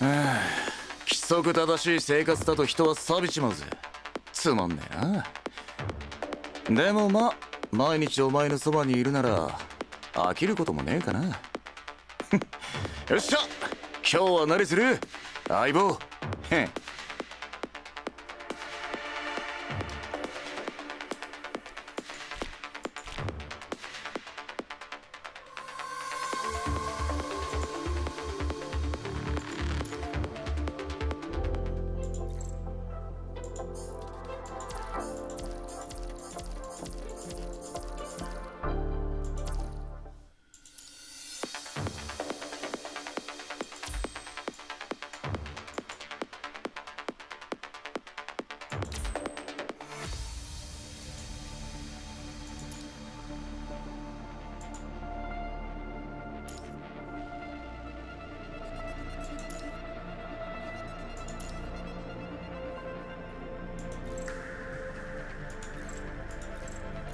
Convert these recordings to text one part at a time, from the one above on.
規則正しい生活だと人は錆びちまうぜ。つまんねえな。でもまあ毎日お前のそばにいるなら飽きることもねえかな。よっしゃ、今日は何する相棒。へん。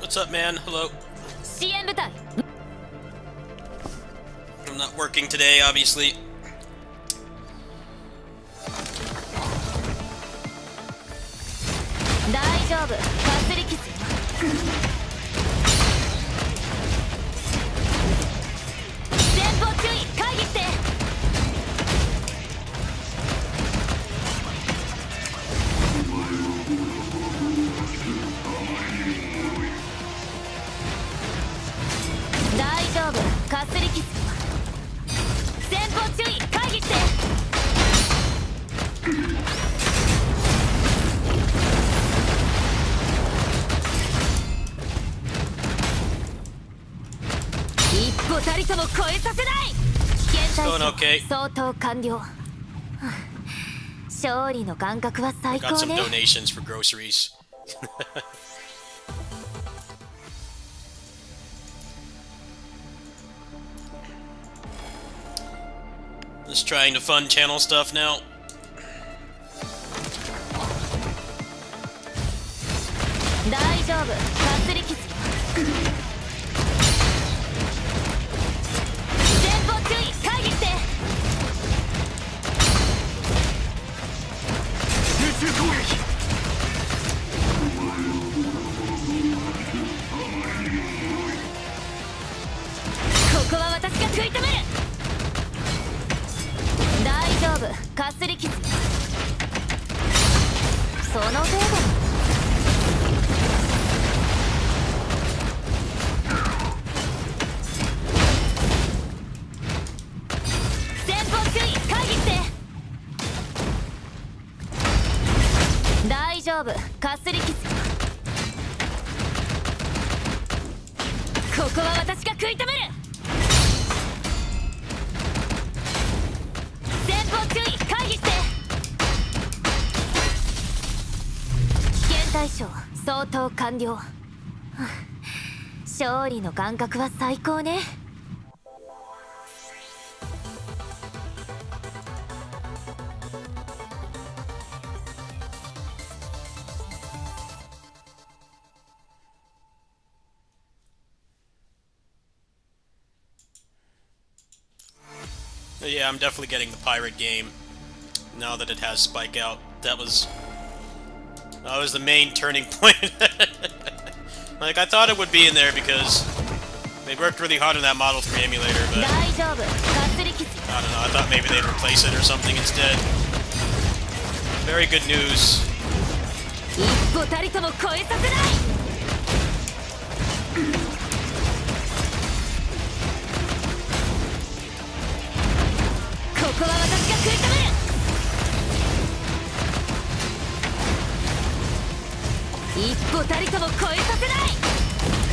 What's up, man? Hello. 支援部隊 I'm not working today, obviously. 大丈夫、かすり傷よ。前方注意、会議して。大丈夫、かすり傷よ。前方注意、会議して。一歩たりとも超えさせない。危険 Going 対 okay. 象相当完了。勝利の感覚は最 Got 高 some ね。 donations for groceries. Just trying to fund channel stuff now. 大丈夫、かすり傷よ。前方注意、会議して。集中攻撃。ここは私が食い止める。大丈夫、かすり傷よ。その程度。前方注意、会議して。大丈夫、かすり傷よ。ここは私が食い止める。前方注意、会議して。危険対象相当完了。勝利の感覚は最高ね。But yeah, I'm definitely getting the pirate game now that it has Spike out. That was the main turning point. Like, I thought it would be in there because they worked really hard on that Model 3 emulator, but 大丈夫、かすり傷よ。 I don't know. I thought maybe they'd replace it or something instead. Very good news. 一歩たりとも超えさせない。ここは私が食い止める。一歩たりとも超えさせない。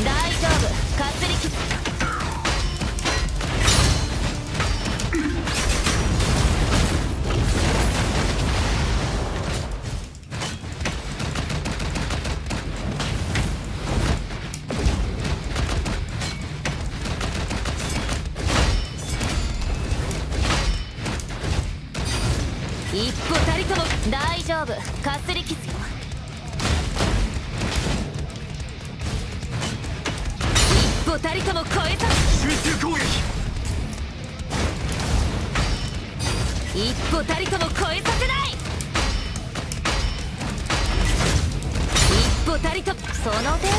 大丈夫、かすり傷。一歩たりとも大丈夫、かすり傷よ。一歩たりとも超えた。集中攻撃。一歩歩たりとも越えさせない。一歩たりとその程度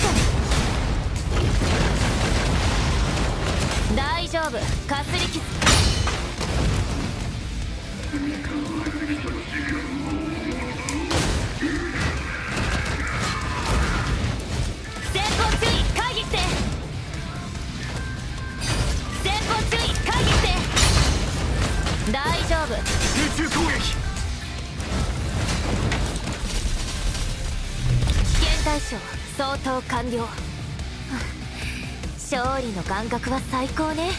で。大丈夫、かすり傷。前方注意、回避して。前方注意、回避して。大丈夫。集中攻撃。危険対象相当完了。勝利の感覚は最高ね。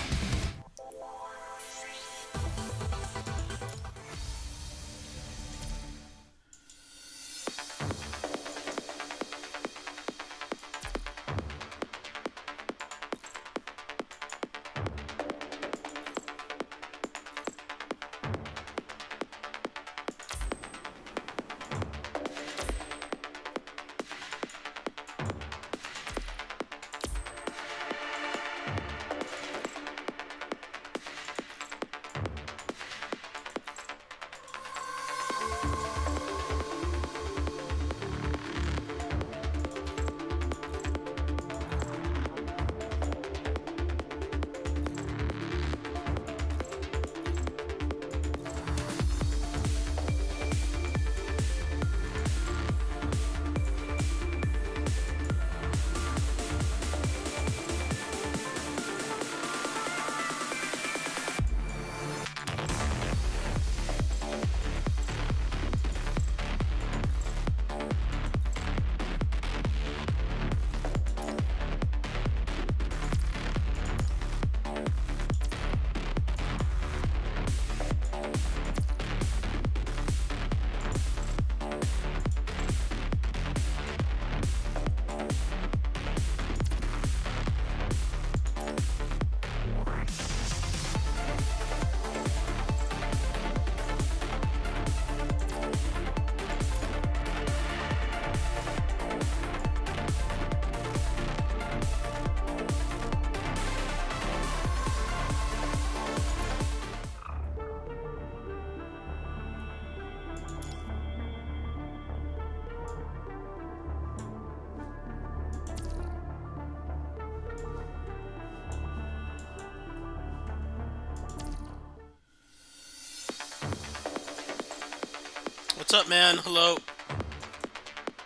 What's up, man? Hello.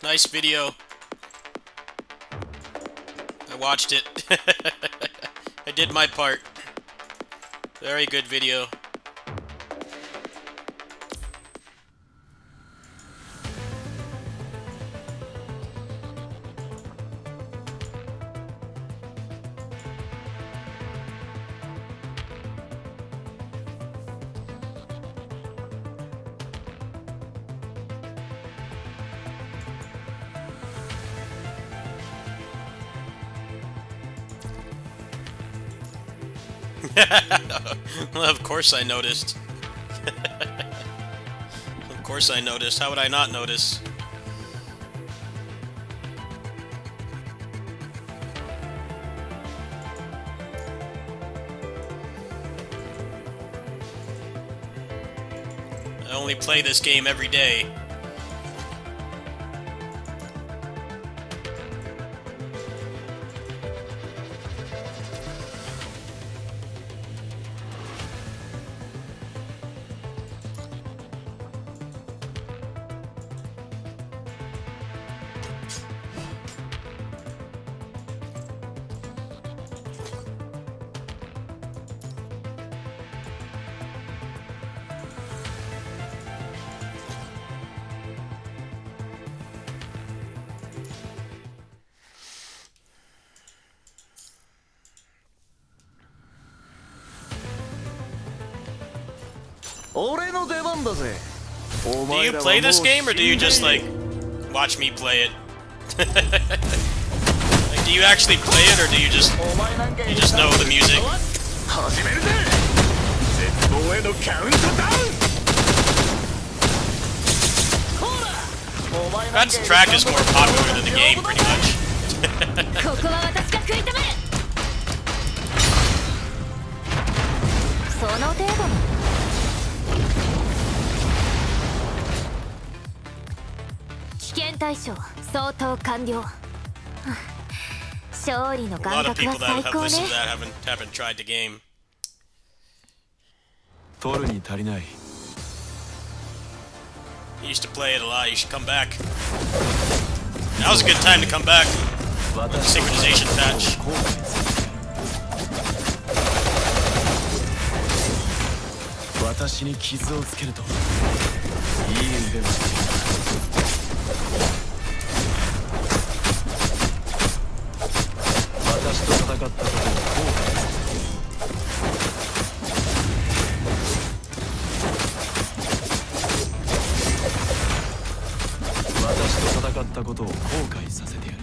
Nice video. I watched it. I did my part. Very good video. Well, of course I noticed. Of course I noticed. How would I not notice? I only play this game every day. Do you play this game, or do you just, like, watch me play it? Like, do you actually play it, or do you just know the music? That track is more popular than the game, pretty much. ここは私が食い止める。その程度の。対象相当完了。勝利の A lot 感 of 覚は people that 最 have 高ね。 listened to that haven't tried the game. 取るに足りない。 You used to play it a lot. You should come back. That was a good time to come back. Synchronization patch. 私に傷をつけるといい腕は私と戦ったことを後悔する。私と戦ったことを後悔させてやる。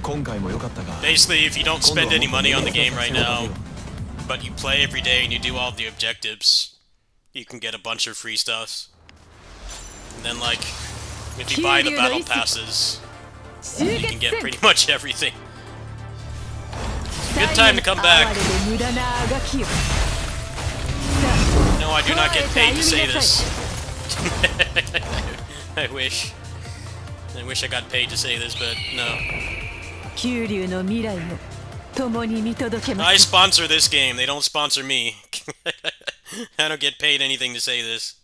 今回も良かったが Basically, if you don't spend any money on the game right now, but you play every day and you do all the objectives, you can get a bunch of free stuff. And then, like, if you buy the battle passes, you can get pretty much everything. Good time to come back. No, I do not get paid to say this. I wish. I wish I got paid to say this, but no. 九龍の未来を共に見届けま I す。 sponsor this game. They don't sponsor me. I don't get paid anything to say this.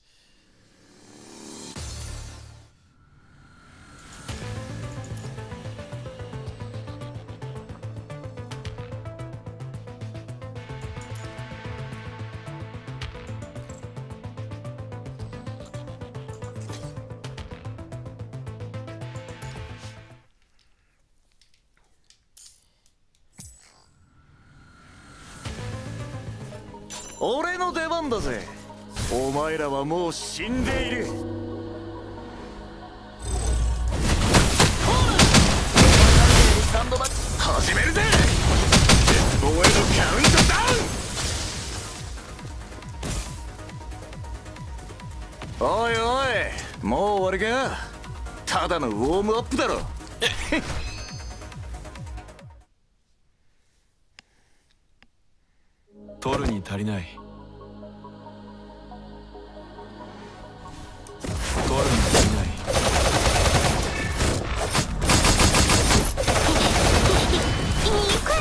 俺の出番だぜ。お前らはもう死んでいる。スタンドバック始めるぜ。絶望へのカウントダウン。おいおい、もう終わりか。ただのウォームアップだろ。取るに足りない。取るに足りない。いくよ。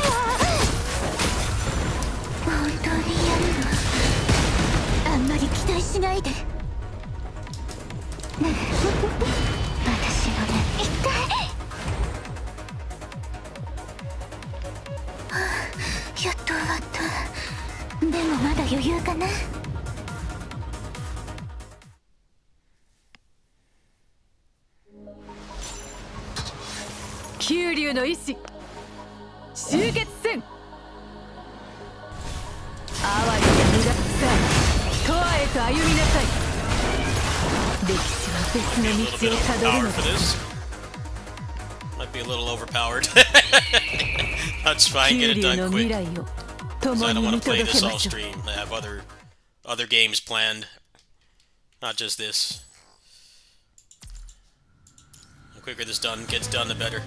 本当にやるの？あんまり期待しないで。ねえ、私のね、一回。やっと終わった。でもまだ余裕かな。九龍の意志集結戦。哀れや無駄さあ、永遠へと歩みなさい。歴史は別 Maybe a の little 道 bit をた of どる power の for だ。 this. Might be a little overpowered. Let's try and 九 get it 龍 done の未 quick. 来を Because 共 I に don't want 見 to play 届け this ま all しょう。 stream. I have other games planned. Not just this. The quicker this gets done, the better. .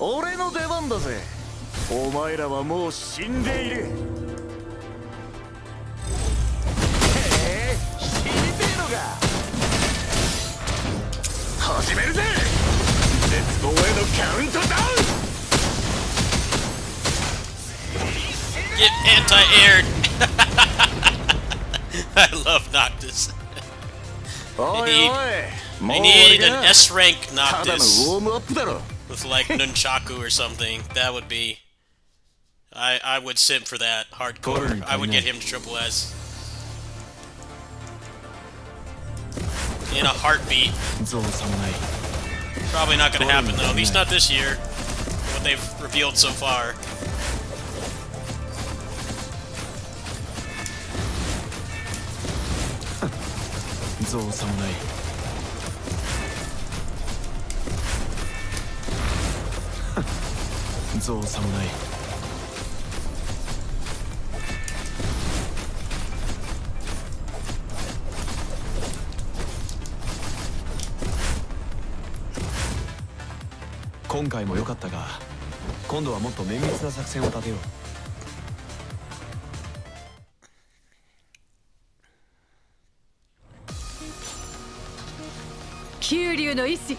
俺の出番だぜ。お前らはもう死んでいる。へえ、死にてえのか。始めるぜ。絶望へのカウントダウン。Get anti-aired! I love Noctis. おいおい、 I もう終わ need り an か。 S rank ただの Noctis ウォームアップだろ。 with like nunchaku or something. That would be. I would simp for that hardcore. I would get him to triple S in a heartbeat. 造作もない。 Probably not gonna happen though. At least not this year. What they've revealed so far. 造作もない。造作もない。今回も良かったが、今度はもっと綿密な作戦を立てよう。九龍の意志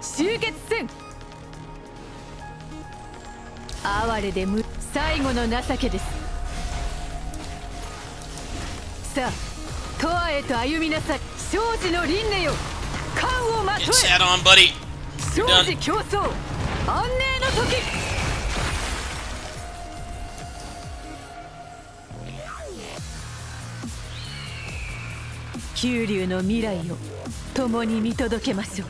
集結戦。哀れで最後の情けです。さあ永遠へと歩みなさい。生死の輪廻よ、冠をまと Get え。 sat on, buddy. 生死競争安寧の時。九龍の未来を共に見届けましょう。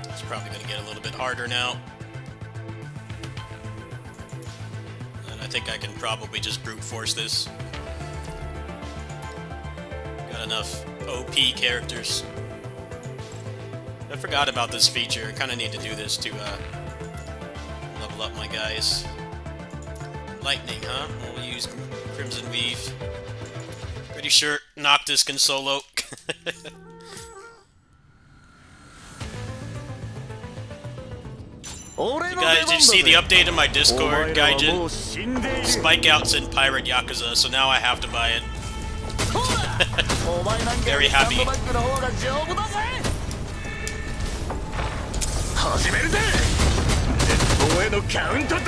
It's probably going to get a little bit harder now. And I think I can probably just brute force this. Got enough OP characters. I forgot about this feature. I kind of need to do this to level up my guys. Lightning, huh? We'll use Crimson Weave. Pretty sure Noctis can solo. Guys, did you see the update in my Discord, Gaijin? Spike Out's in Pirate Yakuza, so now I have to buy it. Very happy. 始めるぜ。絶望へのカウントダウン。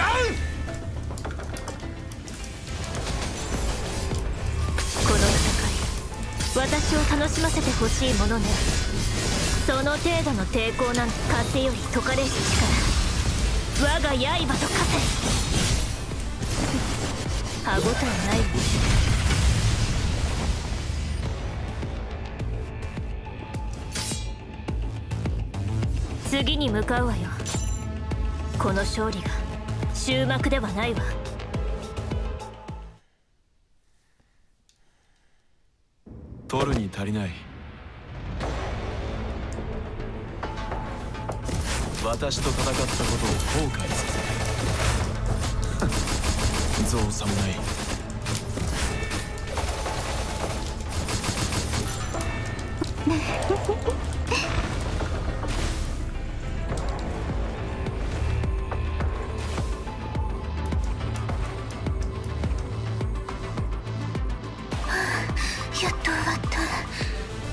この戦い、私を楽しませてほしいものね。その程度の抵抗なんて風より解かれし力。我が刃と化せ。歯応えないわ。次に向かうわよ。この勝利が終幕ではないわ。取るに足りない。私と戦ったことを後悔させる。造作もない。やっと終わった。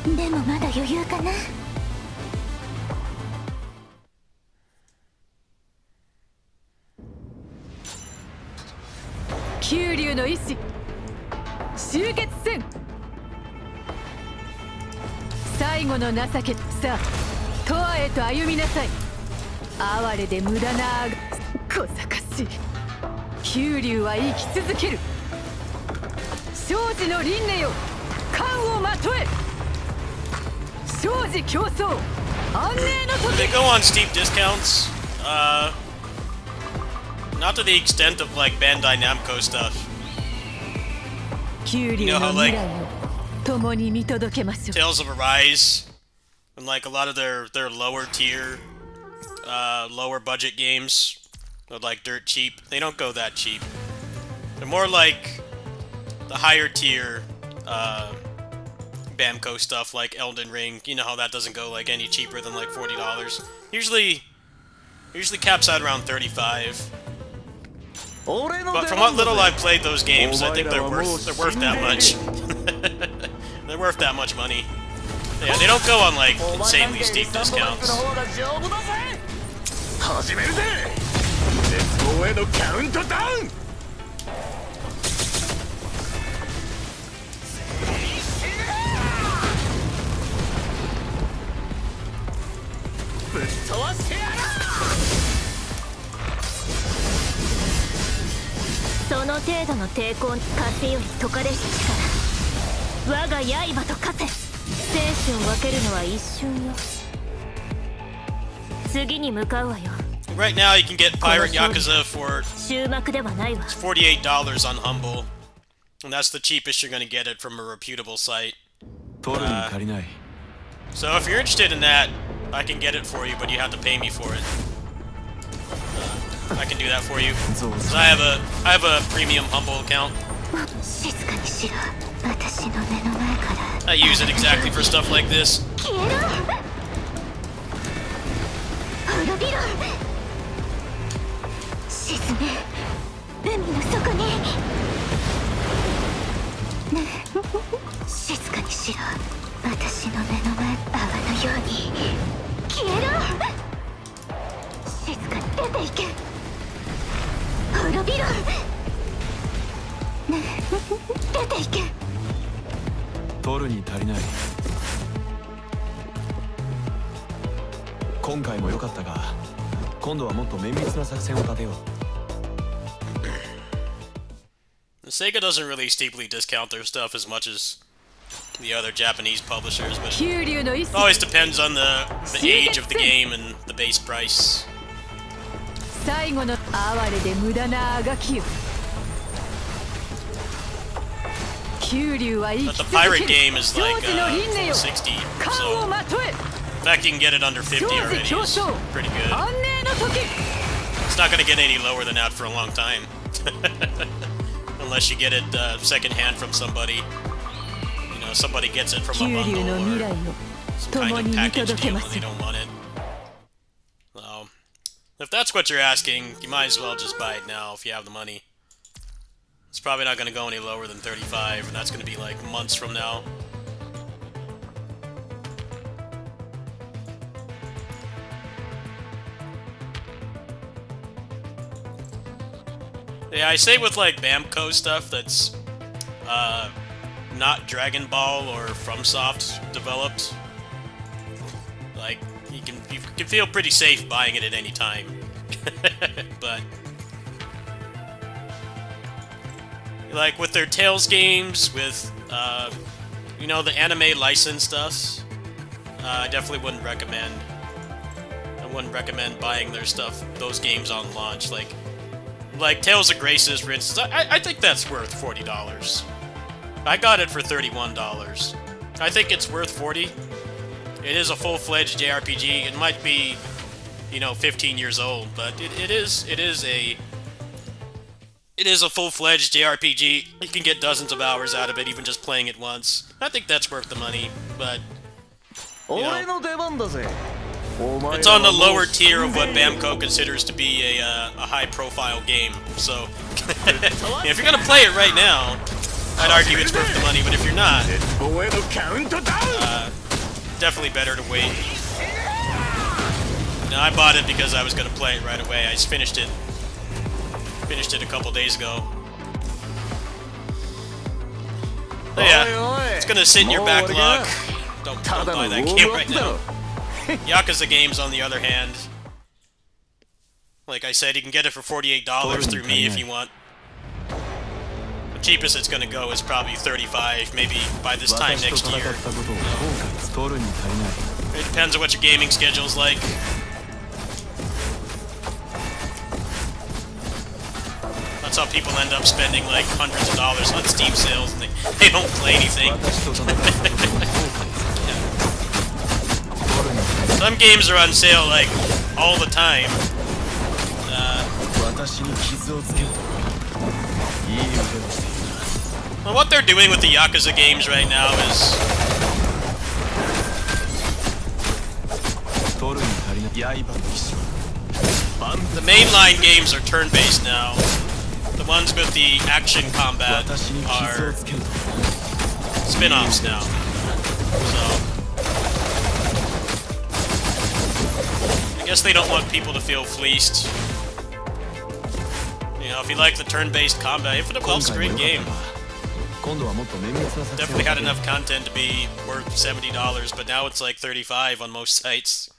でもまだ余裕かな。九龍の意志集結戦。最後の情け。さあ永遠へと歩みなさい。哀れで無駄な小賢しい。九龍は生き続ける。生死の輪廻よ、冠をまとえ。生死競争安寧の They 時。 go on steep discounts. Not to the extent of like Bandai Namco stuff. 九龍の未来を共に見届けましょう。 Tales of Arise and like a lot of their lower tier, lower budget games are like dirt cheap. They don't go that cheap. They're more like the higher tier Bamco stuff like Elden Ring. You know how that doesn't go like any cheaper than like $40. Usually caps out around 35. But from what little I've played those games, I think they're worth that much. They're worth that much money. Yeah, they don't go on like insanely steep discounts. 始めるぜ。絶望へのカウントダウン。ぶっ飛ばしてやる。その程度の抵抗風より解かれし力。我が刃と化せ。生死を分けるのは一瞬よ。次に向かうわよ。 Right now, you can get Pirate Yakuza for 終幕ではないわ。 $48 on Humble. And that's the cheapest you're gonna get it from a reputable site. 取るに足りない So if you're interested in that, I can get it for you, but you have to pay me for it. I can do that for you. 増 'Cause I have a premium Humble account. 静かにしろ。私の目の前から I use it exactly for stuff like this. 消えろ。滅びろ。沈め。海の底に。静かにしろ。私の目の前泡のように消えろ。静かに出ていけ。滅びろ。出ていけ。取るに足りない今回も良かったが今度はもっと綿密な作戦を立てよう Sega doesn't really steeply discount their stuff as much as the other Japanese publishers, but 九竜の一 it 石 always depends on the age of the game and the base price. 最後の哀れで無駄なあがきよ九竜は生 But き the 続 pirate ける game is 長 like 寿の輪廻よ 60, 冠を so まとえ in fact you can get it under 50長 already. 寿競 It's 争 pretty good. 安寧の時 It's not gonna get any lower than that for a long time. Unless you get it secondhand from somebody. You know, somebody gets it from 九 a 竜 bundle の未 or 来を some 共 kind に of 見 package 届け deal ま and す they don't want it. If that's what you're asking, you might as well just buy it now if you have the money. It's probably not gonna go any lower than 35, and that's gonna be like months from now. Yeah, I say with like Bamco stuff that's not Dragon Ball or FromSoft developed, like you can feel pretty safe buying it at any time. But like with their Tales games, with you know, the anime licensed stuff, I definitely wouldn't recommend. I wouldn't recommend buying their stuff, those games on launch. Like Tales of Graces, for instance, I think that's worth $40. I got it for $31. I think it's worth $40. It is a full-fledged JRPG. It might be, you know, 15 years old, but it is a full-fledged JRPG. You can get dozens of hours out of it, even just playing it once. I think that's worth the money, but you know, 俺の出番だぜ it's on the lower tier of what Bamco considers to be a high-profile game. So, if you're gonna play it right now, I'd argue it's worth the money. But if you're not, おへのカウントダウン definitely better to wait. Now, I bought it because I was gonna play it right away. I just finished it a couple days ago. But yeah, it's gonna sit in your backlog. Don't buy that game right now. Yakuza games, on the other hand, like I said, you can get it for $48 through me if you want. The cheapest it's gonna go is probably $35, maybe by this time 私と next 戦 year. ったことを後悔取るに足りない It depends on what your gaming schedule's like. That's how people end up spending like hundreds of dollars on Steam sales and they don't play anything. 私と戦ったことを後悔取るに足りない Some games are on sale like all the time. 私に傷をつけるといい腕をしている Well, what they're doing with the Yakuza games right now is 取るに足りない刃の騎士 the mainline games are turn-based now. The ones with the action combat 私に傷を are つけると spin-offs now. So I guess they don't want people to feel fleeced. You know, if you like the turn-based combat, if it 今 develops a 回も great 良か game. ったが今度はもっと綿密な作戦を Definitely had 立てよう enough content to be worth $70, but now it's like $35 on most sites.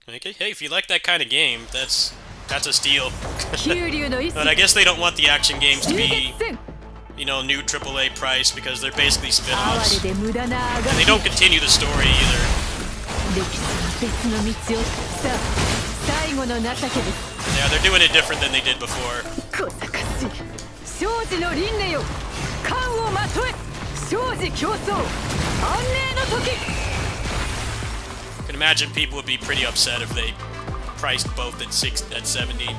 Like, hey, if you like that kind of game, that's a steal. 九竜の一 But I 石 guess they don't want the action games to 終 be 結戦 new AAA price because they're basically 哀れ spin-offs. で無駄なあが And they き don't continue the story either. 歴史は別の道をさあ最後の情けです Yeah, they're doing it different than they did before. 小賢しい生児の輪廻よ冠をまとえ生児競争安寧の時 I can imagine people would be pretty upset if they priced both at 70.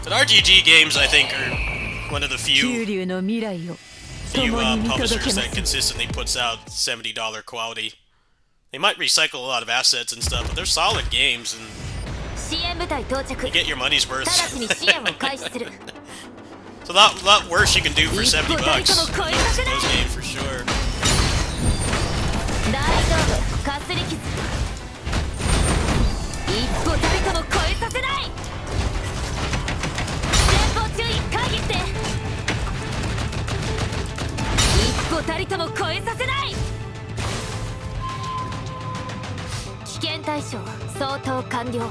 But RGG games, I think, are one of the 九 few 流の未来を共に見届け publishers ま that す consistently puts out $70 quality. They might recycle a lot of assets and stuff, but they're solid games, and 支援部隊到着 you get your money's worth. 直ちに支援を開始する So a lot worse you can do for $70 一歩たりとも超えさせない those games for sure. 大丈夫かすり傷一歩たりとも超えさせない前方注意限って一歩たりとも超えさせない危険対象相当完了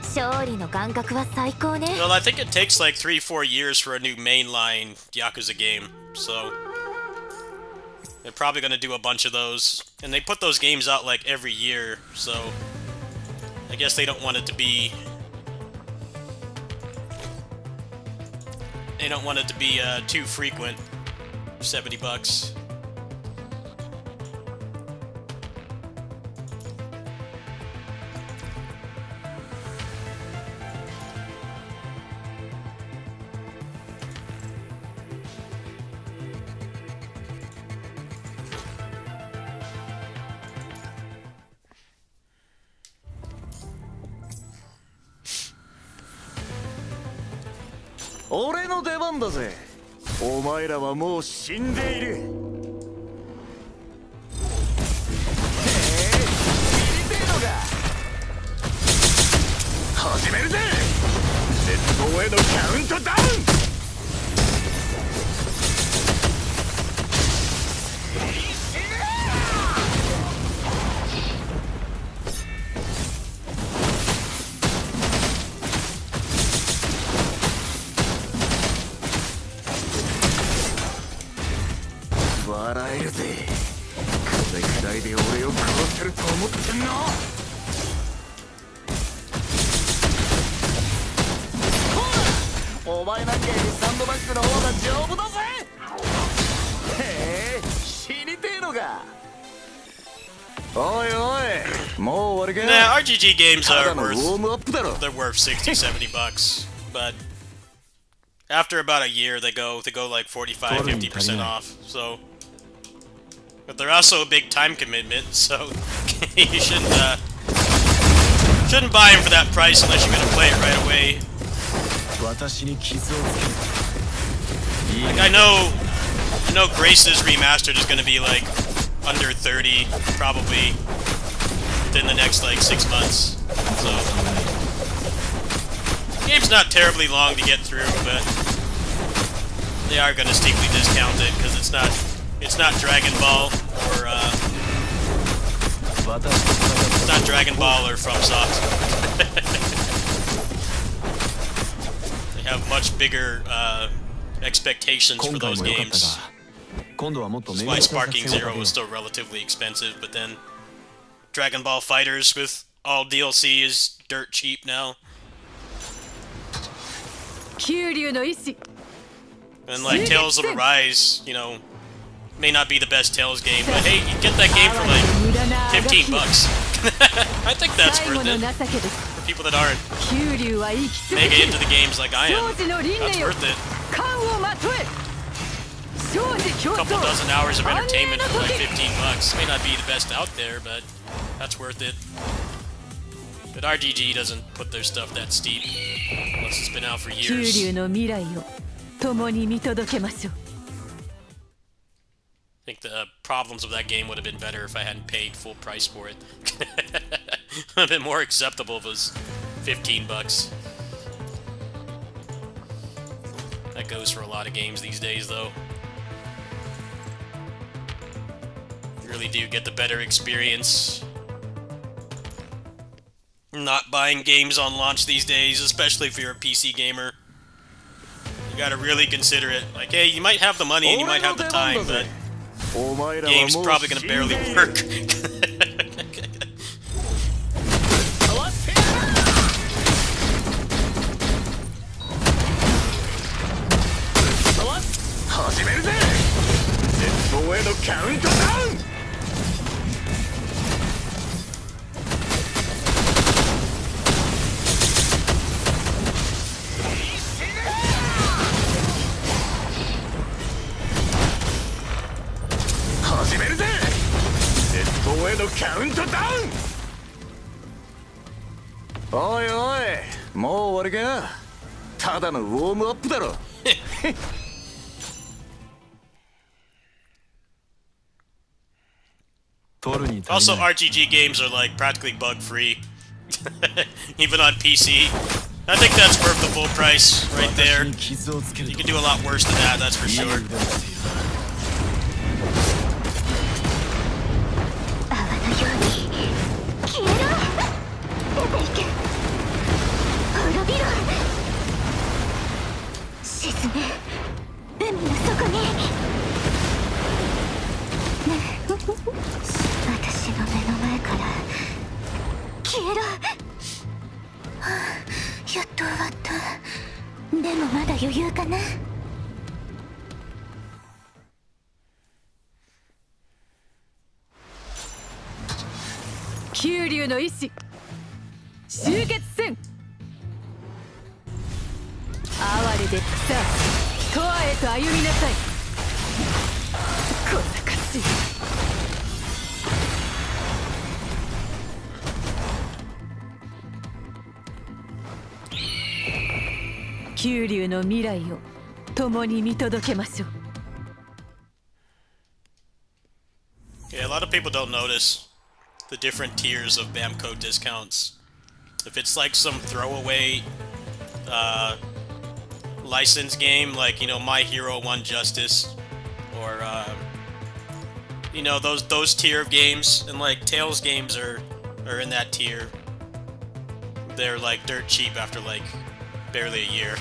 勝利の感覚は最高ね Well, I think it takes like 3-4 years for a new mainline Yakuza game, so they're probably gonna do a bunch of those. And they put those games out like every year, so I guess they don't want it to be... They don't want it to be too frequent. $70. "俺の出番だぜ。お前らはもう死んでいる。知りてえのか。始めるぜ。絶望へのカウントダウン。笑えるぜ。これくらいで俺を殺せると思ってんの？ほら、お前なんかよりサンドバッグの方が丈夫だぜ。へえ、死にてえのか。おいおい、もう終わりか。 Nah, RGG games た are だのウォ worth... ームアップだろ。 They're worth $60-$70, but after about a year they go like 45-50% off. So, but they're also a big time commitment, so you shouldn't buy them for that price unless you're gonna play it right away. 私に傷をつける Like I know Grace's remastered is gonna be like under 30 probably within the next like 6 months. So the game's not terribly long to get through, but they are gonna steeply discount it because it's not Dragon Ball or 私と戦 it's not Dragon Ball or FromSoft. They have much bigger expectations 今 for 回 those も良かった games. が今度はもっと That's 明 why 確な Sparking 作戦を Zero 立 was てよ still relatively expensive, but then Dragon Ball Fighters with all DLC is dirt cheap now. 九流の意志 And like Tales of Arise, may not be the best Tales game, but hey, you get that game for 哀れ like で無駄なあがき $15. I think that's 最後 worth の it 情けです for people that aren't 九流は生き続 mega ける into the games like I 生 am. 児の輪 That's 廻よ worth it. 冠をまとえ生児競 A 争 couple dozen hours of 安寧 entertainment の for like 時 $15. May not be the best out there, but that's worth it. But RGG doesn't put their stuff that steep unless it's been out for 九 years. 流の未来を共に見届けましょう I think the problems of that game would have been better if I hadn't paid full price for it. Would have been more acceptable if it was $15. That goes for a lot of games these days, though. You really do get the better experience not buying games on launch these days, especially if you're a PC gamer. You gotta really consider it. Like, hey, you might have the money and you might have the time, but お前らは game's もう probably gonna 死んでい barely る work. 始めるぜ。絶望へのカウントダウン。始めるぜ。絶望へのカウントダウン。おいおい、もう終わりか。ただのウォームアップだろ。取るに足 Also, りない RTG games are like practically bug free, even on PC. I think that's worth the full price right 私 there. に傷をつける You と can do a lot worse than that, that's for いい sure. 腕をしている泡のように消えろ。出ていけ。滅びろ。沈め。海の底に。私の目の前から消えろ。はあ、やっと終わった。でもまだ余裕かな。九竜の意志集結戦。哀れでさあ永遠へと歩みなさい。小賢しい。九竜の未来を共に見届けましょう。 Yeah, a lot of people don't notice the different tiers of Bamco discounts. If it's like some throwaway license game, like, you know, My Hero 1 Justice, or you know, those tier of games, and like Tales games are in that tier. They're like dirt cheap after like barely a year.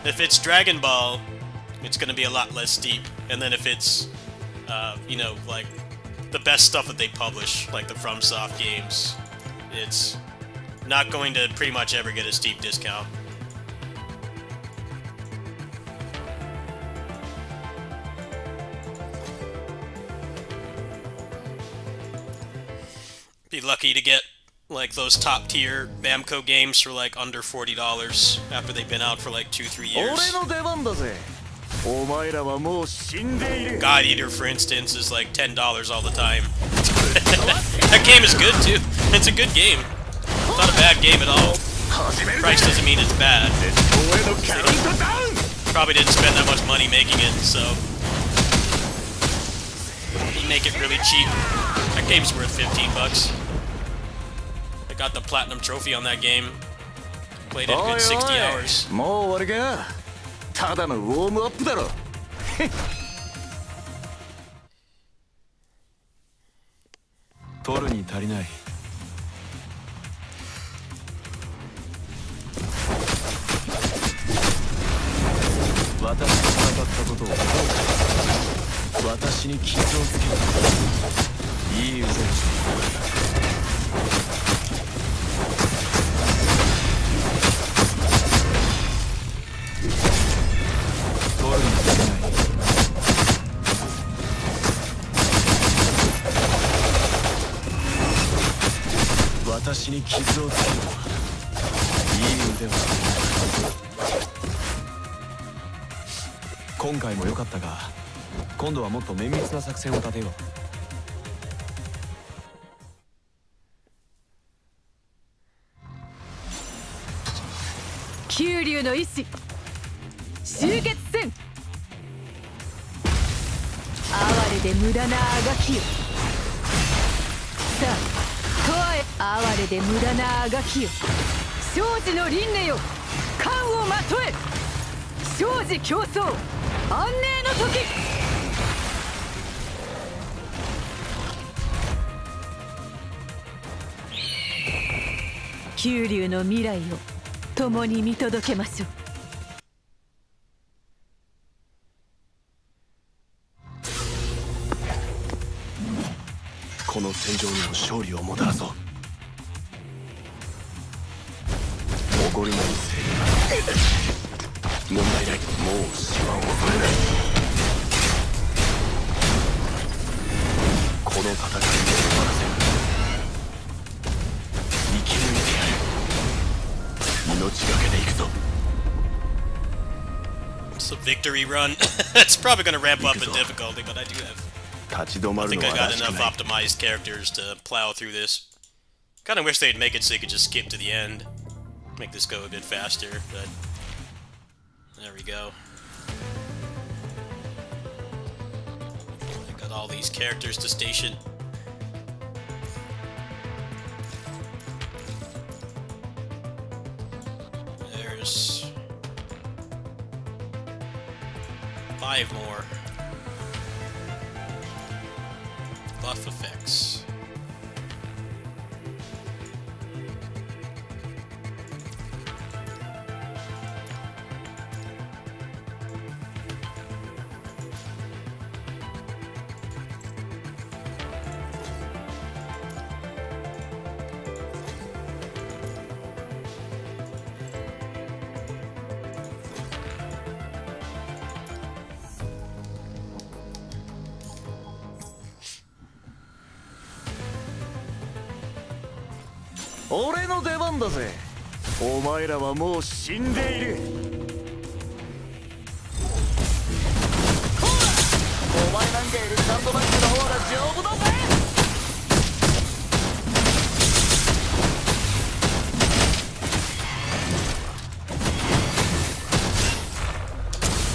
If it's Dragon Ball, it's gonna be a lot less steep. And then if it's you know, like the best stuff that they publish, like the FromSoft games, it's not going to pretty much ever get a steep discount. Be lucky to get like those top tier Bamco games for like under $40 after they've been out for like 2-3 years. 俺の出番だぜ。お前らはもう死んでいる。 God Eater, for instance, is like $10 all the time. That game is good too. It's a good game. It's not a bad game at all. 始めるぜ。 Price doesn't mean it's bad. 絶望へのカウントダウン。 Probably didn't spend that much money making it, so you make it really cheap. That game's worth $15. I got the platinum trophy on that game. Played it a おい good 60 お hours. い、もう終わりか。ただのウォームアップだろ。取るに足りない私と戦ったことを後悔する私に傷をつけるいい腕をしている取るに足りない私に傷をつけるのはいい腕をしている今回も良かったが今度はもっと綿密な作戦を立てよう九竜の意志集結戦。哀れで無駄なあがきよ。さあ永遠哀れで無駄なあがきよ。生死の輪廻よ冠をまとえ。生死競争安寧の時。九竜の未来を共に見届けましょう。この戦場にも勝利をもたらそう。怒りの一斉問題ない。もう島を恐れない。この戦いを終わらせる。生き抜いてやる。命がけでいくぞ。 It's a victory run. It's probably going to ramp up in difficulty, but I do have. 立ち止ま I る think の I は got らしく enough ない。 optimized characters to plow through this. Kind of wish they'd make it so you could just skip to the end. Make this go a bit faster, but there we go. I got all these characters to station. There's 5 more. Buff effects. "俺の出番だぜ。お前らはもう死んでいる。お前なんかよりサンドバッグの方が丈夫だぜ。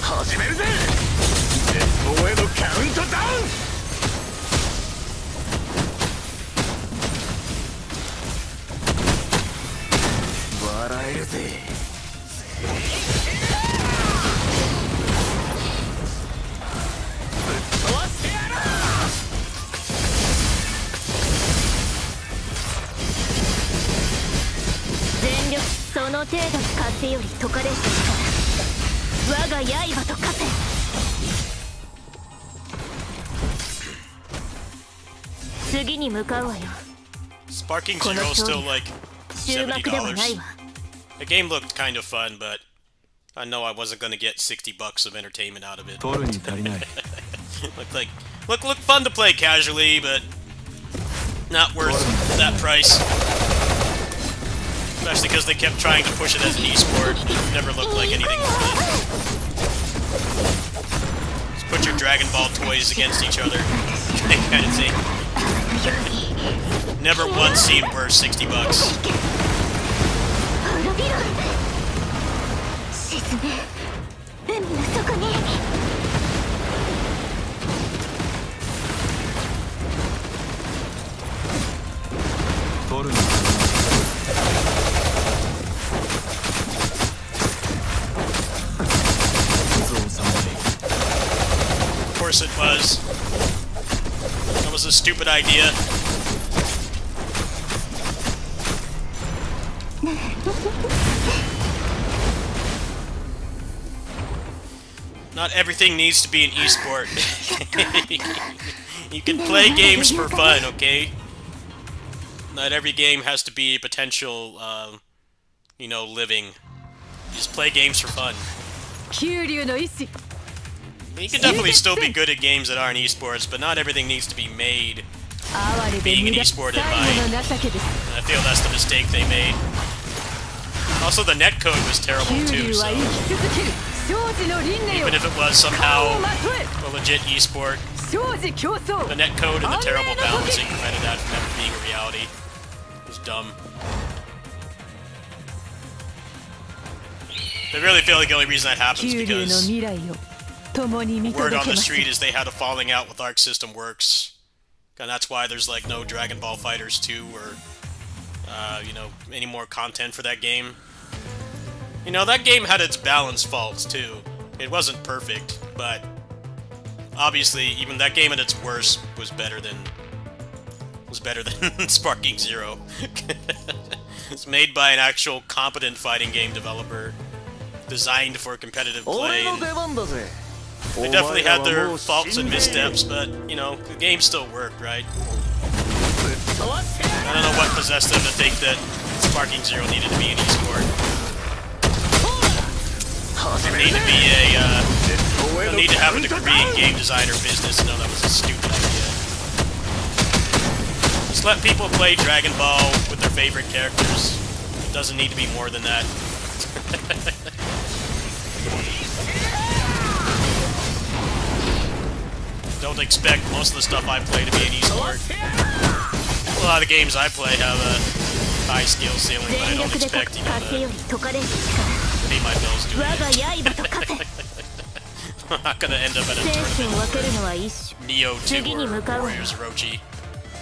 始めるぜ。絶望へのカウントダウン。笑えるぜ。飛ばしてやる。全力その程度風より解かれし力我が刃と化せ次に向かうわよ Sparking Zero still like 終幕ではないわ The game looked kind of fun, but I know I wasn't gonna get $60 of entertainment out of it. 取るに足りない。 look fun to play casually, but not worth that price. Especially because they kept trying to push it as an esport. It never looked like anything worth it. Just put your Dragon Ball toys against each other. Kind of thing. Never once seemed worth $60. 滅びろ沈め海の底に取るに足りない。 Of course it was. That was a stupid idea. Not everything needs to be an esport. You can play games for fun, okay? Not every game has to be potential, you know, living. Just play games for fun. 九竜の意志 You can definitely still be good at games that aren't esports, but not everything needs to be made. 哀れで Being 無 an 駄 esport 最 in 後 my... の情けです I feel that's the mistake they made. Also, the netcode was terrible 九 too, 竜 so は生き続ける生死の輪廻を even if it was 顔 somehow をまとえ a legit esport, 生死競争 the netcode and the terrible 安寧の時 balancing prevented that from ever being a reality. It was dumb. I really feel like the only reason that happens 九竜の because 未来を共に見 word 届 on け the ます street is they had a falling out with Arc System Works. And that's why there's like no Dragon Ball Fighters 2 or, you know, any more content for that game. You know, that game had its balance faults too. It wasn't perfect, but obviously even that game at its worst was better than Sparking Zero. It's made by an actual competent fighting game developer, designed for competitive play. 俺の And 出番だぜ。 they definitely had their faults and missteps, but you know, the game still worked, right? I don't know what possessed them to think that Sparking Zero needed to be an esport. There need to be a, don't need to have a degree in game design or business to know that was a stupid idea. Just let people play Dragon Ball with their favorite characters. It doesn't need to be more than that. Don't expect most of the stuff I play to be an esport. A lot of the games I play have a high skill ceiling, but I don't expect, you know, to pay my bills doing it. I'm not gonna end up at a tournament. Neo 2 or Warriors Orochi.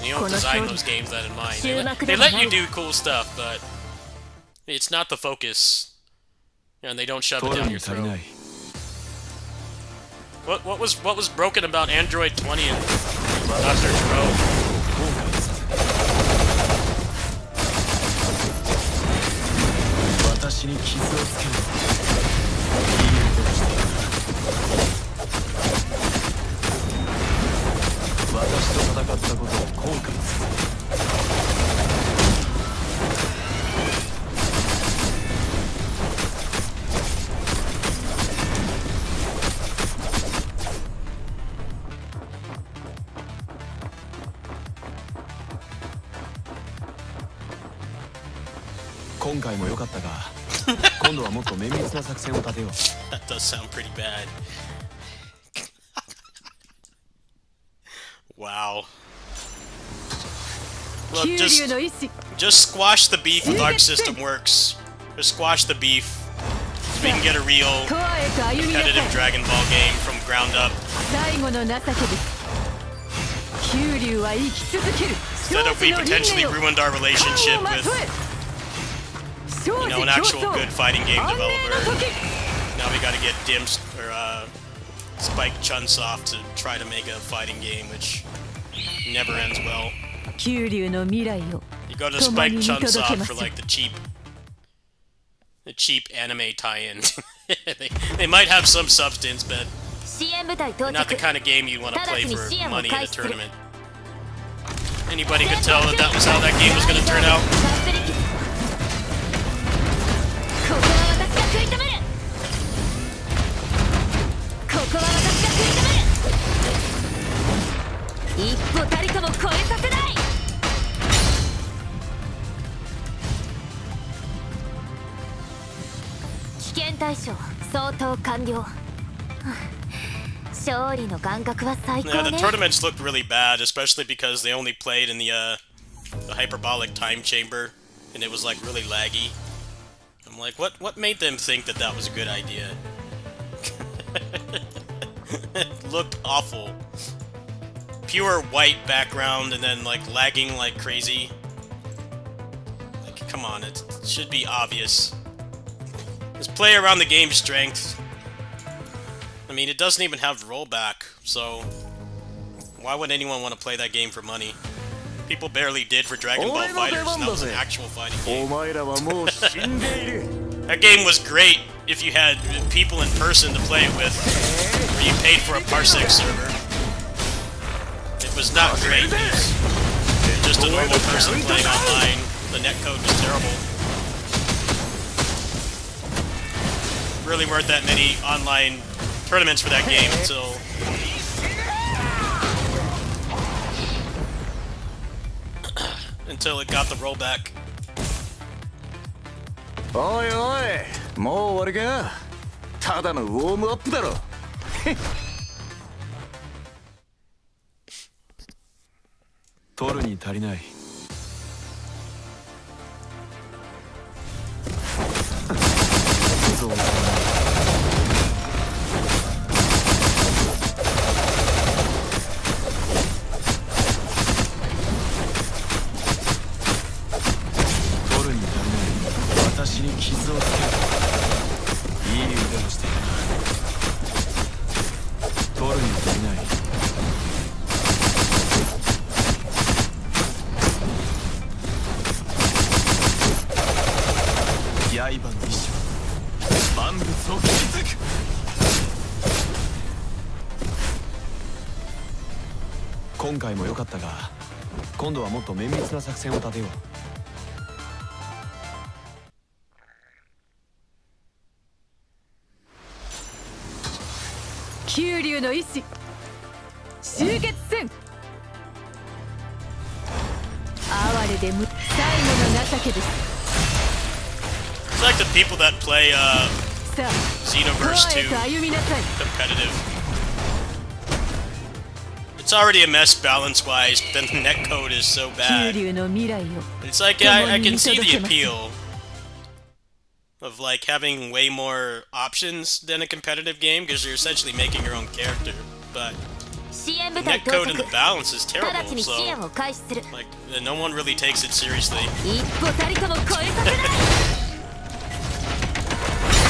You don't design those games that in mind. They let you do cool stuff, but it's not the focus. And they don't shove it down your throat. What was broken about Android 20 and Dr. Pro? 私に傷をつけるいい腕をしている私と戦ったことを後悔する今回も良かったが今度はもっと綿密な作戦を立てよう That does sound pretty bad. Wow. Look, just squash the beef with Arc System Works. Just squash the beef so we can get a real competitive Dragon Ball game from ground up. Instead of we potentially ruined our relationship with, you know, an actual good fighting game developer. Now we gotta get Spike Chunsoft to try to make a fighting game, which never ends well. You go to Spike Chunsoft for like the cheap anime tie-in. they might have some substance, but not the kind of game you want to play for money in a tournament. Anybody could tell that that was how that game was going to turn out. Yeah, the tournaments looked really bad, especially because they only played in the hyperbolic time chamber, and it was like really laggy. I'm like, what made them think that that was a good idea? It looked awful. Pure white background and then like lagging like crazy. Like, come on, it should be obvious. Just play around the game's strength. I mean, it doesn't even have rollback, so why would anyone want to play that game for money? People barely did for Dragon Ball FighterZ, and that was an actual fighting game. That game was great if you had people in person to play it with, or you paid for a Parsec server. It was not great. It was just a normal person playing online. The netcode was terrible. Really weren't that many online tournaments for that game until it got the rollback. おいおい、もう終わりか。ただのウォームアップだろ。取るに足りない。そうだな。私に傷をつけるいい腕をしているな取るに足りない刃の意志は万物を築く今回も良かったが今度はもっと綿密な作戦を立てよう。九竜の意志集結戦。哀れで最後の情けです。 It's like the people that play さあ Xenoverse 永遠 2と歩みなさい。 competitive. It's already a mess balance-wise, but then the netcode is so 九 bad. 竜の未来を It's like I can see the appeal of like having way more options than a competitive game because you're essentially making your own character. But 支援部隊到 netcode and 着 the balance is 直ち terrible, に支 so 援を開始する like no one really takes it seriously. 一歩たりとも超えさせない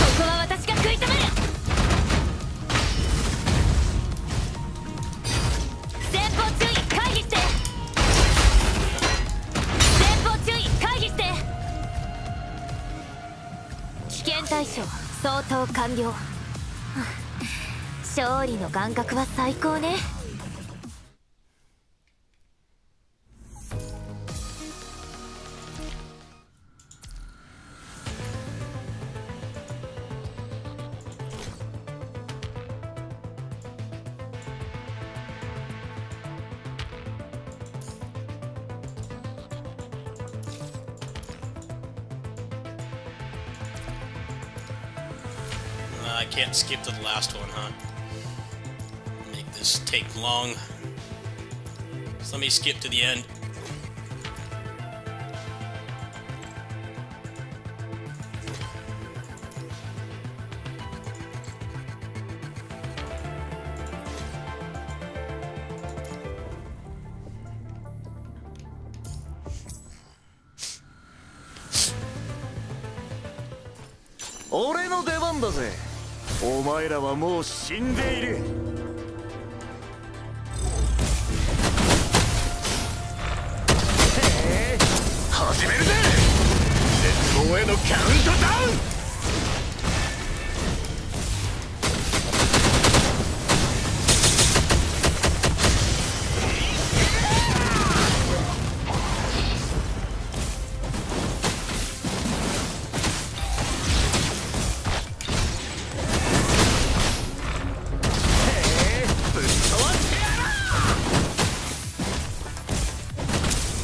ここは私が食い止める前方注意回避して前方注意回避して危険対象相当完了勝利の感覚は最高ねI can't skip to the last one, huh? Make this take long. So let me skip to the end. "俺の出番だぜ。お前らはもう死んでいる。始めるぜ。絶望へのカウントダウン。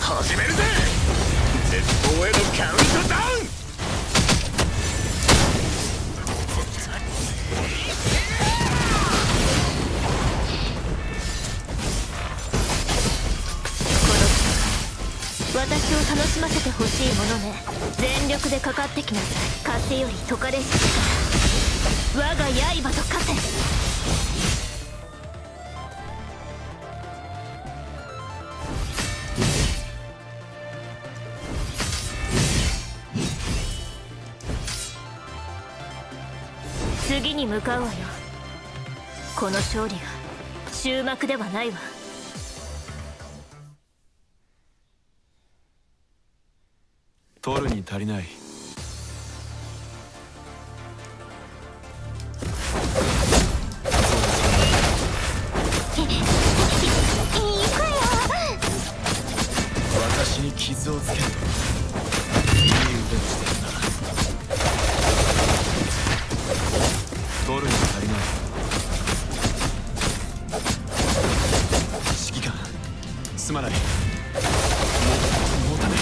始めるぜ。絶望へのカウントダウン。私を楽しませてほしいものね全力でかかってきなさい風より解かれし我が刃と化せ次に向かうわよこの勝利が終幕ではないわ取るに足りない。私に傷をつける。いい腕をしてるな。取るに足りない。指揮官、すまない。もうたね。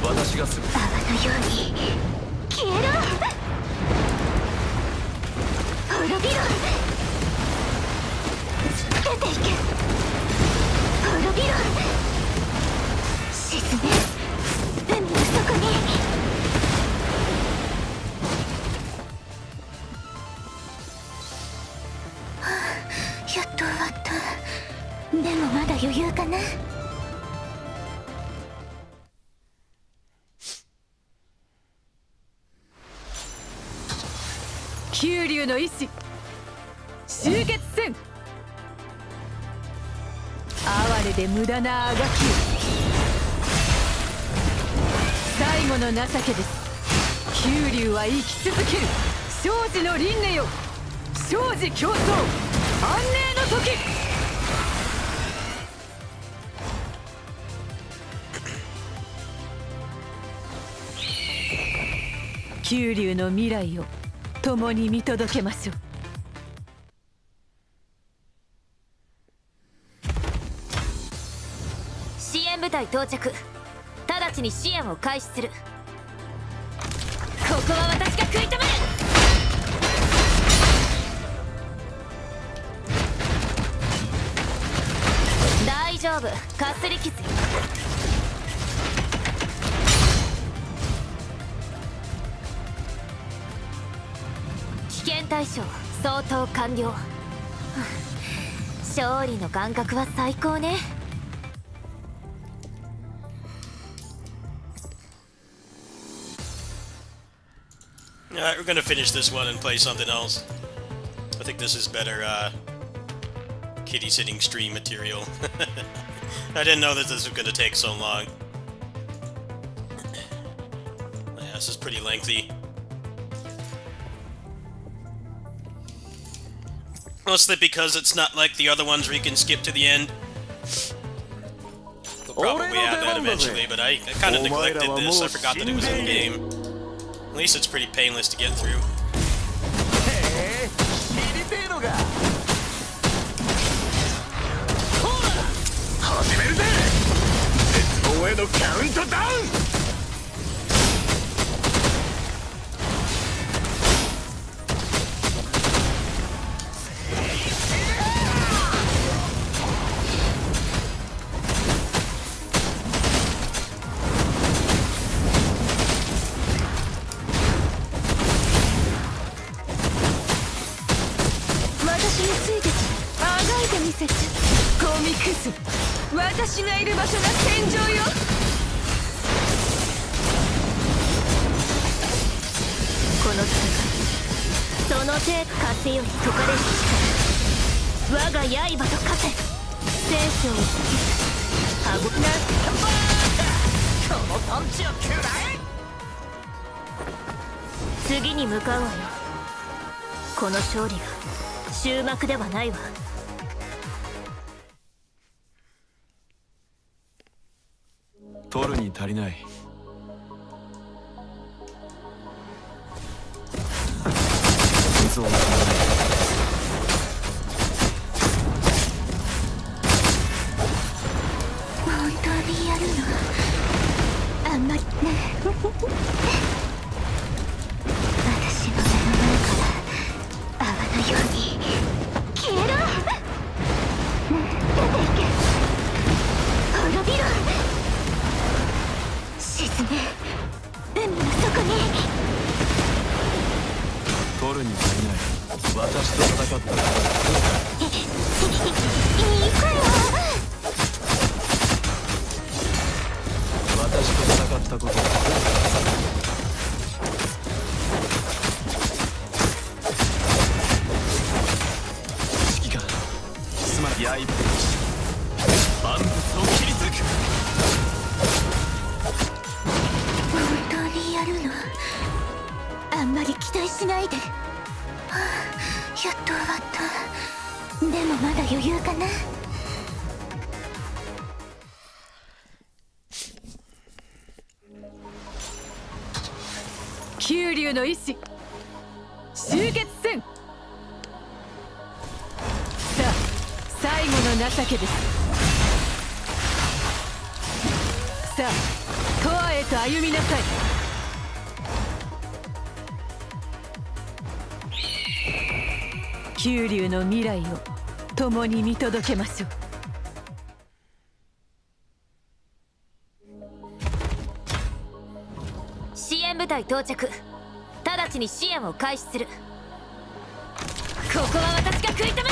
私がすぐ泡のように消えろ滅びろ出ていけ滅びろ沈め海の底にはあやっと終わったでもまだ余裕かな九竜の意志集結戦。哀れで無駄なあがきを最後の情けです。九竜は生き続ける生死の輪廻よ生死競争安寧の時。九龍の未来を共に見届けましょう。支援部隊到着。直ちに支援を開始する。ここは私が食い止める。大丈夫、かすり傷よ。危険対象相当完了。勝利の感覚は最高ね。Alright, we're gonna finish this one and play something else. I think this is better, kitty sitting stream material. I didn't know that this was gonna take so long. Yeah, this is pretty lengthy. Mostly because it's not like the other ones where you can skip to the end. We'll probably add that eventually, but I kind of neglected this. I forgot that it was in the game. At least it's pretty painless to get through. 知りてえのか。ほら始めるぜ。絶望へのカウントダウン。私がいる場所が戦場よ。この戦い、その手風より解かれる力、我が刃と化せ。聖書を歯ごなこのパンチを食らえ。次に向かうわよ。この勝利が終幕ではないわ。取るに足りない。嘘をつかない。本当にやるの？あんまりね。私の目の前から泡のように消えろ。ねえ、出ていけ。滅びろ。沈め、海の底に。取るに足りない。私と戦った。いいかよ。私と戦ったことだ。指揮官、つまり刃で万物を切り裂く。本当にやるの？あんまり期待しないで。はあ、やっと終わった。でもまだ余裕かな。九龍の意志集結戦。さあ最後の情けです。さあ永遠へと歩みなさい。九龍の未来を共に見届けましょう。支援部隊到着。直ちに支援を開始する。ここは私が食い止める。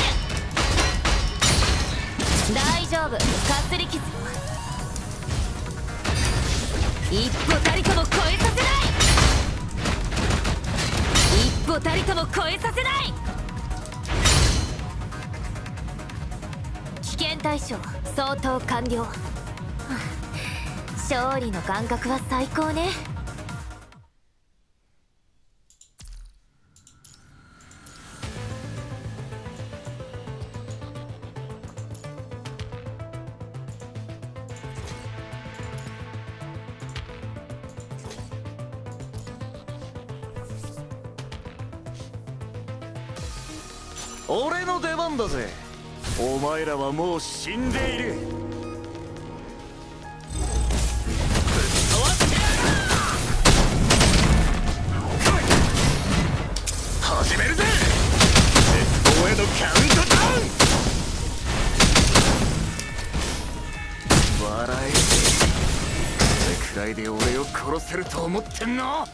大丈夫、かすり傷よ。一歩たりとも超えさせない。一歩たりとも超えさせない。危険対象相当完了。勝利の感覚は最高ね。俺の出番だぜ。お前らはもう死んでいる。始めるぜ。絶望へのカウントダウン。笑え。これくらいで俺を殺せると思ってんの？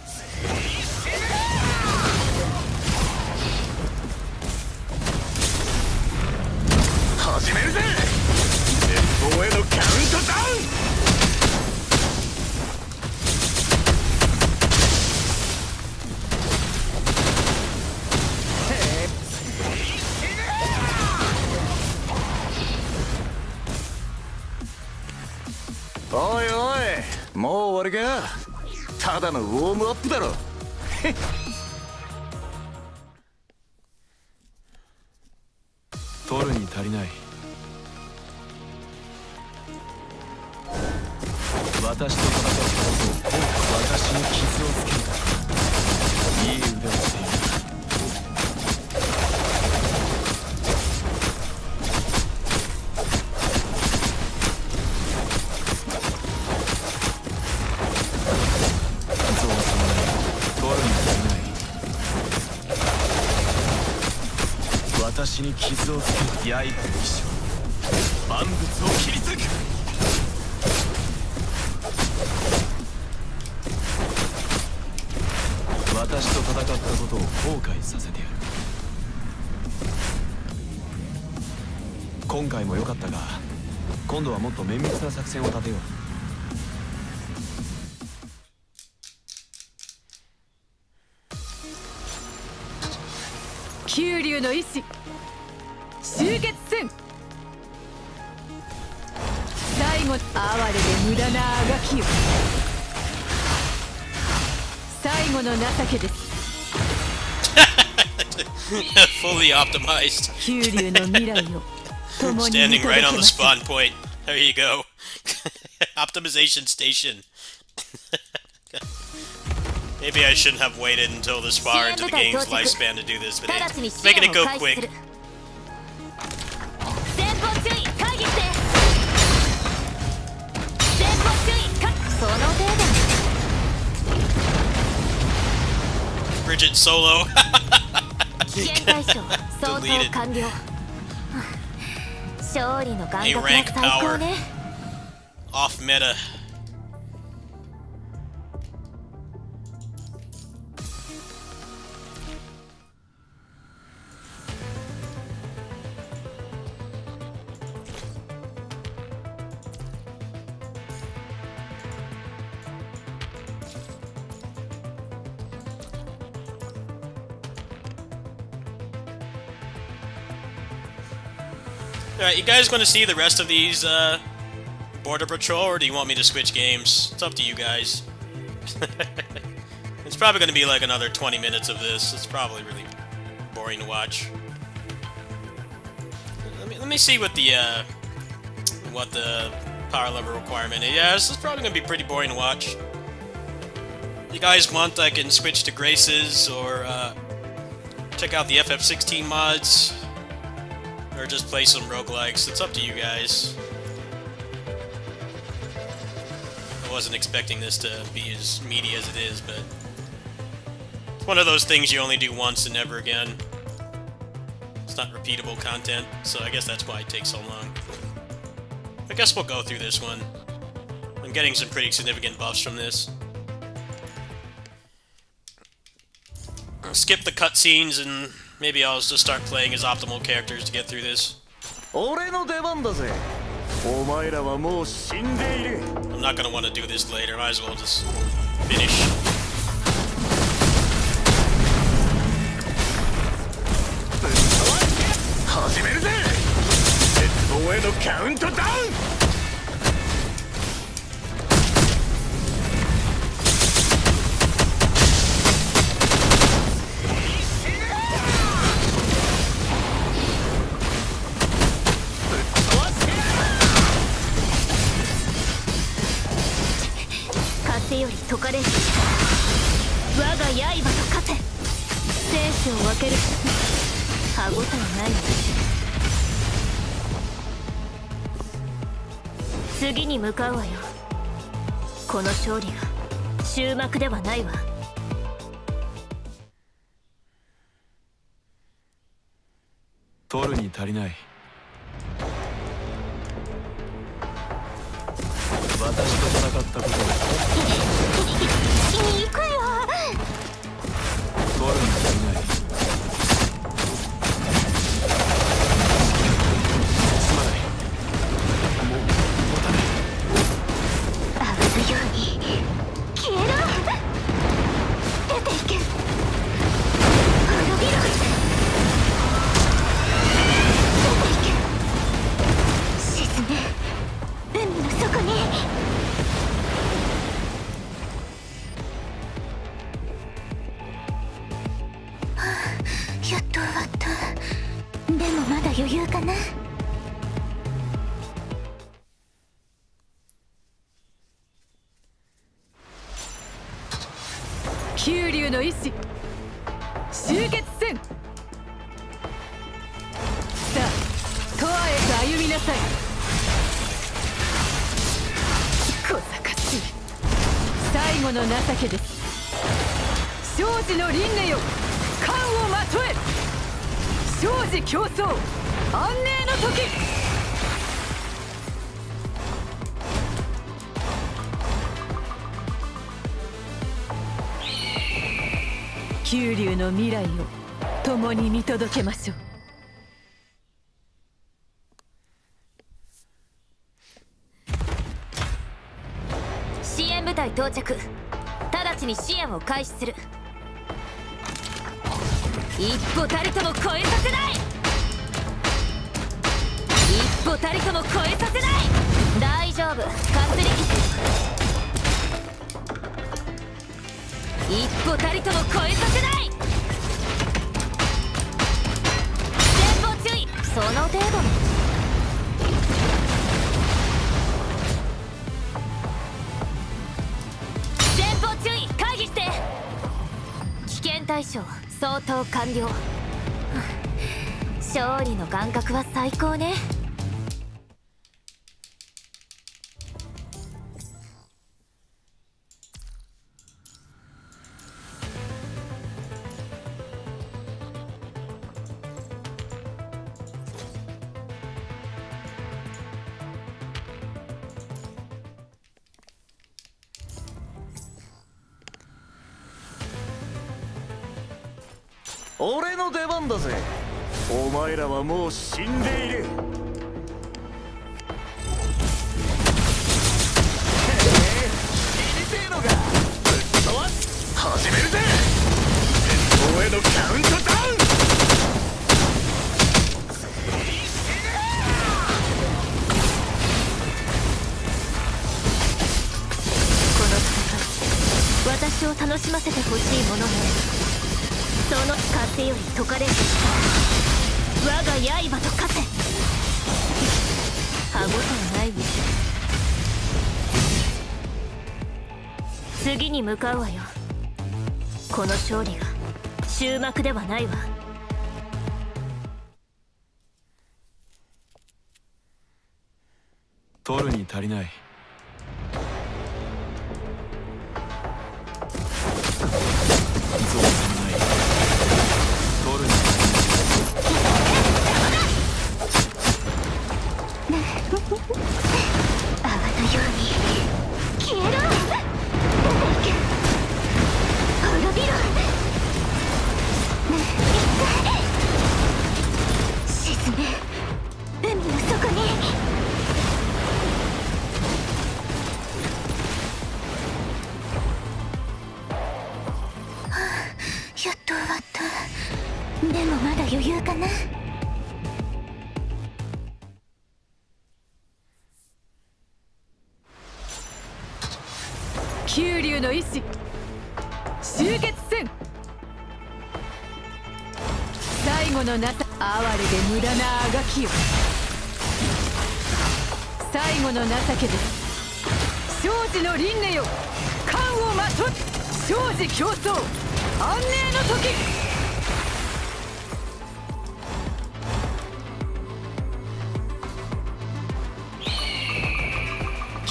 始めるぜ。絶望へのカウントダウン。おいおい、もう終わりか。ただのウォームアップだろ。取るに足りない。私と戦ったことを私に傷をつけるからいい腕をしている。そうさまない取るに足りない。私に傷をつける刃の一生万物を切り裂く。私と戦ったことを後悔させてやる。今回も良かったが、今度はもっと綿密な作戦を立てよう。九龍の意志集結戦。最後哀れで無駄なあがきよ。最後の情けです。Fully optimized. 九龍の未来を共に Standing 見届 right け on ま the しょう。 spawn point. There you go. Optimization station. Maybe I shouldn't have waited until this far into the game's lifespan to do this, but it's making it go quick. 前方注意会議して。前方注意かその程度。 Bridget Solo. 危険対象相当完了。勝利の感 A 覚は rank 最高 power. ね。 Off meta. Alright, you guys want to see the rest of these Border Patrol, or do you want me to switch games? It's up to you guys. It's probably going to be like another 20 minutes of this. It's probably really boring to watch. Let me see what the power level requirement is. Yeah, this is probably going to be pretty boring to watch. If you guys want, I can switch to Graces, or check out the FF16 mods, or just play some roguelikes. It's up to you guys. I wasn't expecting this to be as meaty as it is, but it's one of those things you only do once and never again. It's not repeatable content, so I guess that's why it takes so long. I guess we'll go through this one. I'm getting some pretty significant buffs from this. I'll skip the cutscenes and maybe I'll just start playing as optimal characters to get through this. 俺の出番だぜ。お前らはもう死んでいる。 I'm not gonna want to do this later. Might as well just finish. 始めるぜ。絶望へのカウントダウン。風より解かれる。我が刃と勝て。生死を分ける。歯ごたえないわ。次に向かうわよ。この勝利が終幕ではないわ。取るに足りない。私と戦ったことを行くよ。取るに足りない。すまない。もう持たない。泡のように消えろ。出ていけ。滅びろ。出ていけ。沈め、海の底に。やっと終わった。でもまだ余裕かな。九龍の意志集結戦。さあ永遠へと歩みなさい。小賢しい最後の情けです。生死の輪廻よ冠をまとえ。生死競争安寧の時。九龍の未来を共に見届けましょう。支援部隊到着。直ちに支援を開始する。一歩たりとも超えさせない。一歩たりとも超えさせない。大丈夫、かすり傷。一歩たりとも超えさせない。前方注意。その程度の。前方注意。回避して。危険対象相当完了。勝利の感覚は最高ね。俺の出番だぜ。お前らはもう死んでいる。死にてえのか。ぶっ飛ばす。始めるぜ。戦闘へのカウントダウン。この戦い、私を楽しませてほしいものね。その勝手より解かれる我が刃と化せ。歯ごたえないね。次に向かうわよ。この勝利が終幕ではないわ。取るに足りない。増産ない。取るに泡のように消えろ。滅びろ。沈め、海の底に。やっと終わった。でもまだ余裕かな。九龍の意志集結戦。最後の情け哀れで無駄なあがきよ。最後の情けです。生死の輪廻よ冠をまとっ。生死競争安寧の時。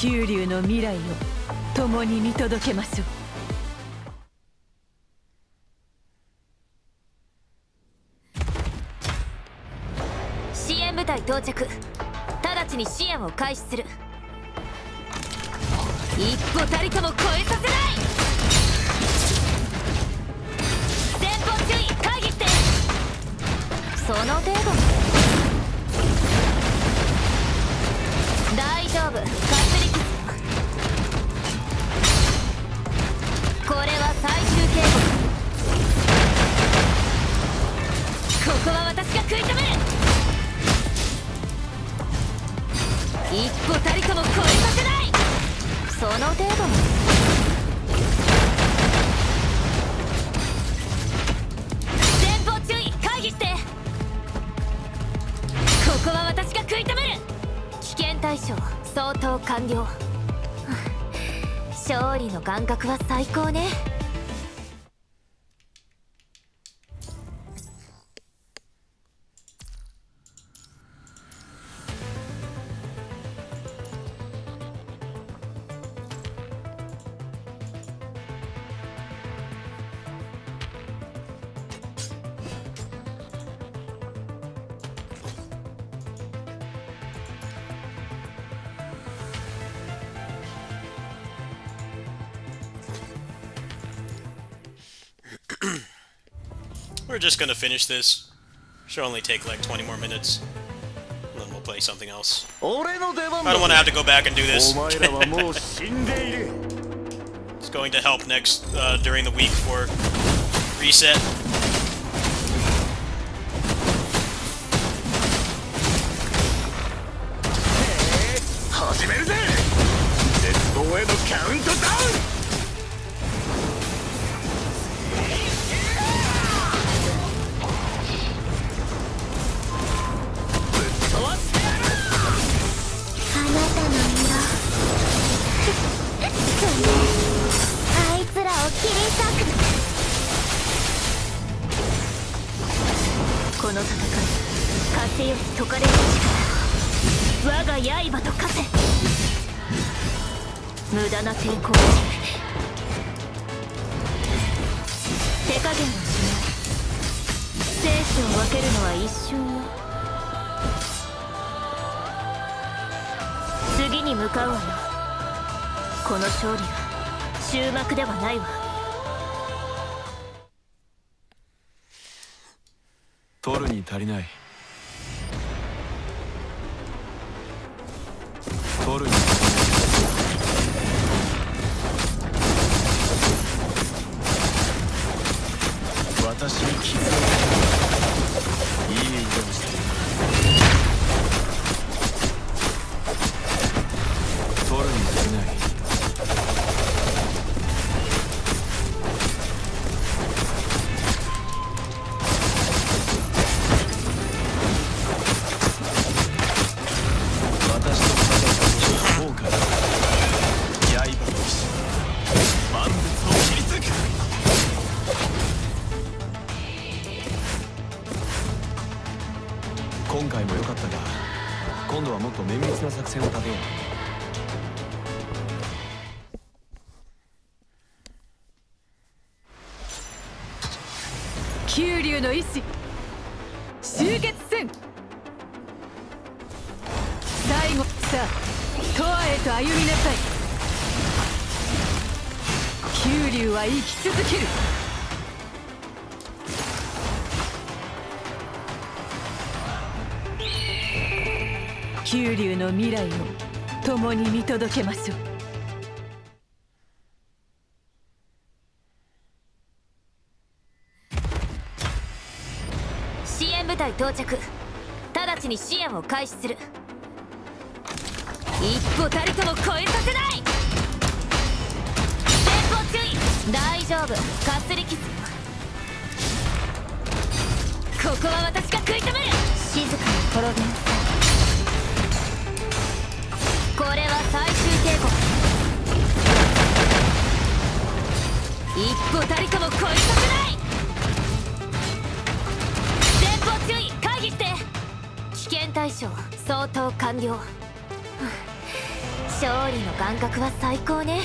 九竜の未来を共に見届けましょう。支援部隊到着。直ちに支援を開始する。一歩たりとも越えさせない。前方注意、会議して。その程度。大丈夫、かすり傷。これは最終警告。ここは私が食い止める。一歩たりとも越えさせない。その程度。前方注意、会議して。ここは私が食い止める。危険対象相当完了。勝利の感覚は最高ね。We're just gonna finish this. Should only take like 20 more minutes. And then we'll play something else. 俺の出番 I だ don't want to have to go back and do this. お前らはもう死んでいる It's going to help next during the week for reset. 始めるぜ絶望へのカウントダウンあなたの色あいつらを切り裂く。この戦い、風より解かれる力、我が刃と化せ。無駄な抵抗を手加減はしない。生死を分けるのは一瞬よ。次に向かうわよ。この勝利は終幕ではないわ。取るに足りない。取るに足りない。私に傷をつけいい意地をしている。取るに足りない。私と戦った方から刃の騎士万物を切り裂く。今回も良かったが、今度はもっと綿密な作戦を立てよう。九竜の意志集結戦。最後さあ永遠へと歩みなさい。九竜は生き続ける。九竜の未来を共に見届けましょう。支援部隊到着。直ちに支援を開始する。一歩たりとも越えさせない。前方注意。大丈夫、かすり傷。ここは私が食い止める。静かに滅びなさい。これは最終警告。一歩たりとも越えさせない。前方注意、会議して。危険対象相当完了。勝利の感覚は最高ね。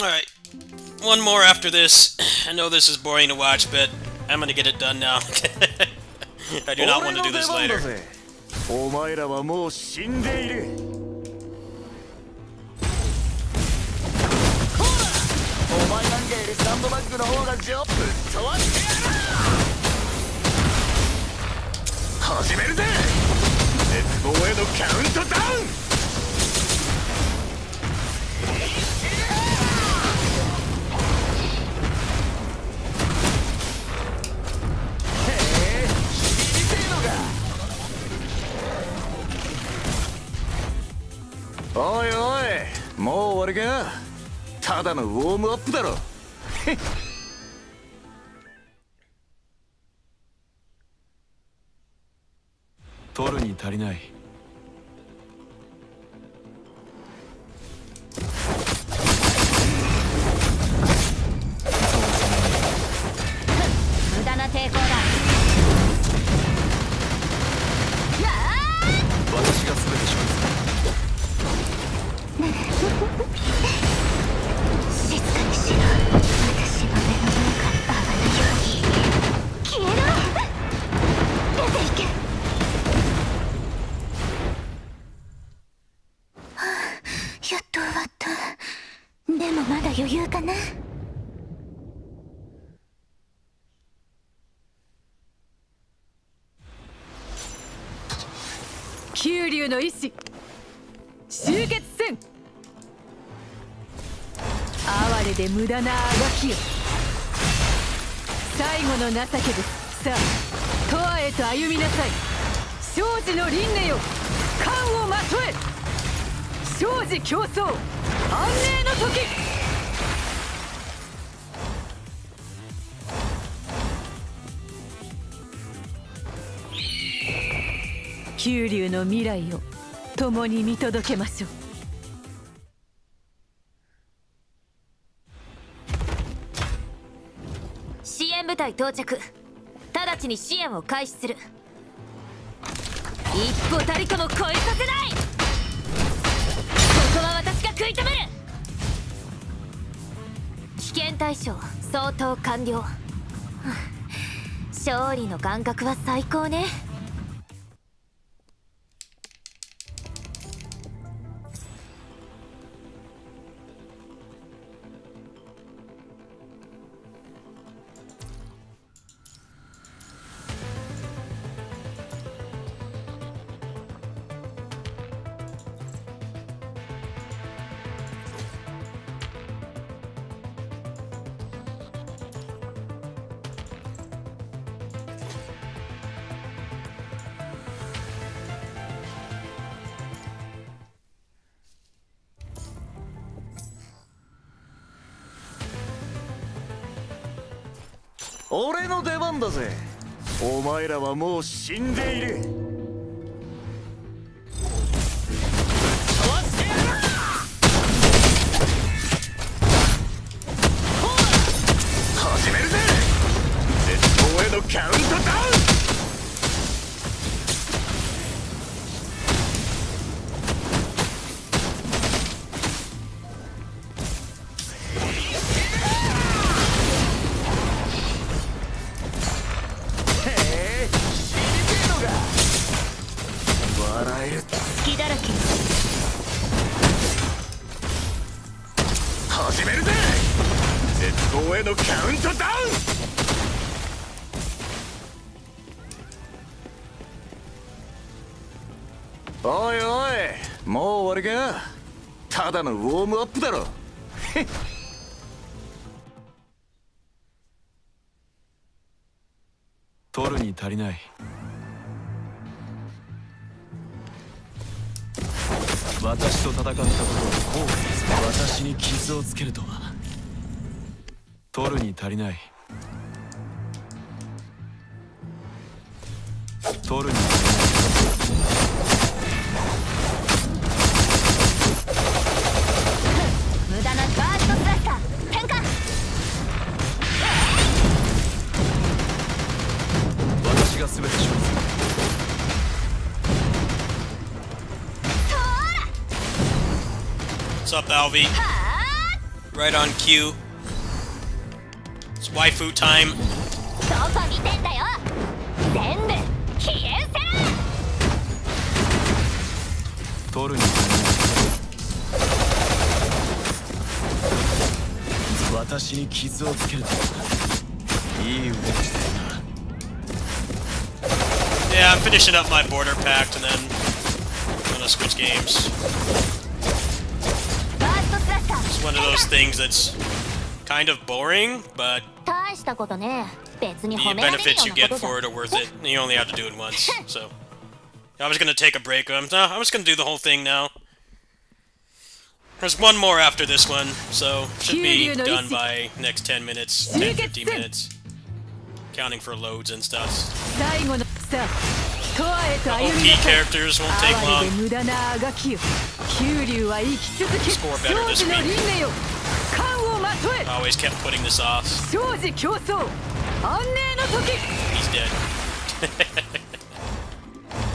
Alright, one more after this. I know this is boring to watch, but I'm gonna get it done now. I do not want to do this 俺の出番だ later. ぜ。お前らはもう死んでいる。お前なんかよりサンドバッグの方がジョブ飛ばしてやる。始めるぜ。絶望へのカウントダウン。おいおい、もう終わりか。ただのウォームアップだろ。取るに足りない。無駄な抵抗だ。私が全て処理する。静かにしろ。私の目の前から泡のように消えろ。出ていけ。はあ、やっと終わった。でもまだ余裕かな。九竜の意志集結せん。哀れで無駄なあがきよ。最後の情けです。さあ永遠へと歩みなさい。生死の輪廻よ、冠をまとえ。生死競争安寧の時。九竜の未来を共に見届けましょう。支援部隊到着。直ちに支援を開始する。一歩たりとも越えさせない。ここは私が食い止める。危険対象相当完了。勝利の感覚は最高ね。俺の出番だぜ。お前らはもう死んでいる。始めるぜ。絶望へのカウントダウン。隙だらけ。始めるぜ。絶望へのカウントダウン。おいおい、もう終わりか。ただのウォームアップだろ。取るに足りない。私と戦ったことを後悔する。私に傷をつけるとは。取るに足りない。取るに足りない。無駄なバーストスラッシャー変化。私が全て処理する。What's up, Alvi? Right on cue. It's waifu time. どこ見てんだよ。全部消え失せろ。取るに足りない。私に傷をつけるとはいい腕でしたよな。 Yeah, I'm finishing up my border pact and then I'm gonna switch games. バーストスラッシャー It's one of those things that's kind of boring, but 大したことねえ。別に the 褒められるよ benefits う you な get ことじゃ for it are worth it. And you only have to do it once, so I was gonna take a break. I'm just gonna do the whole thing now. There's one more after this one, so should be done by next 10 minutes, 10, 15 minutes. Counting for loads and stuff. 最後のさあ永遠へと OP 歩みなさい characters won't take 哀れで long. 無駄なあがきよ九竜は生き続け Score better 生 this 死の week. 輪廻よ冠をまとえ I always kept putting this off. 生死競争安寧の時 He's dead.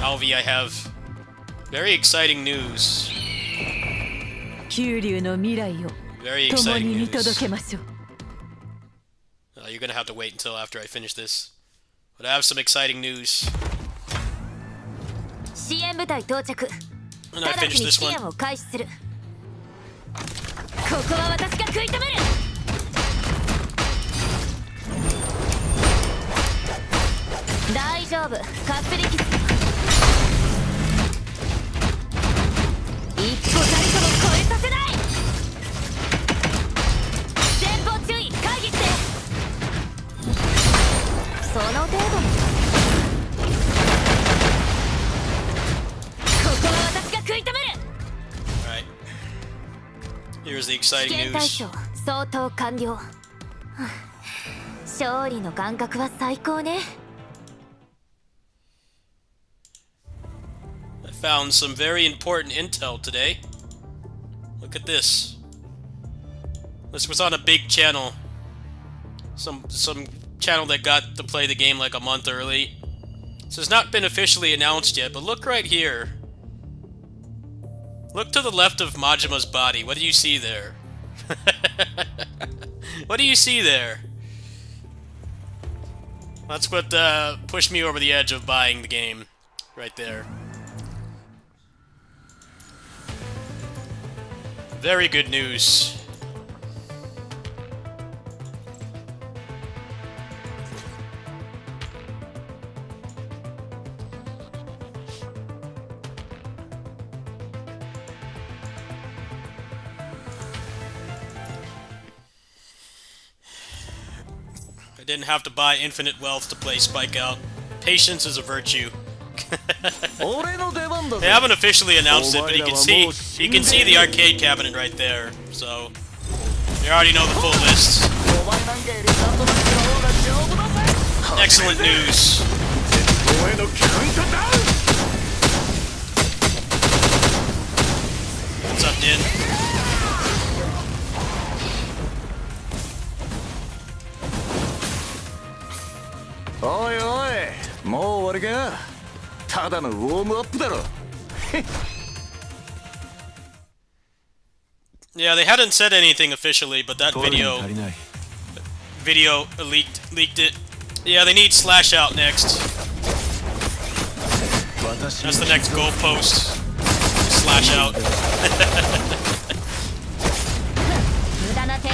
Alvi, I have very exciting news. 九竜の未来を Very 共 exciting に見届 news. けましょう You're gonna have to wait until after I finish this. But I have some exciting news. 支援部隊到着。 And I 直ち finished に this 支 one. 援を開始する。ここは私が食い止める。大丈夫、かすり傷。一歩たりとも超えさせない。前方注意、会議して。その程度。ここは私が食い止める。 Alright. Here's the 危 exciting 険対 news. 象相当完了。はあ勝利の感覚は最高ね。 I found some very important intel today. Look at this. This was on a big channel. Some channel that got to play the game like a month early. This has not been officially announced yet, but look right here. Look to the left of Majima's body. What do you see there? What do you see there? That's what pushed me over the edge of buying the game. Right there. Very good news. I didn't have to buy infinite wealth to play Spike Out. Patience is a virtue. 俺の出番だ They ぜ。 haven't officially announced it, but you can see the arcade cabinet right there. So you already know the full list. お前なんかよりちゃんとなっての方が丈夫だぜ。 Excellent news. お前のカウントダウン。 What's up, Din? おいおい、もう終わりか。ただのウォームアップだろ。 Yeah, they hadn't said anything officially, but that 取るに video 足りない。 leaked it. Yeah, they need Slash Out next. 私 That's に the next goalpost. Slash Out. 無駄な抵抗だ。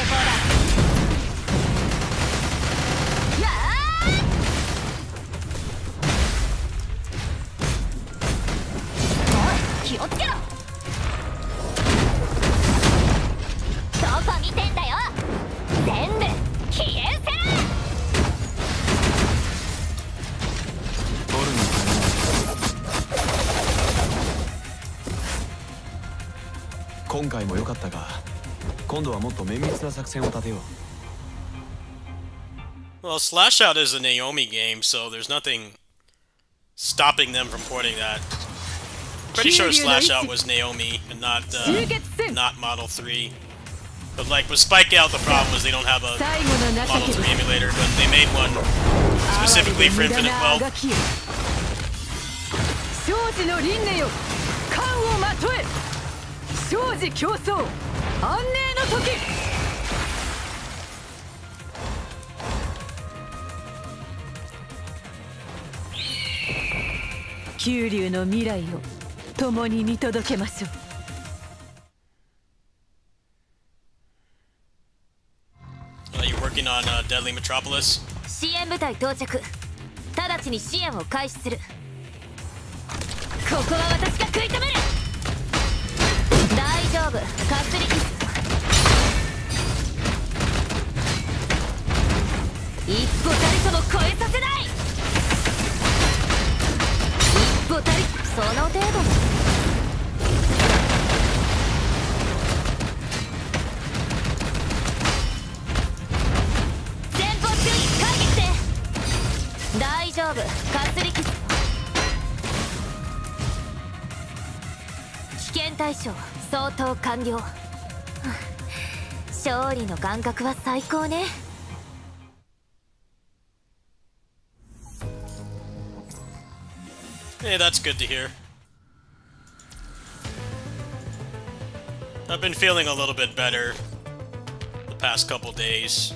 やーおい、気をつけろ。今回も良かったが今度はもっと綿密な作戦を立てよう。 Well, Slash Out is a Naomi game, so there's nothing stopping them from porting that. Pretty sure Slash Out was Naomi and not Model 3. But like with Spike Out, the problem was they don't have a Model 3 emulator, but they made one specifically for Infinite Wealth. 生児の輪廻よ冠をまとえ生児競争安寧の時九龍の未来を共に見届けましょう。 Are you working on Deadly Metropolis? 支援部隊到着直ちに支援を開始するここは私が食い止める大丈夫かすり傷一歩たりとも超えさせない一歩たりその程度前方注意解決大丈夫かすり傷危険対象相当完了勝利の感覚は最高ね Hey, that's good to hear. I've been feeling a little bit better the past couple days.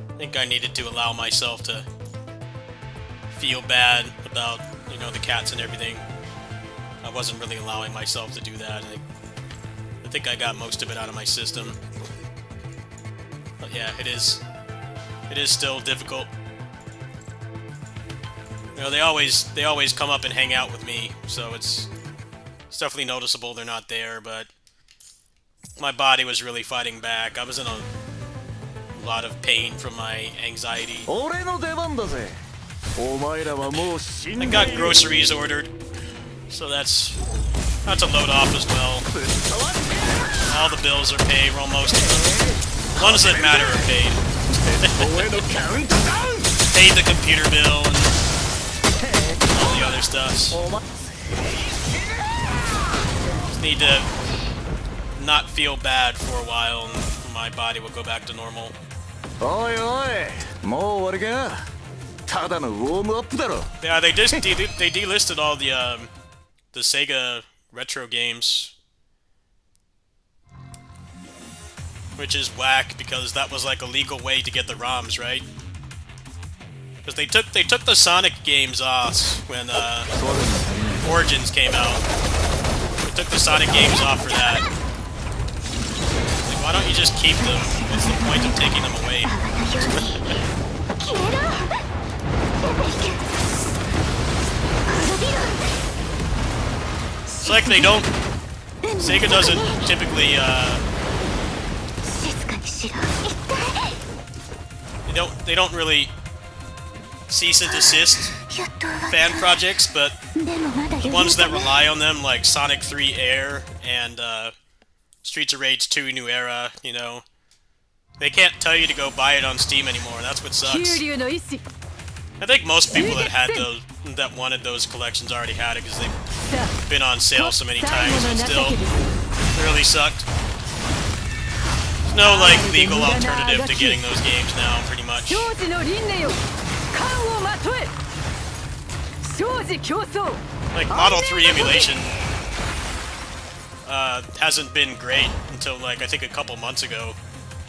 I think I needed to allow myself to feel bad about, you know, the cats and everything. I wasn't really allowing myself to do that. I think I got most of it out of my system. But yeah, it is still difficult. You know, they always come up and hang out with me, so it's definitely noticeable they're not there, but my body was really fighting back. I was in a lot of pain from my anxiety. 俺の出番だぜ。お前らはもう死んでい I る。 got groceries ordered, so that's a load off as well. All the bills are paid, or almost. The ones that matter are paid. 俺のカウントダウン。 Paid the computer bill and all the other stuff. お前 Just need to not feel bad for a while and my body will go back to normal. おいおい、もう終わりか。ただのウォームアップだろ。 Yeah, they delisted all the Sega retro games, which is whack because that was like a legal way to get the ROMs, right? Because they took the Sonic games off when Origins came out. They took the Sonic games off for that. Like, why don't you just keep them? What's the point of taking them away? It's like they don't. Sega doesn't typically. They don't really cease and desist fan projects, but the ones that rely on them, like Sonic 3 Air and Streets of Rage 2 New Era, you know, they can't tell you to go buy it on Steam anymore. That's what sucks. 九龍の意志 I think most people that wanted those collections already had it because they've さ been on sale so many 最 times 後の and 情 still けです really sucked. There's no like legal alternative to getting those games now, pretty much. 生児の輪廻よ冠をまとえ生児競争 Like Model 3 emulation hasn't been great until like I think a couple months ago.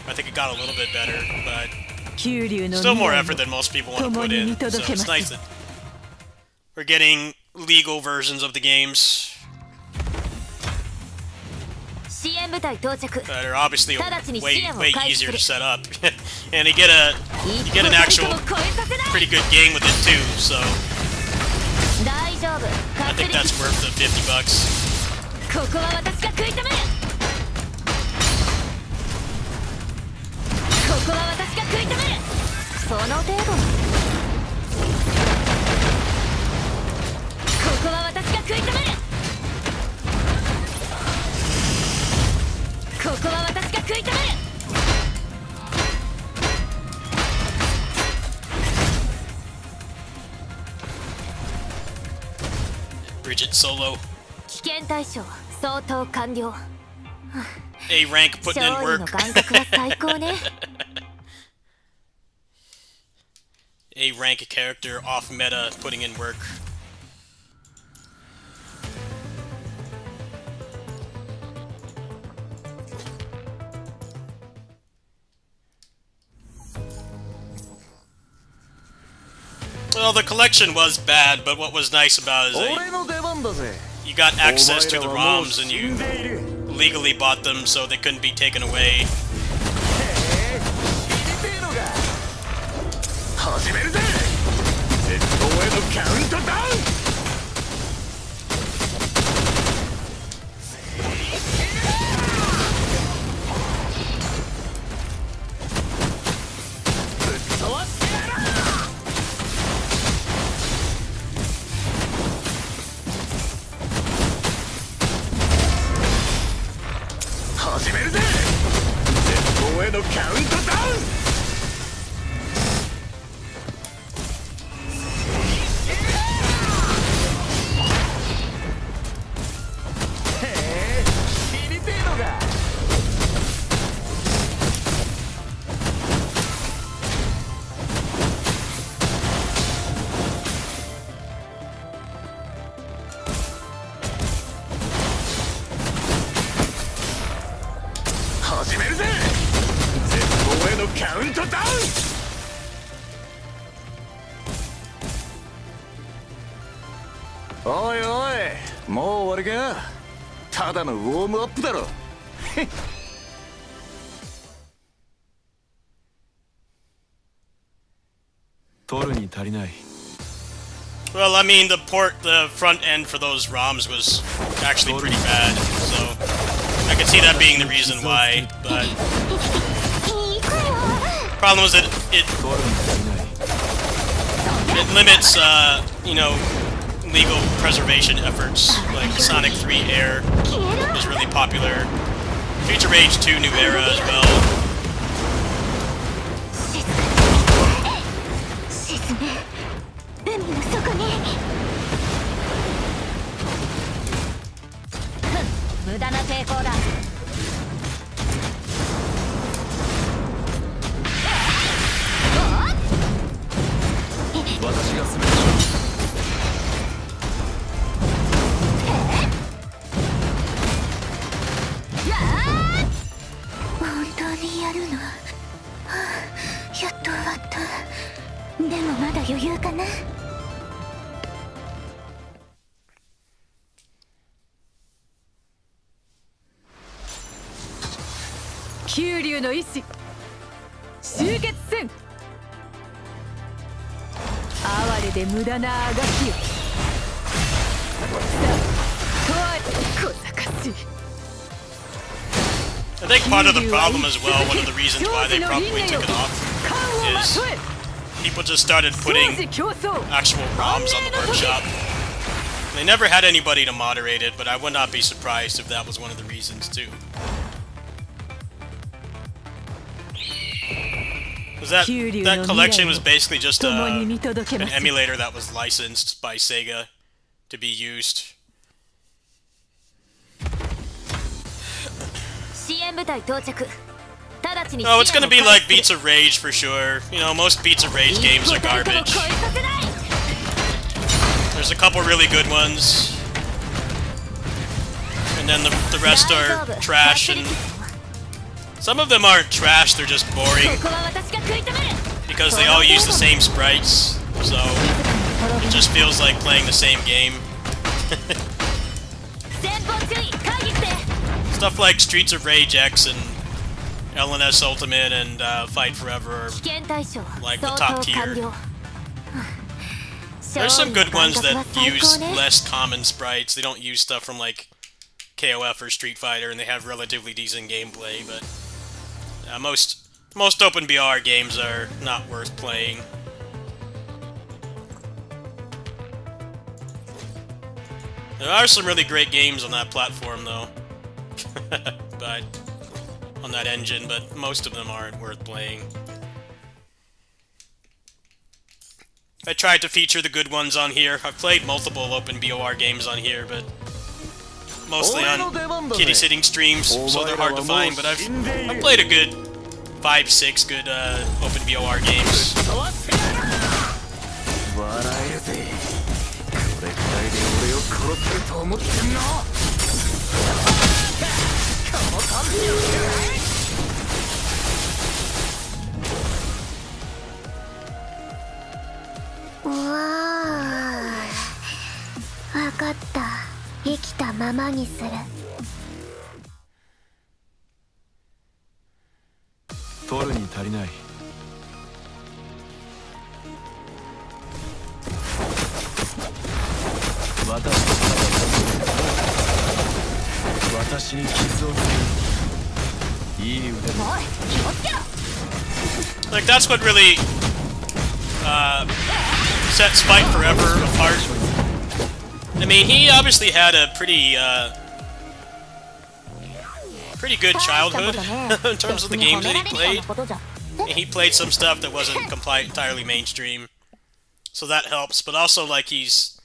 I think it got a little bit better, but 九龍の still 未 more 来 effort を than most people want to put in. So it's nice that we're getting legal versions of the games 支援部隊到着 that are obviously 直ちに支援を way 開始 easier す to る set up, and you get an actual 一歩たりとも超えさせない pretty good game with it too. So 大丈夫 I かす think り that's 傷 worth the $50. ここは私が食い止めるここは私が食い止めるその程度 Bridget solo. 危険対象相当完了。 A rank putting in 勝利の work. 感覚は最高ね。A rank character off meta putting in work. Well, the collection was bad, but what was nice about it is that 俺の出番だぜ you got access to the お前らはもう ROMs and 死 you んでいる legally bought them so they couldn't be taken away. 死にてえのか始めるぜ Z へのカウントダウン 始めるぜ Z へのカウントダウン へえ死にてえのか 始めるぜ Z へのカウントダウン おいおいもう終わりかただのウォームアップだろ取るに足りない。 Well, I mean, the front end for those ROMs was actually pretty bad, so I could see that being the reason why, but いくよ。 problem was that it 取るに足りない。 it limits, you know, legal preservation efforts, like Sonic 3 Air 消えろ。 was really popular. Future Rage 2 New Era as well. 沈め。海の底に。無駄な抵抗だ。私が全てし本当にやるの、はあ、やっと終わった。でもまだ余裕かな。九竜の意志集結せん。哀れで無駄なあがきよ。さあ、とは小賢しい。 I think part of the problem as well, one of the reasons why they probably took it off, is people just started putting actual ROMs on the workshop. They never had anybody to moderate it, but I would not be surprised if that was one of the reasons too. Because that collection was basically just an emulator that was licensed by Sega to be used. 支援部隊到着。直ちに Oh, it's gonna be like Beats of Rage for sure. You know, most Beats of Rage games are garbage. There's a couple really good ones. And then the rest are trash, and some of them aren't trash, they're just boring. Because they all use the same sprites, so it just feels like playing the same game. Stuff like Streets of Rage X and LNS Ultimate and Fight Forever are like the top tier. There's some good ones that use less common sprites. They don't use stuff from like KOF or Street Fighter, and they have relatively decent gameplay, but most OpenBR games are not worth playing. There are some really great games on that platform, though. But on that engine, but most of them aren't worth playing. I tried to feature the good ones on here. I've played multiple open BOR games on here, but mostly on kitty sitting streams, so they're hard to find. But I've played a good 5-6 good open BOR games. 笑えるぜ。これくらいで俺を殺せると思ってんの。このために受けない。うわあ、わかった。生きたままにする。取るに足りない。私と戦った私に傷をつける。いい腕だ。 Like that's what really set Spike Forever apart. I mean, he obviously had a pretty good childhood in terms of the games that he played. And he played some stuff that wasn't entirely mainstream, so that helps. But also, like he's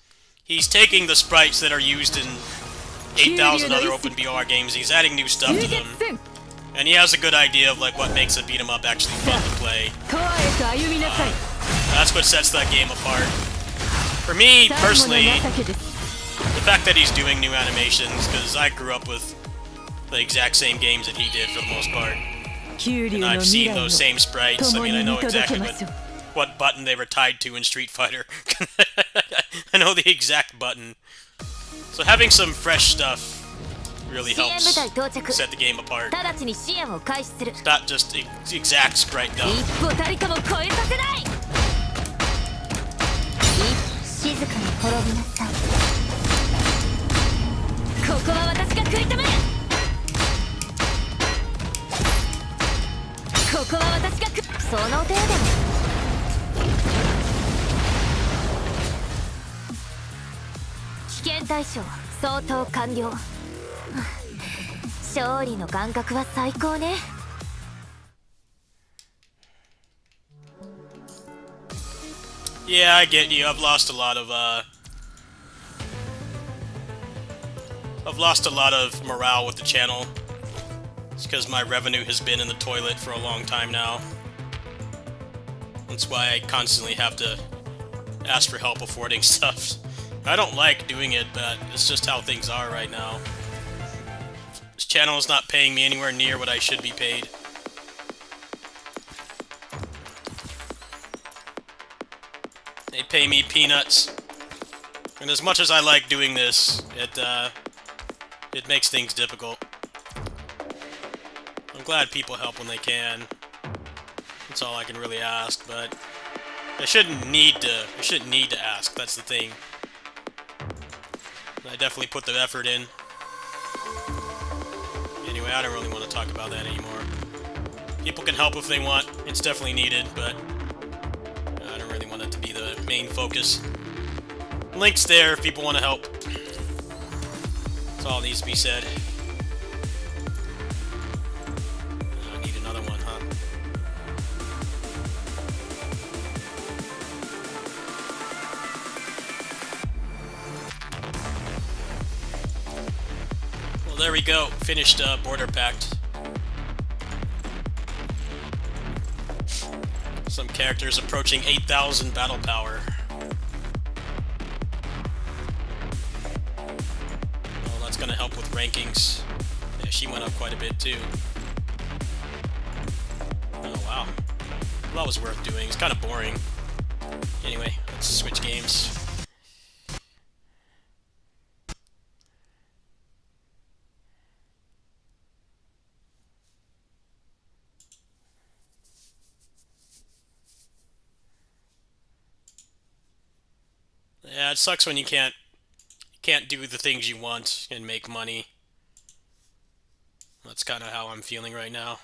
taking the sprites that are used in 8,000 other open BOR games. He's adding new stuff to them, and he has a good idea of like what makes a beat 'em up actually fun to play. That's what sets that game apart. For me personally, the fact that he's doing new animations, because I grew up with the exact same games that he did for the most part. And I've seen those same sprites. I mean, I know exactly what button they were tied to in Street Fighter. I know the exact button. So having some fresh stuff really helps set the game apart. It's not just exact sprite though. 静かに滅びなさい。ここは私が食い止める。ここは私がその程度。危険対象相当完了。勝利の感覚は最高ね。 Yeah, I get you. I've lost a lot of morale with the channel. It's because my revenue has been in the toilet for a long time now. That's why I constantly have to ask for help affording stuff. I don't like doing it, but it's just how things are right now. This channel is not paying me anywhere near what I should be paid. They pay me peanuts. And as much as I like doing this, it makes things difficult. I'm glad people help when they can. That's all I can really ask, but I shouldn't need to ask, that's the thing. I definitely put the effort in. Anyway, I don't really want to talk about that anymore. People can help if they want. It's definitely needed, but I don't really want it to be the main focus. Link's there if people want to help. That's all that needs to be said. I need another one, huh? Well, there we go. Finished Border Pact. Some characters approaching 8,000 battle power. Well, that's gonna help with rankings. Yeah, she went up quite a bit too. Oh wow. Well, that was worth doing. It's kind of boring. Anyway, let's switch games. Yeah, it sucks when you can't do the things you want and make money. That's kind of how I'm feeling right now.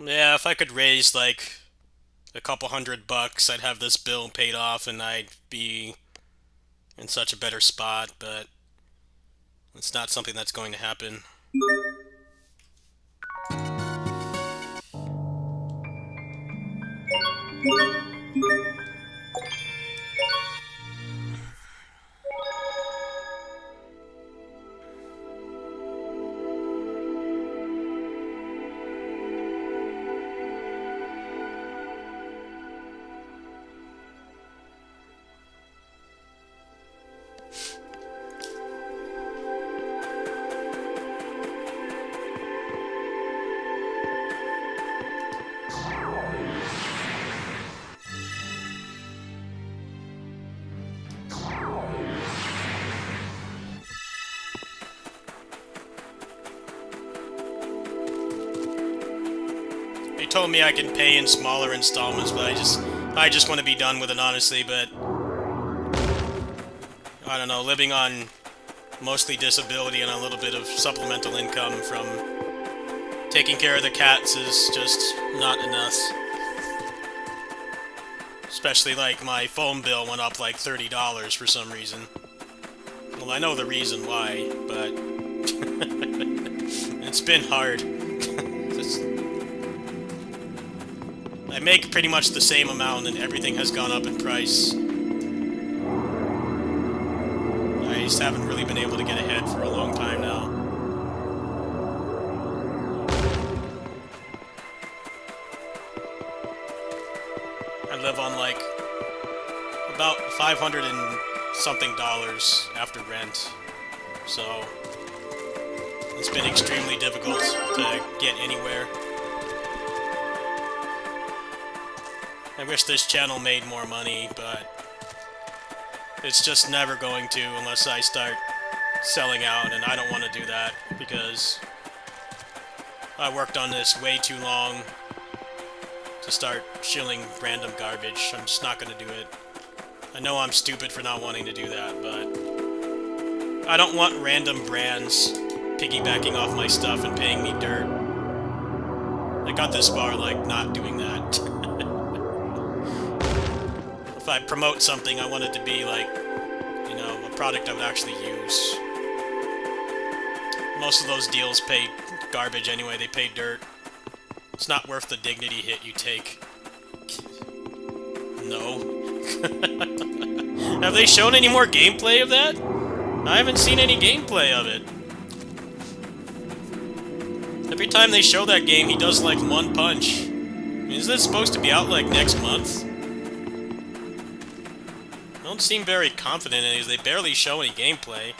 Yeah, if I could raise like a couple $100, I'd have this bill paid off and I'd be in such a better spot, but it's not something that's going to happen. They told me I can pay in smaller installments, but I just want to be done with it, honestly. But I don't know, living on mostly disability and a little bit of supplemental income from taking care of the cats is just not enough. Especially like my phone bill went up like $30 for some reason. Well, I know the reason why, but it's been hard. I make pretty much the same amount and everything has gone up in price. I just haven't really been able to get ahead for a long time now. I live on like about $500 and something after rent, so it's been extremely difficult to get anywhere. I wish this channel made more money, but it's just never going to unless I start selling out, and I don't want to do that because I worked on this way too long to start shilling random garbage. I'm just not going to do it. I know I'm stupid for not wanting to do that, but I don't want random brands piggybacking off my stuff and paying me dirt. I got this far, like, not doing that. If I promote something, I want it to be, like, you know, a product I would actually use. Most of those deals pay garbage anyway, they pay dirt. It's not worth the dignity hit you take. No. Have they shown any more gameplay of that? I haven't seen any gameplay of it. Every time they show that game, he does like one punch. I mean, is this supposed to be out like next month? I don't seem very confident in it, they barely show any gameplay.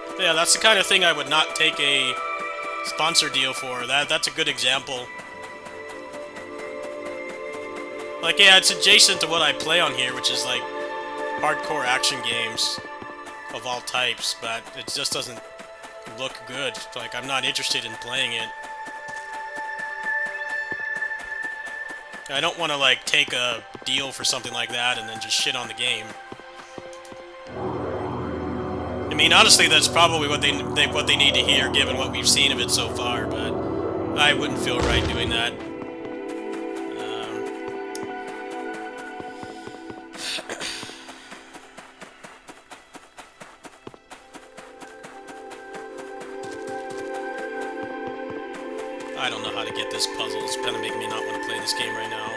But yeah, that's the kind of thing I would not take a sponsor deal for. That's a good example. Like, yeah, it's adjacent to what I play on here, which is like hardcore action games of all types, but it just doesn't look good. Like, I'm not interested in playing it. I don't want to, like, take a deal for something like that and then just shit on the game. I mean, honestly, that's probably what they need to hear, given what we've seen of it so far, but I wouldn't feel right doing that. I don't know how to get this puzzle. It's kind of making me not want to play this game right now.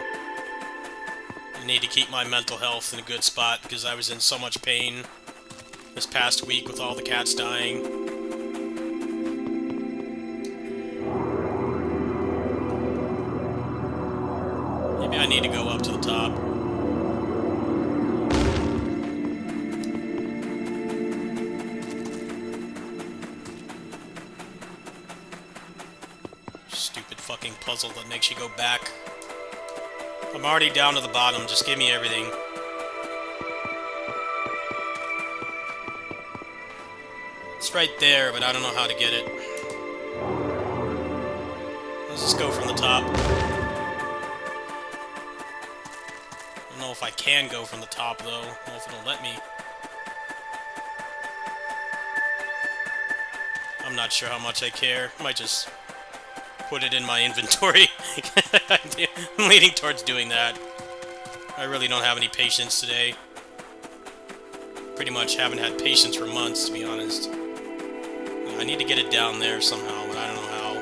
I need to keep my mental health in a good spot because I was in so much pain this past week with all the cats dying. Maybe I need to go up to the top. Stupid fucking puzzle that makes you go back. I'm already down to the bottom, just give me everything. It's right there, but I don't know how to get it. Let's just go from the top. I don't know if I can go from the top, though. I don't know if it'll let me. I'm not sure how much I care. I might just put it in my inventory. I'm leaning towards doing that. I really don't have any patience today. Pretty much haven't had patience for months, to be honest. I need to get it down there somehow, but I don't know how.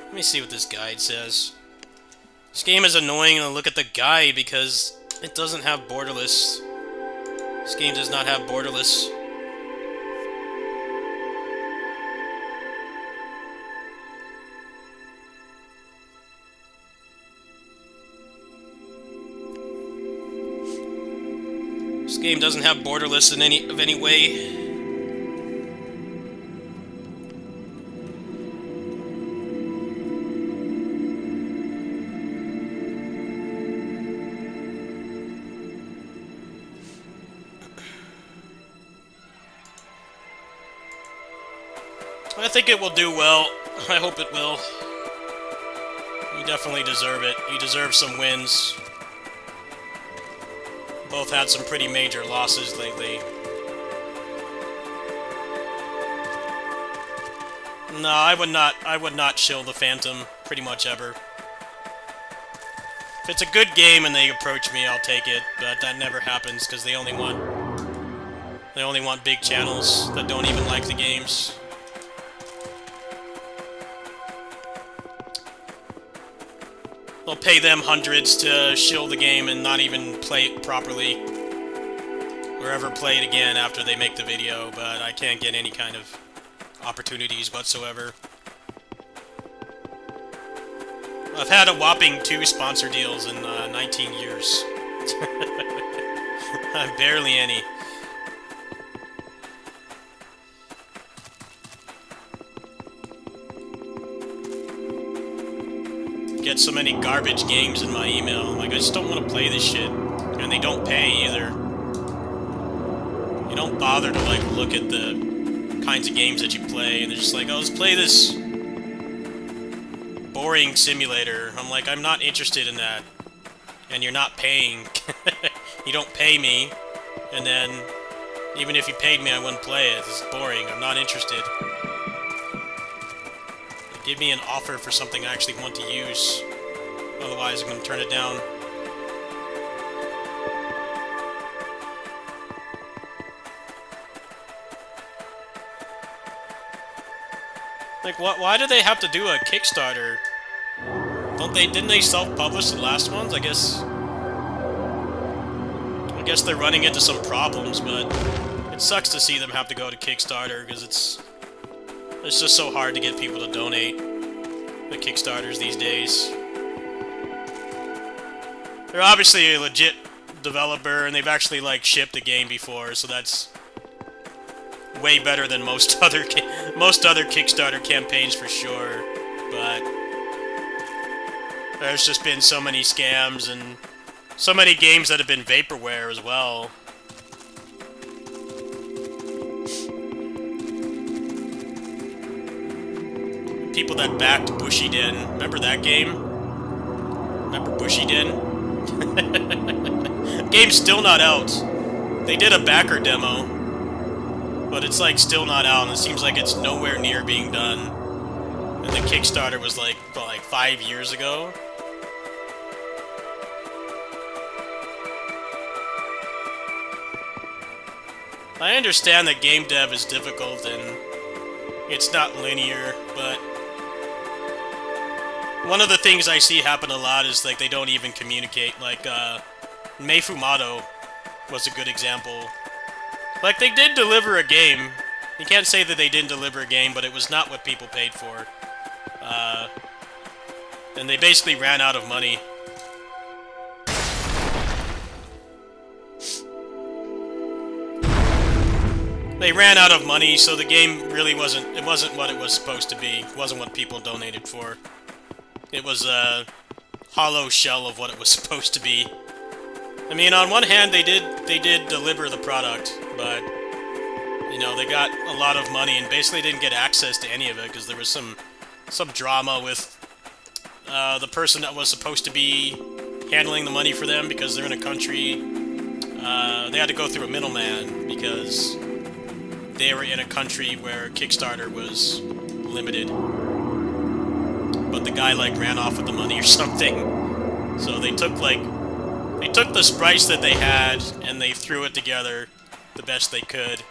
Let me see what this guide says. This game is annoying, and look at the guide because it doesn't have borderless. This game does not have borderless. This game doesn't have borderless in any way. I think it will do well. I hope it will. You definitely deserve it. You deserve some wins. Both had some pretty major losses lately. No, I would not shill the Phantom pretty much ever. If it's a good game and they approach me, I'll take it, but that never happens because they only want big channels that don't even like the games. They'll pay them hundreds to shill the game and not even play it properly. Or ever play it again after they make the video, but I can't get any kind of opportunities whatsoever. I've had a whopping 2 sponsor deals in 19 years. Barely any. Get so many garbage games in my email. Like, I just don't want to play this shit. And they don't pay either. You don't bother to, like, look at the kinds of games that you play, and they're just like, oh, let's play this boring simulator. I'm like, I'm not interested in that. And you're not paying. You don't pay me. And then, even if you paid me, I wouldn't play it. It's boring. I'm not interested. Give me an offer for something I actually want to use. Otherwise, I'm going to turn it down. Like, why do they have to do a Kickstarter? Didn't they self-publish the last ones? I guess they're running into some problems, but it sucks to see them have to go to Kickstarter, because it's just so hard to get people to donate the Kickstarters these days. They're obviously a legit developer, and they've actually, like, shipped a game before, so that's way better than most other Kickstarter campaigns for sure. But there's just been so many scams and so many games that have been vaporware as well. People that backed Bushiden. Remember that game? Remember Bushiden? Game's still not out. They did a backer demo, but it's like still not out, and it seems like it's nowhere near being done. And the Kickstarter was like 5 years ago. I understand that game dev is difficult and it's not linear, but one of the things I see happen a lot is, like, they don't even communicate. Like, Meifumato was a good example. Like, they did deliver a game. You can't say that they didn't deliver a game, but it was not what people paid for. And they basically ran out of money. They ran out of money, so the game really wasn't what it was supposed to be. It wasn't what people donated for. It was a hollow shell of what it was supposed to be. I mean, on one hand, they did deliver the product, but, you know, they got a lot of money and basically didn't get access to any of it because there was some drama with the person that was supposed to be handling the money for them because they're in a country. They had to go through a middleman because they were in a country where Kickstarter was limited. But the guy like ran off with the money or something. So they took the sprites that they had and they threw it together the best they could.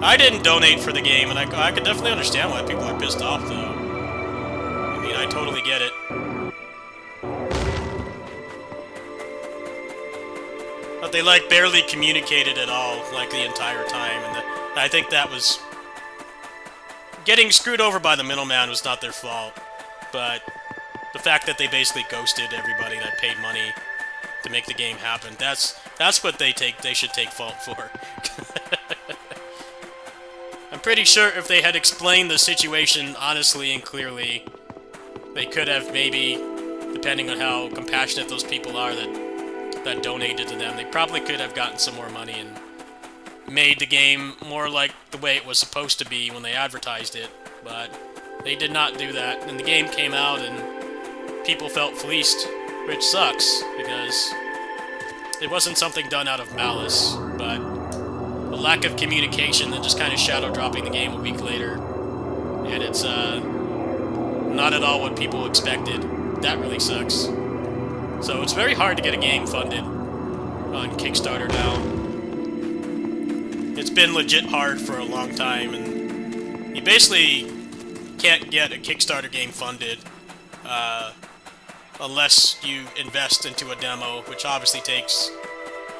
I didn't donate for the game, and I could definitely understand why people are pissed off, though. I mean, I totally get it. But they, like, barely communicated at all, like, the entire time, and I think that was... Getting screwed over by the middleman was not their fault, but the fact that they basically ghosted everybody that paid money to make the game happen, that's what they should take fault for. I'm pretty sure if they had explained the situation honestly and clearly, they could have maybe, depending on how compassionate those people are that donated to them, they probably could have gotten some more money and made the game more like the way it was supposed to be when they advertised it, but they did not do that, and the game came out and people felt fleeced, which sucks, because it wasn't something done out of malice, but a lack of communication and just kind of shadow dropping the game a week later, and it's not at all what people expected. That really sucks. So it's very hard to get a game funded on Kickstarter now. It's been legit hard for a long time, and you basically can't get a Kickstarter game funded unless you invest into a demo, which obviously takes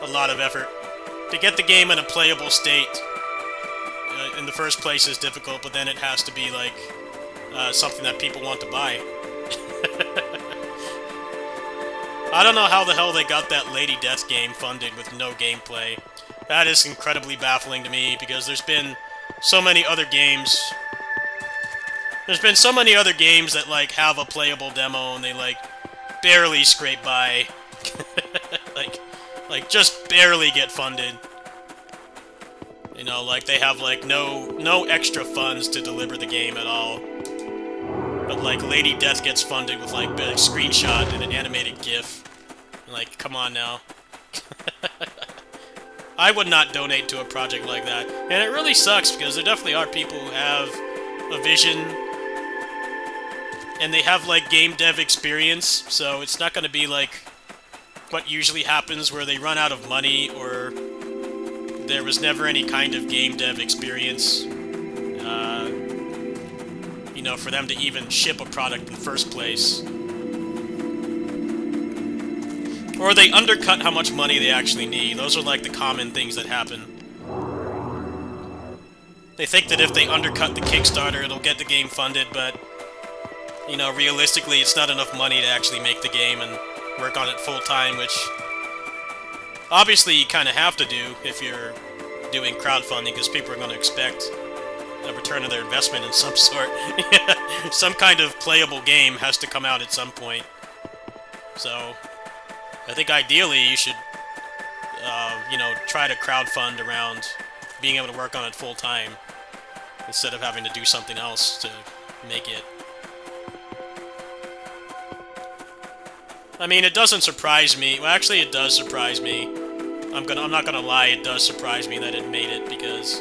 a lot of effort. To get the game in a playable state in the first place is difficult, but then it has to be like something that people want to buy. I don't know how the hell they got that Lady Death game funded with no gameplay. That is incredibly baffling to me, because there's been so many other games. There's been so many other games that like have a playable demo and they like barely scrape by. like just barely get funded. You know, like they have like no extra funds to deliver the game at all. But like Lady Death gets funded with like a screenshot and an animated GIF. Like, come on now. I would not donate to a project like that. And it really sucks, because there definitely are people who have a vision and they have like game dev experience, so it's not going to be like what usually happens where they run out of money or there was never any kind of game dev experience, you know, for them to even ship a product in the first place. Or they undercut how much money they actually need. Those are like the common things that happen. They think that if they undercut the Kickstarter, it'll get the game funded, but, you know, realistically, it's not enough money to actually make the game and work on it full-time, which obviously you kind of have to do if you're doing crowdfunding, because people are going to expect a return of their investment in some sort. Some kind of playable game has to come out at some point. So I think ideally you should, you know, try to crowdfund around being able to work on it full-time instead of having to do something else to make it. I mean, it doesn't surprise me. Well, actually, it does surprise me. I'm not gonna lie, it does surprise me that it made it, because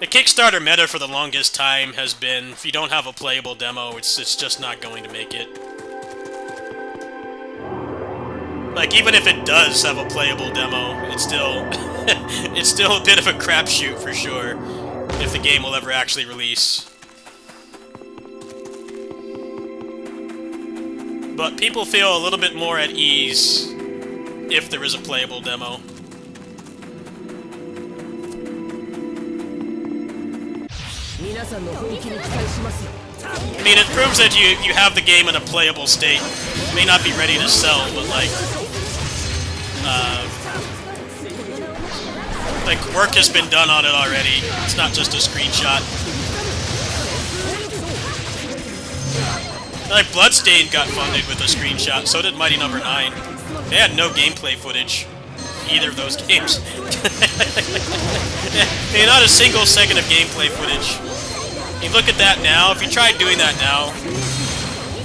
the Kickstarter meta for the longest time has been, if you don't have a playable demo, it's just not going to make it. Like, even if it does have a playable demo, it's still it's still a bit of a crapshoot for sure if the game will ever actually release. But people feel a little bit more at ease if there is a playable demo. I mean, it proves that you have the game in a playable state. You may not be ready to sell, but like work has been done on it already. It's not just a screenshot. Like, Bloodstained got funded with a screenshot, so did Mighty Number 9. They had no gameplay footage, either of those games. Yeah, not a single second of gameplay footage. You look at that now, if you tried doing that now,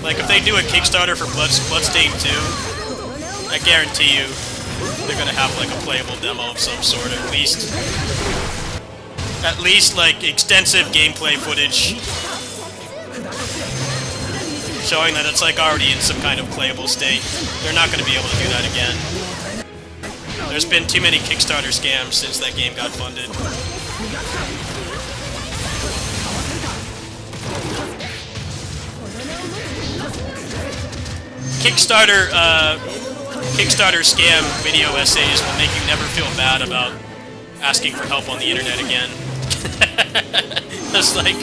Like, if they do a Kickstarter for Bloodstained 2, I guarantee you they're gonna have, like, a playable demo of some sort, at least. At least, like, extensive gameplay footage showing that it's, like, already in some kind of playable state. They're not gonna be able to do that again. There's been too many Kickstarter scams since that game got funded. Kickstarter scam video essays will make you never feel bad about asking for help on the internet again. It's like,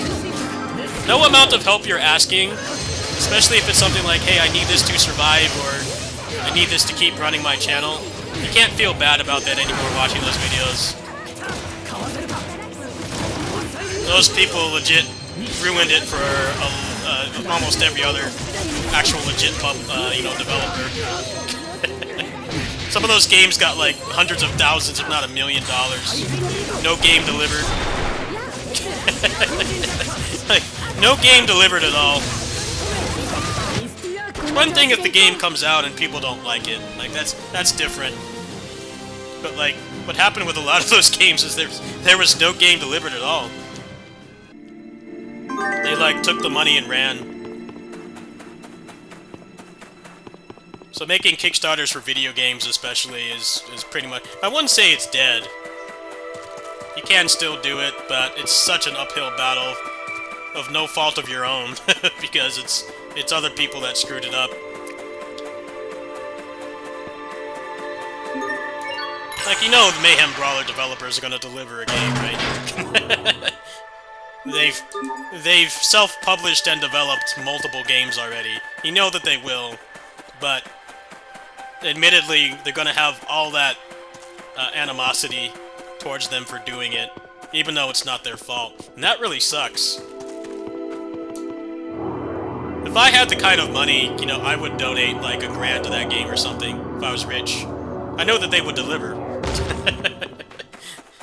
no amount of help you're asking, especially if it's something like, hey, I need this to survive, or I need this to keep running my channel, you can't feel bad about that anymore watching those videos. Those people legit ruined it for almost every other actual legit developer. Some of those games got like hundreds of thousands, if not $1 million. No game delivered. Like, no game delivered at all. It's one thing if the game comes out and people don't like it. Like, that's different. But like, what happened with a lot of those games is there was no game delivered at all. They like took the money and ran. So making Kickstarters for video games especially is pretty much... I wouldn't say it's dead. You can still do it, but it's such an uphill battle of no fault of your own, because it's other people that screwed it up. Like, you know, the Mayhem Brawler developers are gonna deliver a game, right? They've self-published and developed multiple games already. You know that they will, but admittedly, they're gonna have all that animosity towards them for doing it, even though it's not their fault. And that really sucks. If I had the kind of money, you know, I would donate like $1,000 to that game or something, if I was rich. I know that they would deliver.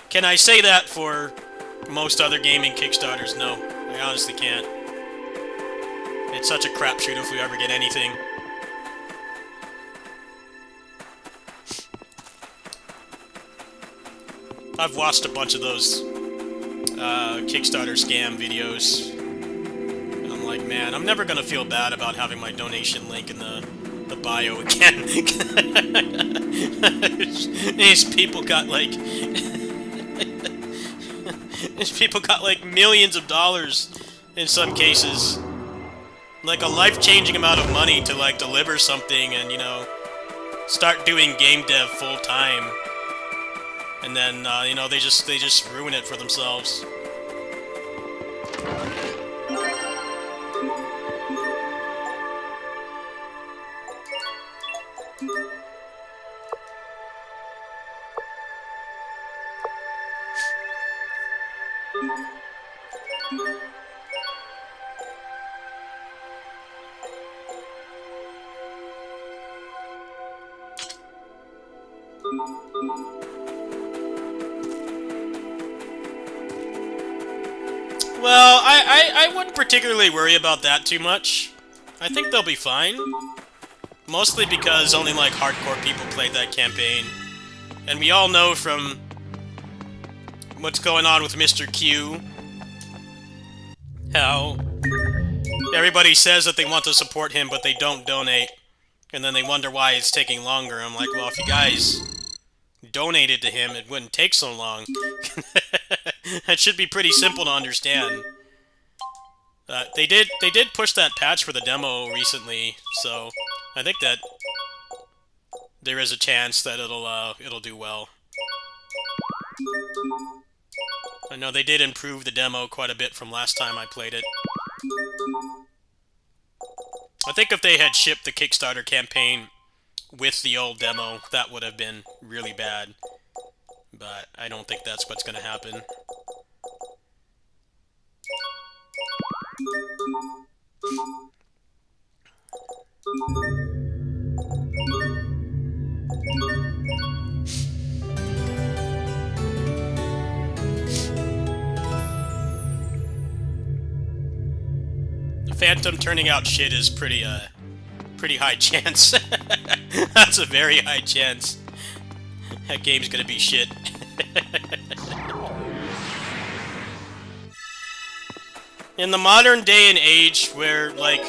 Can I say that for most other gaming Kickstarters? No, I honestly can't. It's such a crapshoot if we ever get anything. I've watched a bunch of those Kickstarter scam videos. And I'm like, man, I'm never gonna feel bad about having my donation link in the bio again. These people got like millions of dollars in some cases. Like a life-changing amount of money to like deliver something and, you know, start doing game dev full time. And then, you know, they just ruin it for themselves. Well, I wouldn't particularly worry about that too much. I think they'll be fine. Mostly because only, like, hardcore people played that campaign. And we all know from what's going on with Mr. Q how everybody says that they want to support him, but they don't donate. And then they wonder why it's taking longer. I'm like, well, if you guys donated to him, it wouldn't take so long. That should be pretty simple to understand. They did push that patch for the demo recently, so I think that there is a chance that it'll do well. I know they did improve the demo quite a bit from last time I played it. I think if they had shipped the Kickstarter campaign with the old demo, that would have been really bad. But I don't think that's what's going to happen. Phantom turning out shit is pretty high chance. That's a very high chance. That game's gonna be shit. In the modern day and age, where, like,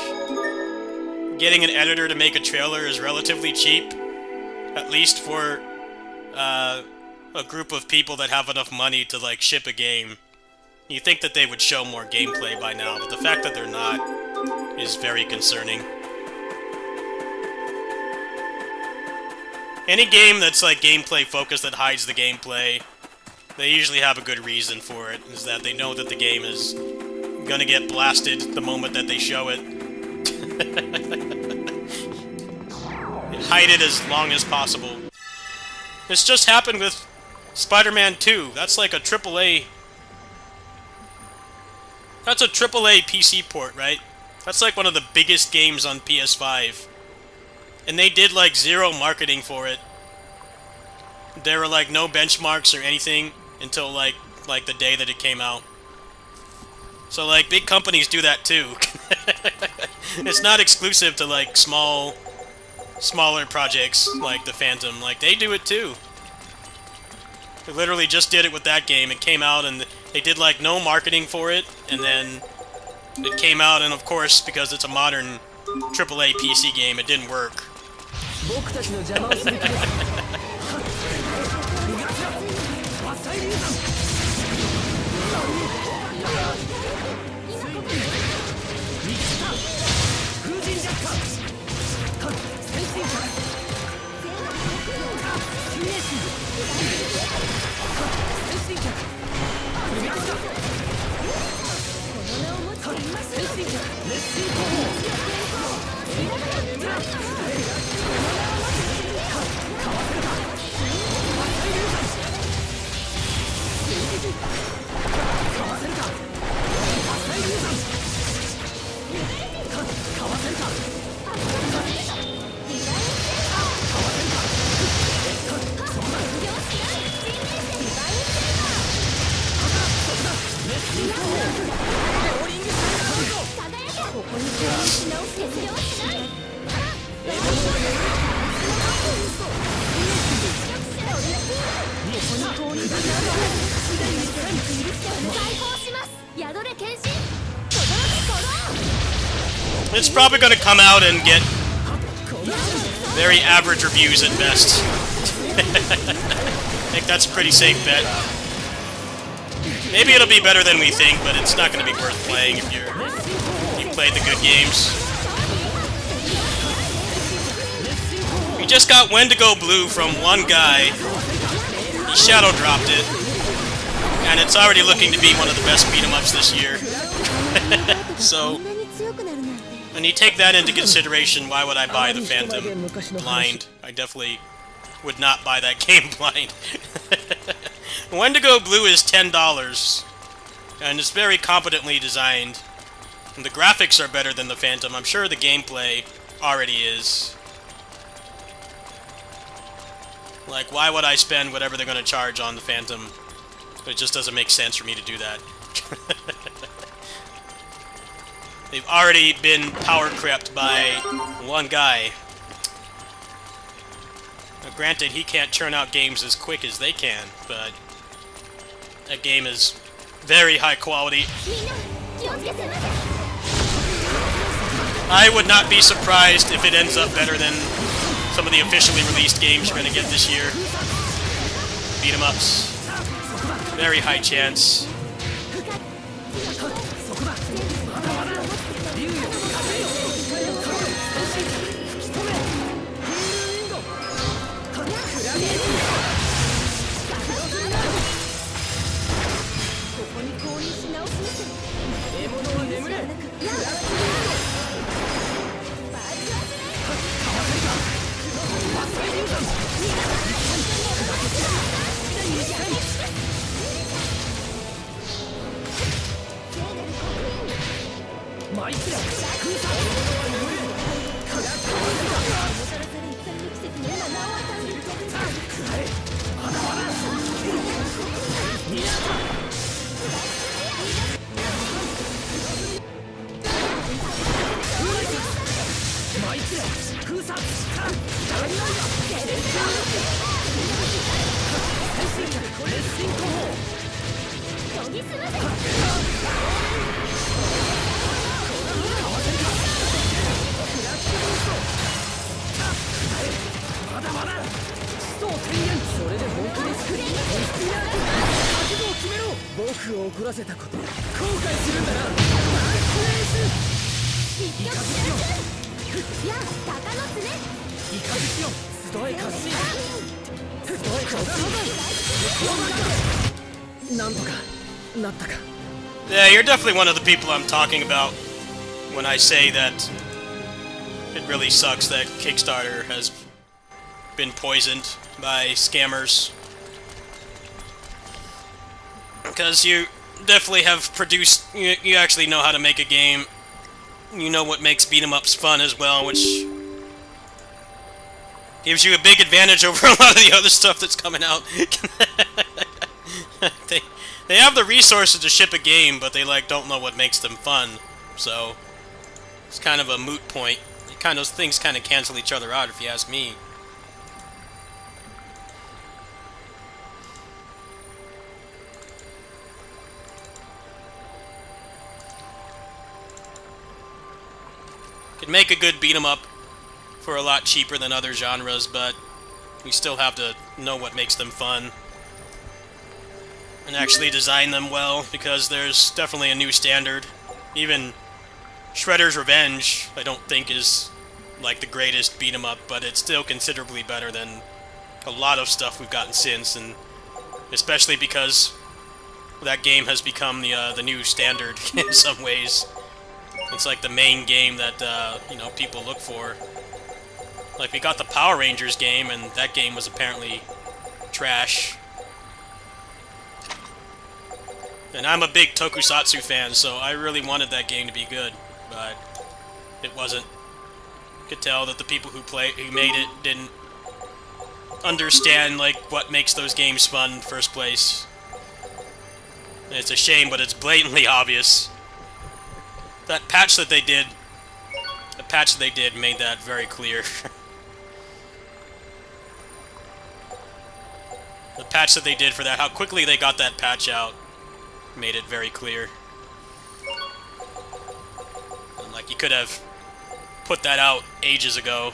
getting an editor to make a trailer is relatively cheap, at least for a group of people that have enough money to, like, ship a game, you think that they would show more gameplay by now, but the fact that they're not is very concerning. Any game that's, like, gameplay focused that hides the gameplay, they usually have a good reason for it, is that they know that the game is gonna get blasted the moment that they show it. Hide it as long as possible. This just happened with Spider-Man 2. That's like a AAA... That's a AAA PC port, right? That's like one of the biggest games on PS5. And they did like zero marketing for it. There were like no benchmarks or anything until like the day that it came out. So like big companies do that too. It's not exclusive to like smaller projects like the Phantom. Like they do it too. They literally just did it with that game. It came out and they did like no marketing for it, and then it came out, and of course because it's a modern AAA PC game, it didn't work. It's probably going to come out and get very average reviews at best. I think that's a pretty safe bet. Maybe it'll be better than we think, but it's not going to be worth playing if you played the good games. We just got Wendigo Blue from one guy. He shadow dropped it, and it's already looking to be one of the best beat-em-ups this year. So, when you take that into consideration, why would I buy the Phantom blind? I definitely would not buy that game blind. Wendigo Blue is $10, and it's very competently designed. And the graphics are better than the Phantom. I'm sure the gameplay already is. Like, why would I spend whatever they're going to charge on the Phantom? It just doesn't make sense for me to do that. They've already been power crept by one guy. Now, granted, he can't churn out games as quick as they can, but that game is very high quality. I would not be surprised if it ends up better than some of the officially released games you're going to get this year. Beat 'em ups. Very high chance. そう天元それで本当に救い覚悟を決めろ。僕を怒らせたこと後悔するんだな。一曲知らずや鷹の爪イカズキよストエカシストエカシなんとかなったか。 Yeah, you're definitely one of the people I'm talking about when I say that it really sucks that Kickstarter has been poisoned by scammers. Because you definitely have produced... You actually know how to make a game. You know what makes beat-em-ups fun as well, which gives you a big advantage over a lot of the other stuff that's coming out. They have the resources to ship a game, but they don't know what makes them fun. So it's kind of a moot point. Those things kind of cancel each other out, if you ask me. Could make a good beat 'em up for a lot cheaper than other genres, but we still have to know what makes them fun and actually design them well, because there's definitely a new standard. Even Shredder's Revenge, I don't think is like the greatest beat 'em up, but it's still considerably better than a lot of stuff we've gotten since, and especially because that game has become the new standard in some ways. It's like the main game that people look for. Like, we got the Power Rangers game, and that game was apparently trash. And I'm a big Tokusatsu fan, so I really wanted that game to be good, but it wasn't. Could tell that the people who made it didn't understand what makes those games fun in the first place. And it's a shame, but it's blatantly obvious. That patch that they did, made that very clear. The patch that they did for that, how quickly they got that patch out, made it very clear. And you could have put that out ages ago.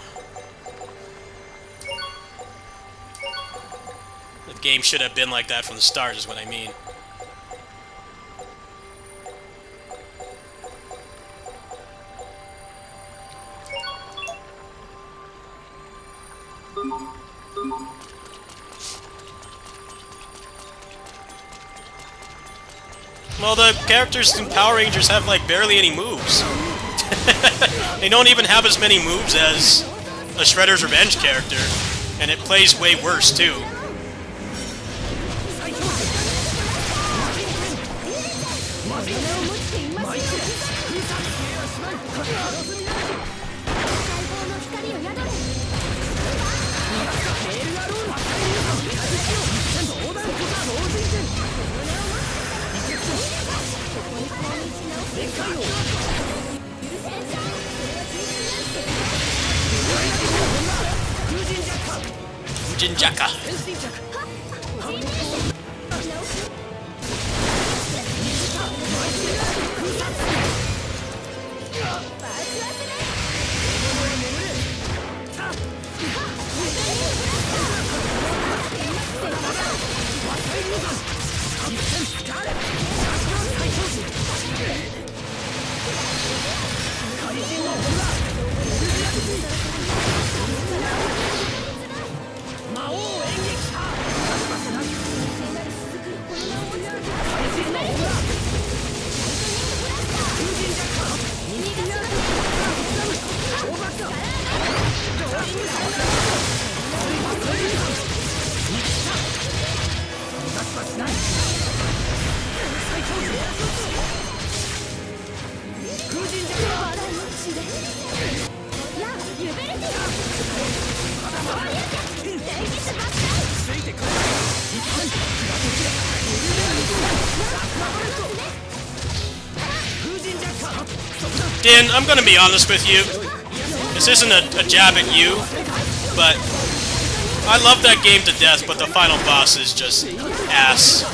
The game should have been like that from the start, is what I mean. Well, the characters in Power Rangers have barely any moves. They don't even have as many moves as a Shredder's Revenge character, and it plays way worse too. Jinjaka. Dan, I'm gonna be honest with you. This isn't a jab at you, but I love that game to death, but the final boss is just ass.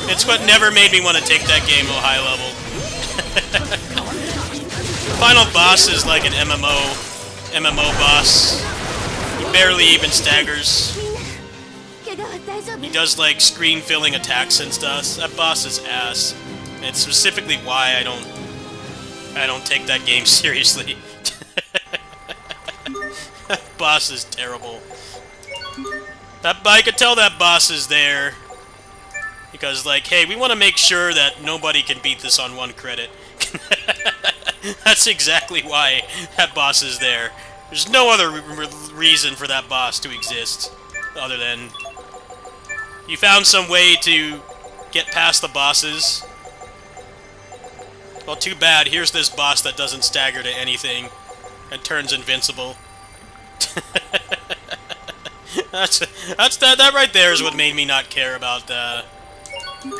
It's what never made me want to take that game to a high level. The final boss is like an MMO boss. barely even staggers. 怪我は大丈夫 He does like screen filling attacks and stuff. That boss is ass. And it's specifically why I don't take that game seriously. That boss is terrible. I could tell that boss is there because, like, hey, we want to make sure that nobody can beat this on 1 credit. That's exactly why that boss is there. There's no other reason for that boss to exist other than you found some way to get past the bosses. Well, too bad. Here's this boss that doesn't stagger to anything and turns invincible. That right there is what made me not care about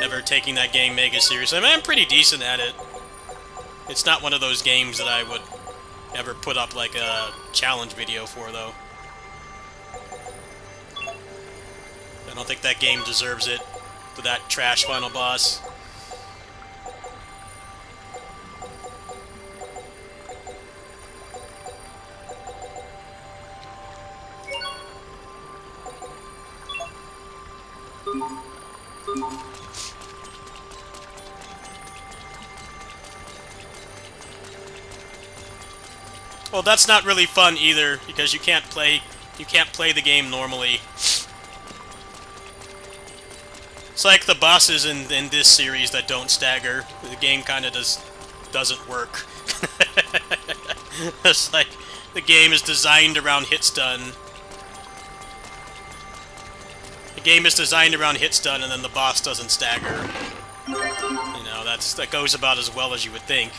ever taking that game mega seriously. I mean, I'm pretty decent at it. It's not one of those games that I would ever put up like a challenge video for, though. I don't think that game deserves it for that trash final boss. Well, that's not really fun either, because you can't play the game normally. It's like the bosses in this series that don't stagger. The game kind of doesn't work. It's like the game is designed around hit stun. The game is designed around hit stun, and then the boss doesn't stagger. You know, that goes about as well as you would think.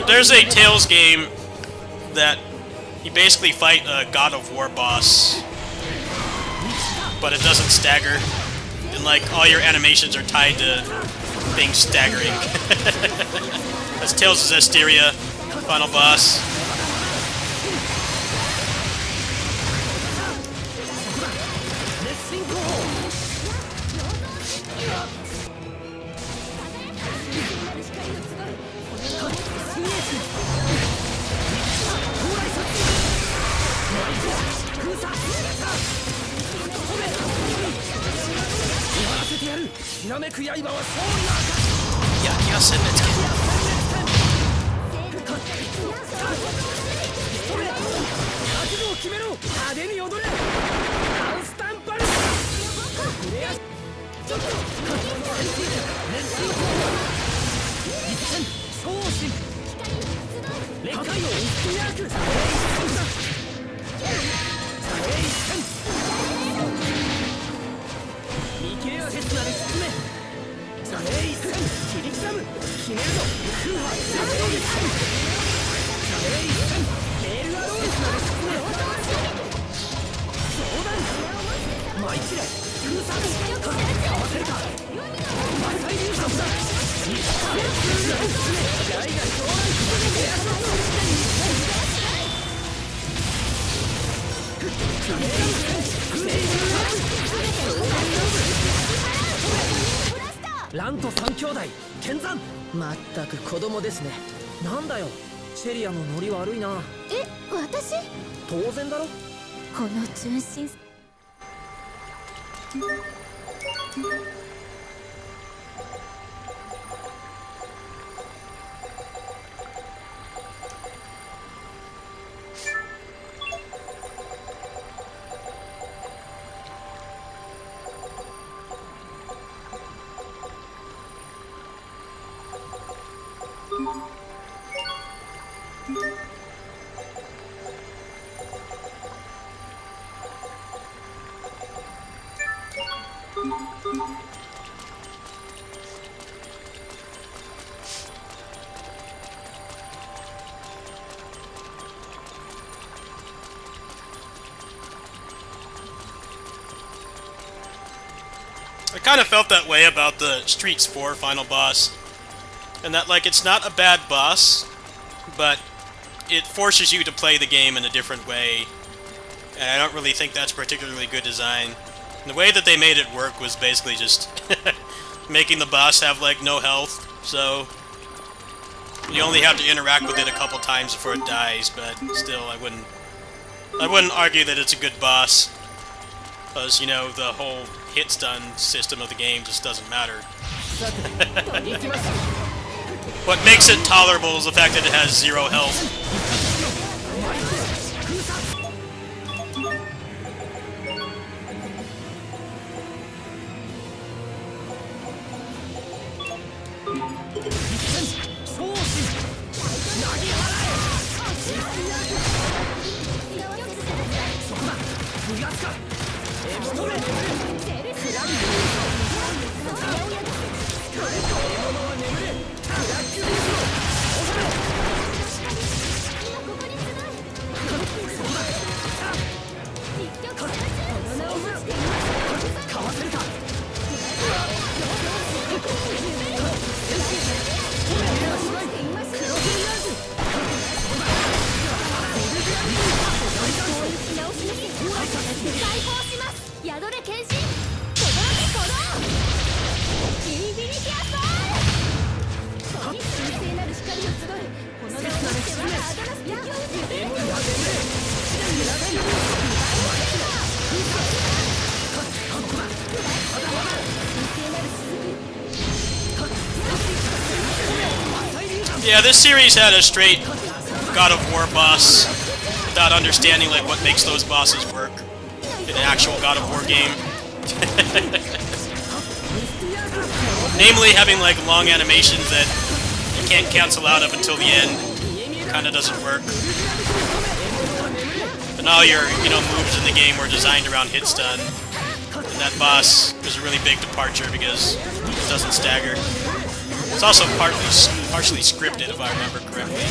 There's a Tales game that you basically fight a God of War boss, but it doesn't stagger, and like all your animations are tied to things staggering. That's Tales of Zestiria, final boss.ランと三兄弟剣山まったく子供ですね。なんだよシェリアもノリ悪いな。え、私当然だろ。この純真I kind of felt that way about the Streets 4 final boss. And that, like, it's not a bad boss, but it forces you to play the game in a different way. And I don't really think that's particularly good design. And the way that they made it work was basically just making the boss have, like, no health, so You only have to interact with it a couple times before it dies, but still, I wouldn't argue that it's a good boss. Because, you know, the whole hit stun system of the game just doesn't matter. What makes it tolerable is the fact that it has 0 health. Yeah, this series had a straight God of War boss without understanding like what makes those bosses work in an actual God of War game. Namely, having like long animations that you can't cancel out up until the end kind of doesn't work. And all your, you know, moves in the game were designed around hit stun. And that boss was a really big departure because it doesn't stagger. It's also partially scripted, if I remember correctly.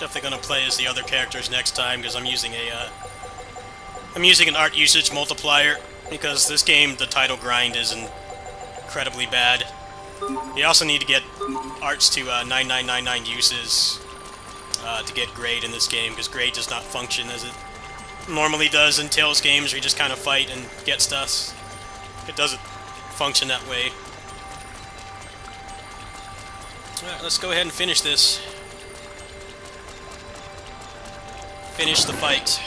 Definitely gonna play as the other characters next time because I'm using an art usage multiplier because this game, the title grind is incredibly bad. You also need to get arts to 9999 uses to get grade in this game because grade does not function as it normally does in Tales games where you just kind of fight and get stuff. It doesn't function that way. Alright, let's go ahead and finish this. Finish the fight.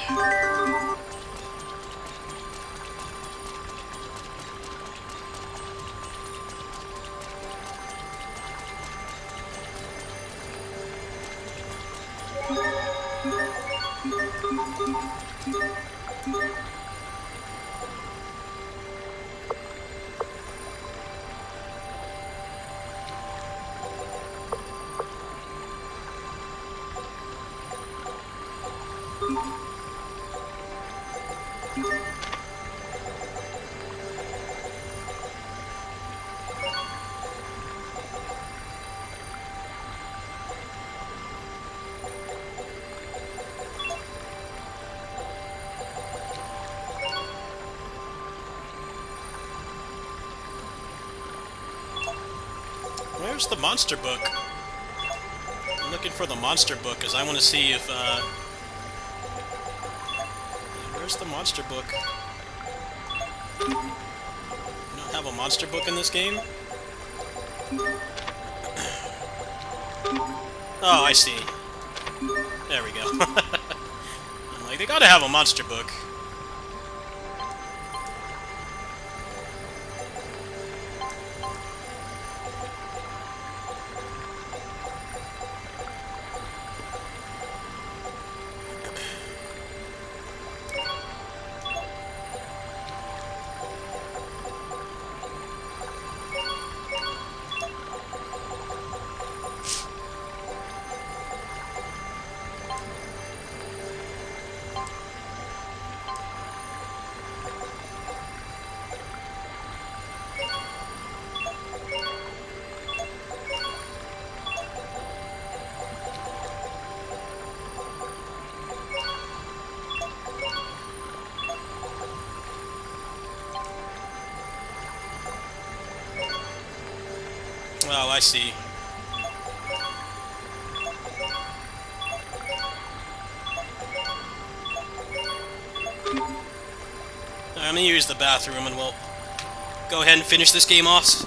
Where's the monster book? I'm looking for the monster book because I want to see if, where's the monster book? You don't have a monster book in this game? Oh, I see. There we go. I'm like, they gotta have a monster book. Oh, I see. I'm gonna use the bathroom and we'll go ahead and finish this game off.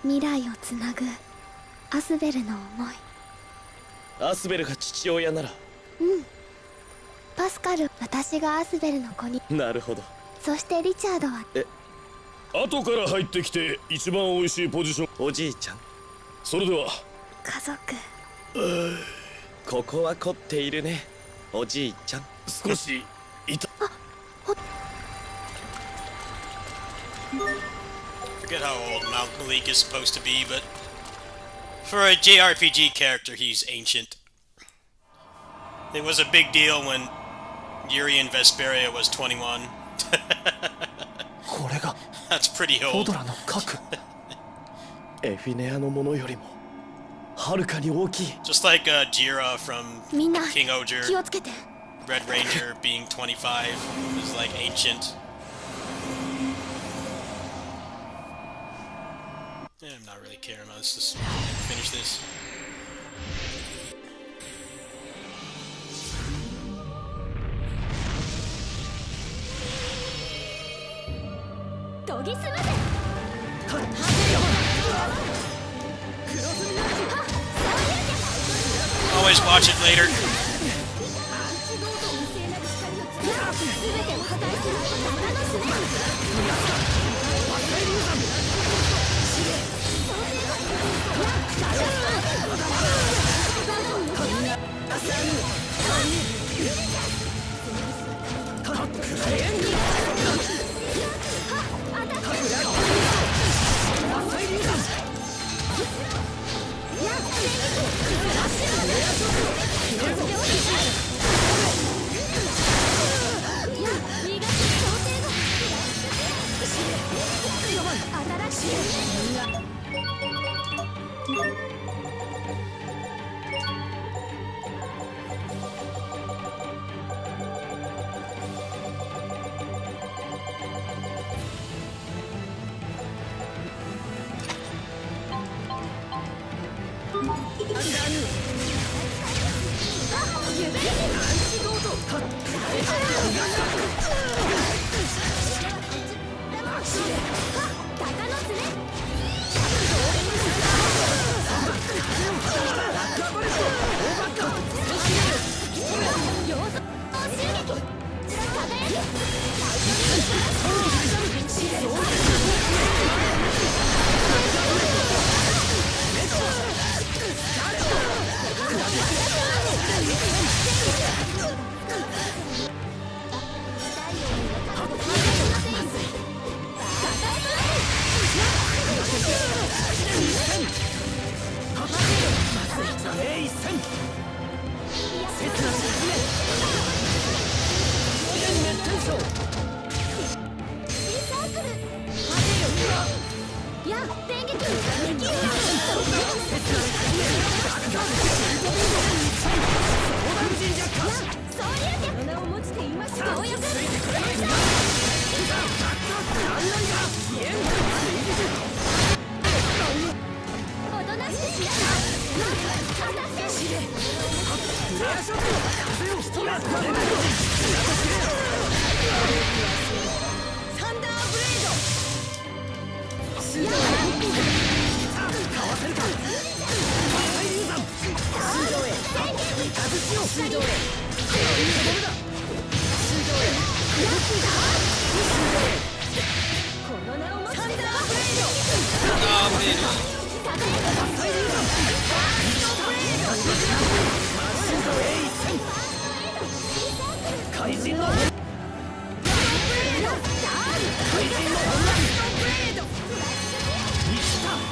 未来をつなぐアスベルの思い。アスベルが父親なら。パスカル、私がアスベルの子に。なるほど。そしてリチャードは後から入ってきて一番美味しいポジション。おじいちゃん、それでは家族。ここは凝っているね、おじいちゃん。少し痛Forget how old Mount Malik is supposed to be, but for a JRPG character, he's ancient. It was a big deal when Yuri in Vesperia was 21. これが That's pretty ポ old. ドラの核。エフィネアのものよりもはるかに大きい。 Just like Jira from みんな King Oger, 気をつけて。 Red Ranger being 25 is like ancient. Yeah, I'm not really caring about this. Let's finish this. 研ぎ澄ませ。 Always watch it later. 全てを破壊する鷹の爪。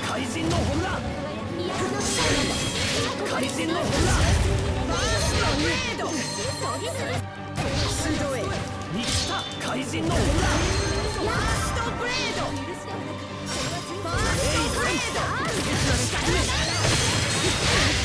怪人のホムラ。怪人の本だバーストブレード出動へ生きた怪人の本だバーストブレードバーストブレード出動へ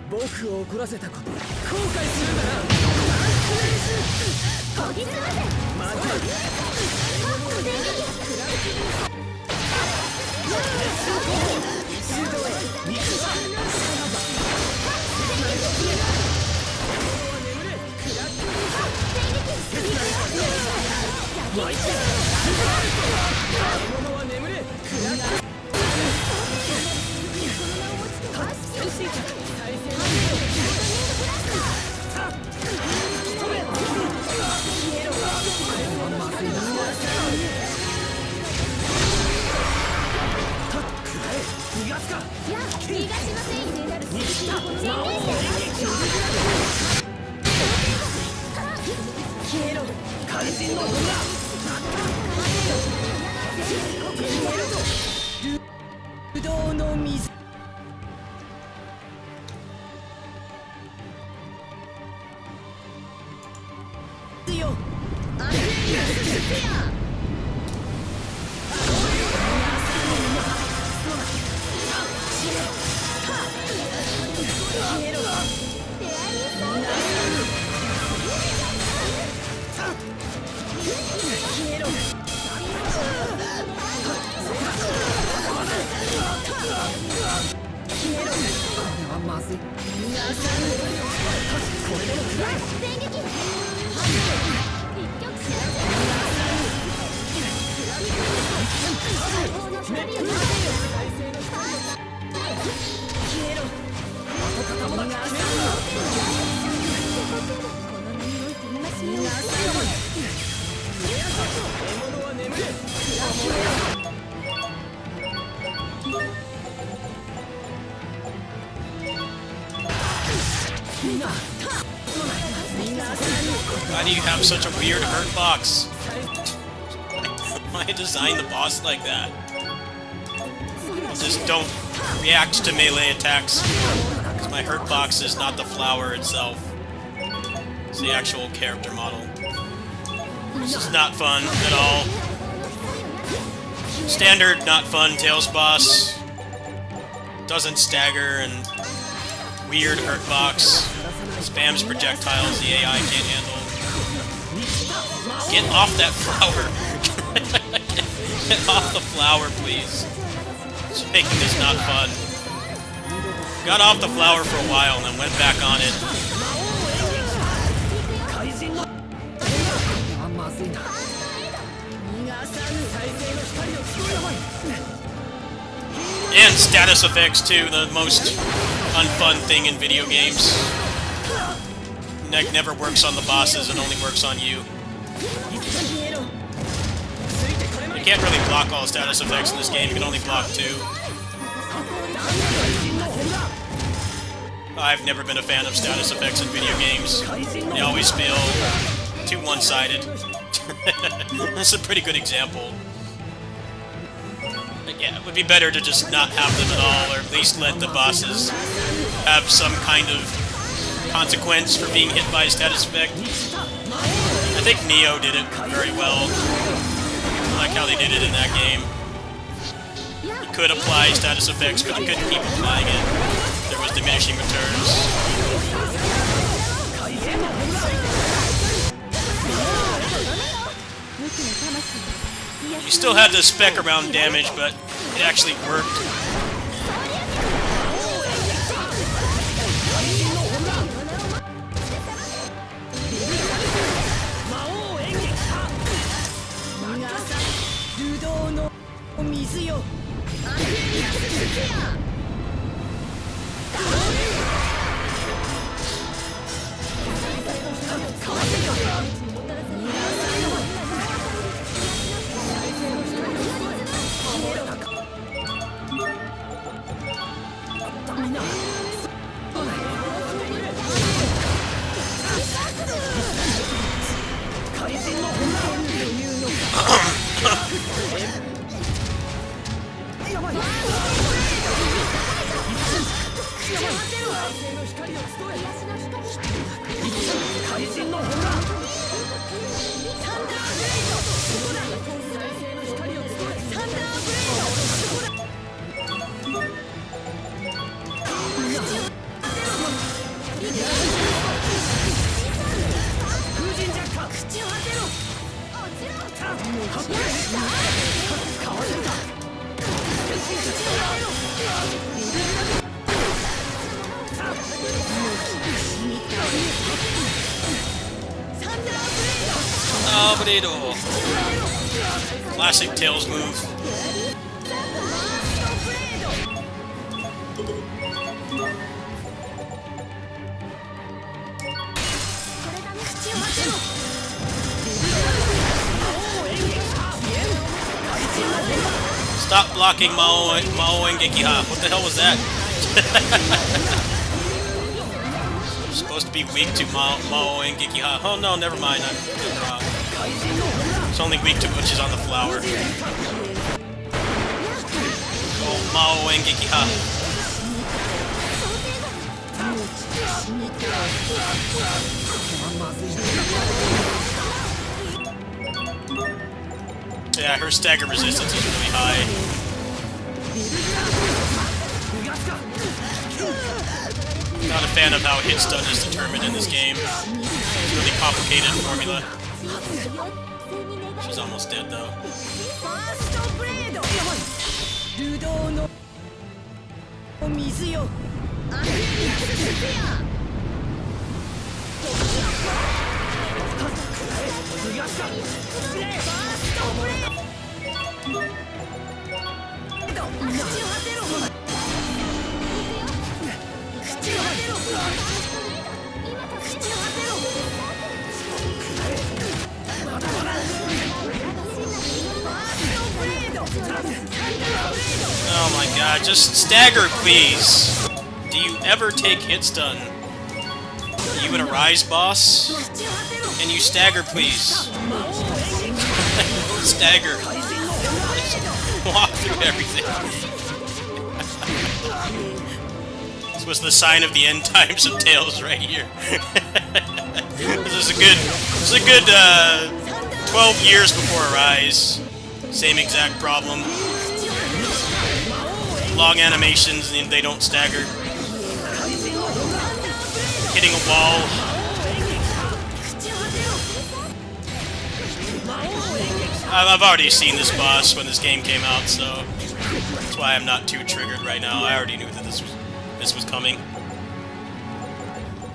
僕を怒らせたこと後悔するんだなまず不動の水よアクエリアススピアWhy do you have such a weird hurt box? Why design the boss like that? Just don't react to melee attacks. Because my hurt box is not the flower itself. It's the actual character model. This is not fun at all. Standard, not fun, Tails boss. Doesn't stagger and weird hurt box. Spams projectiles the AI can't handle. Get off that flower! Get off the flower, please. It's making this not fun. Got off the flower for a while and then went back on it. And status effects too, the most unfun thing in video games. Never works on the bosses and only works on you. You can't really block all status effects in this game, you can only block 2. I've never been a fan of status effects in video games. They always feel too one-sided. That's a pretty good example. But yeah, it would be better to just not have them at all, or at least let the bosses have some kind of consequence for being hit by a status effect. I think Neo did it very well. I like how they did it in that game. You could apply status effects, but you couldn't keep applying it. There was diminishing returns. You still had to spec around damage, but it actually worked. Oh, Burrito! Classic Tails move. Stop blocking Mao and Gekiha. What the hell was that? Supposed to be weak to Mao and Gekiha. Oh no, never mind. I'm wrong. It's only weak to which is on the flower. Oh, Mao and Gekiha. Yeah, her stagger resistance is really high. Not a fan of how hit stun is determined in this game. It's a really complicated formula. She's almost dead though. Oh my god, just stagger, please! Do you ever take hit stun? Are you an Arise boss? Can you stagger, please? Stagger. Walk through everything. This was the sign of the end times of Tails right here. This is a good 12 years before Arise. Same exact problem. Long animations and they don't stagger. Hitting a wall. I've already seen this boss when this game came out, so that's why I'm not too triggered right now. I already knew that this was coming.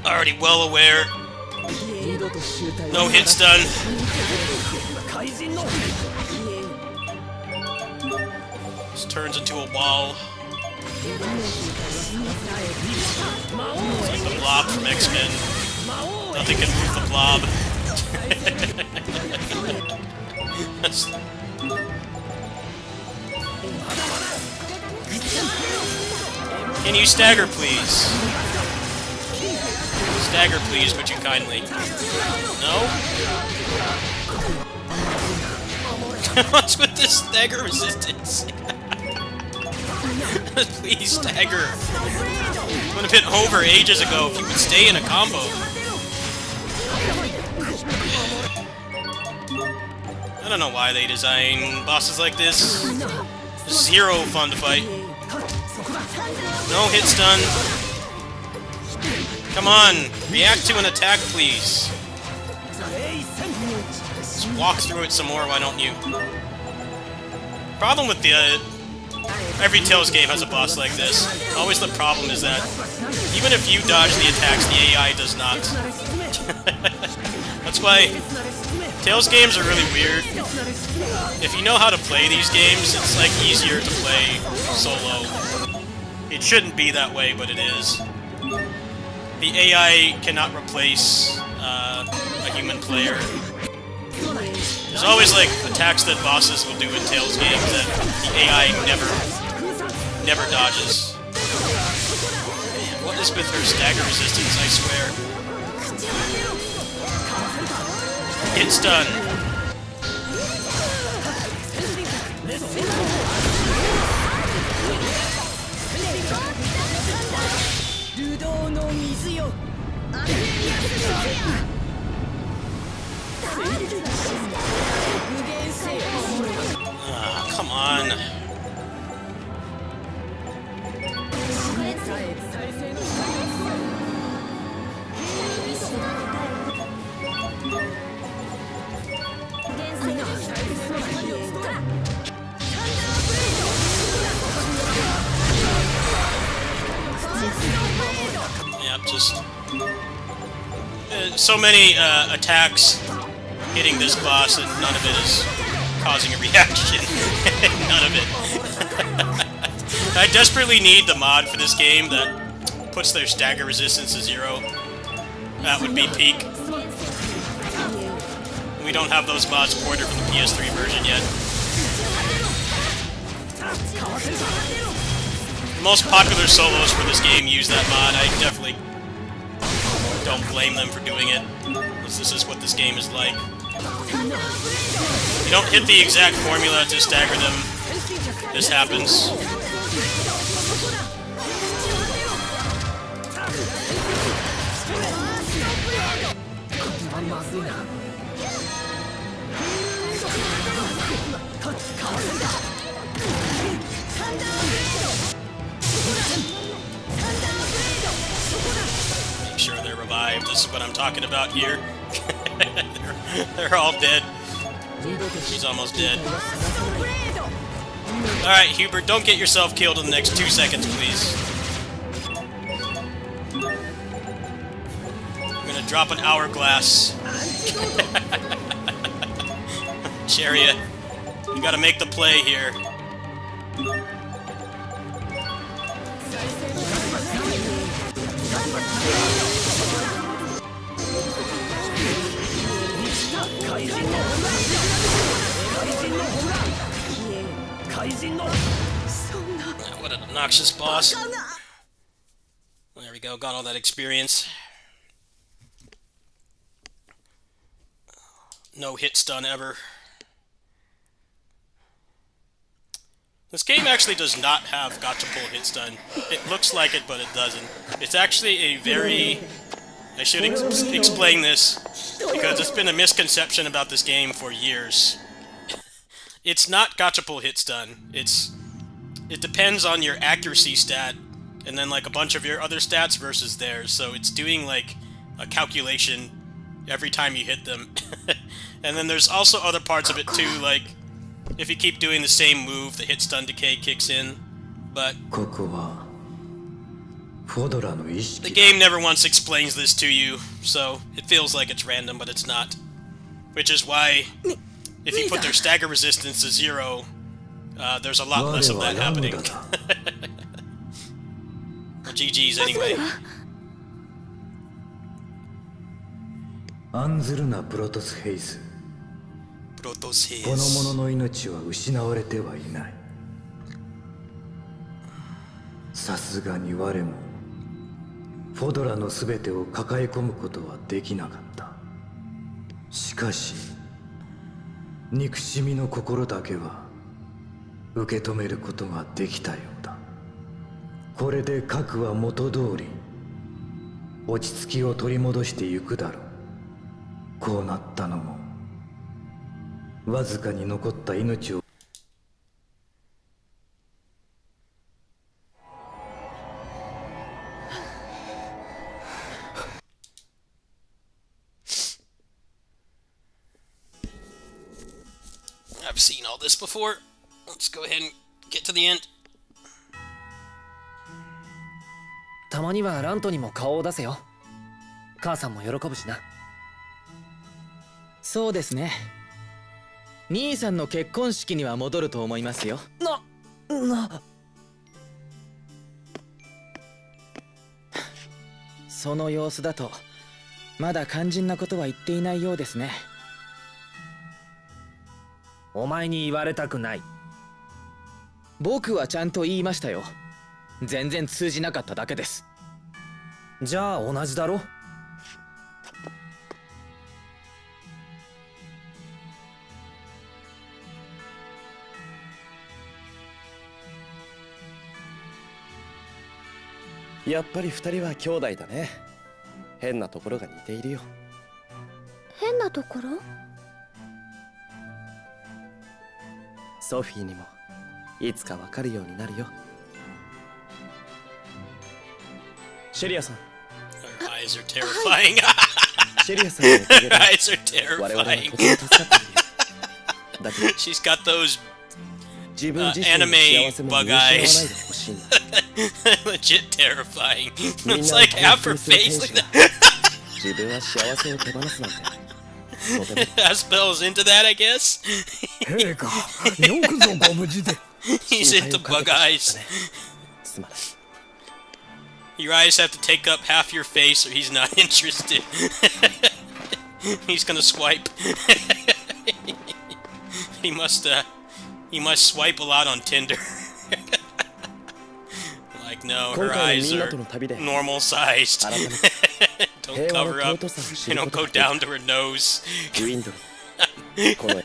Already well aware. No hit stun. Just turns into a wall. It's like the Blob from X-Men. Nothing can move the Blob. Can you stagger, please? Stagger, please, would you kindly? No? What's with this stagger resistance? Please stagger. Would have been over ages ago if you would stay in a combo. I don't know why they design bosses like this. Zero fun to fight. No hit stun. Come on, react to an attack, please. Just walk through it some more, why don't you? Problem with the every Tails game has a boss like this. Always the problem is that even if you dodge the attacks, the AI does not. That's why Tails games are really weird. If you know how to play these games, it's like easier to play solo. It shouldn't be that way, but it is. The AI cannot replace a human player. There's always like attacks that bosses will do in Tails games that the AI never dodges. this with her stagger resistance, I swear. Hit stun. 流動の水よアクエリアススフィア具現せよ Ah, come on. Yeah, just so many attacks hitting this boss, and none of it is causing a reaction. None of it. I desperately need the mod for this game that puts their stagger resistance to 0. That would be peak. We don't have those mods ported from the PS3 version yet. The most popular solos for this game use that mod. I definitely don't blame them for doing it, because this is what this game is like. You don't hit the exact formula to stagger them. This happens. Make sure they're revived. This is what I'm talking about here. they're all dead. She's almost dead. Alright, Hubert, don't get yourself killed in the next 2 seconds, please. I'm gonna drop an hourglass. Chariot, you gotta make the play here. What an obnoxious boss. There we go, got all that experience. No hit stun ever. This game actually does not have gotcha pull hit stun. It looks like it, but it doesn't. It's actually a very... I should explain this, because it's been a misconception about this game for years. It's not gotcha pull hit stun. It depends on your accuracy stat, and then like a bunch of your other stats versus theirs, so it's doing like a calculation every time you hit them. And then there's also other parts of it too, like if you keep doing the same move, the hit stun decay kicks in, but the game never once explains this to you, so it feels like it's random, but it's not. Which is why, if you put their stagger resistance to 0, there's a lot less of that happening. Well, GG's anyway. 案ずるなプロトスヘイズ。この者の命は失われてはいない。さすがに我もフォドラのすべてを抱え込むことはできなかった。しかし憎しみの心だけは受け止めることができたようだ。これで核は元通り落ち着きを取り戻してゆくだろう。こうなったのもわずかに残った命を I've seen all this before. Let's go ahead and get to the end. たまにはラントにも顔を出せよ。母さんも喜ぶしな。そうですね。兄さんの結婚式には戻ると思いますよ。その様子だとまだ肝心なことは言っていないようですね。お前に言われたくない。僕はちゃんと言いましたよ。全然通じなかっただけです。じゃあ同じだろ。やっぱり二人は兄弟だね。変なところが似ているよ。変なところ？ソフィーにもいつかわかるようになるよ。シェリアさん。 Her eyes are terrifying. シェリアさんのおかげ Her で eyes are 我々は terrifying. とても助かっているよ。だけど She's got those 自分自身の幸せも見失わないでほしいんだ。 legit terrifying. みん It's なを like 幸 half 福 her にする face 天 like 使が that. 自分は幸せを手放すなんてとても Aspel's into that, I guess. 陛下、よくぞご無事で。 He's into bug eyes. すまない。 Your eyes have to take up half your face or he's not interested. He's gonna swipe. He must swipe a lot on Tinder. Like, no, 今 her 回の eyes みんな are との旅で normal sized. 改めて Don't 平和の cover up. 尊さを知 They る don't こと go ができた down to her nose. ウィンドルこの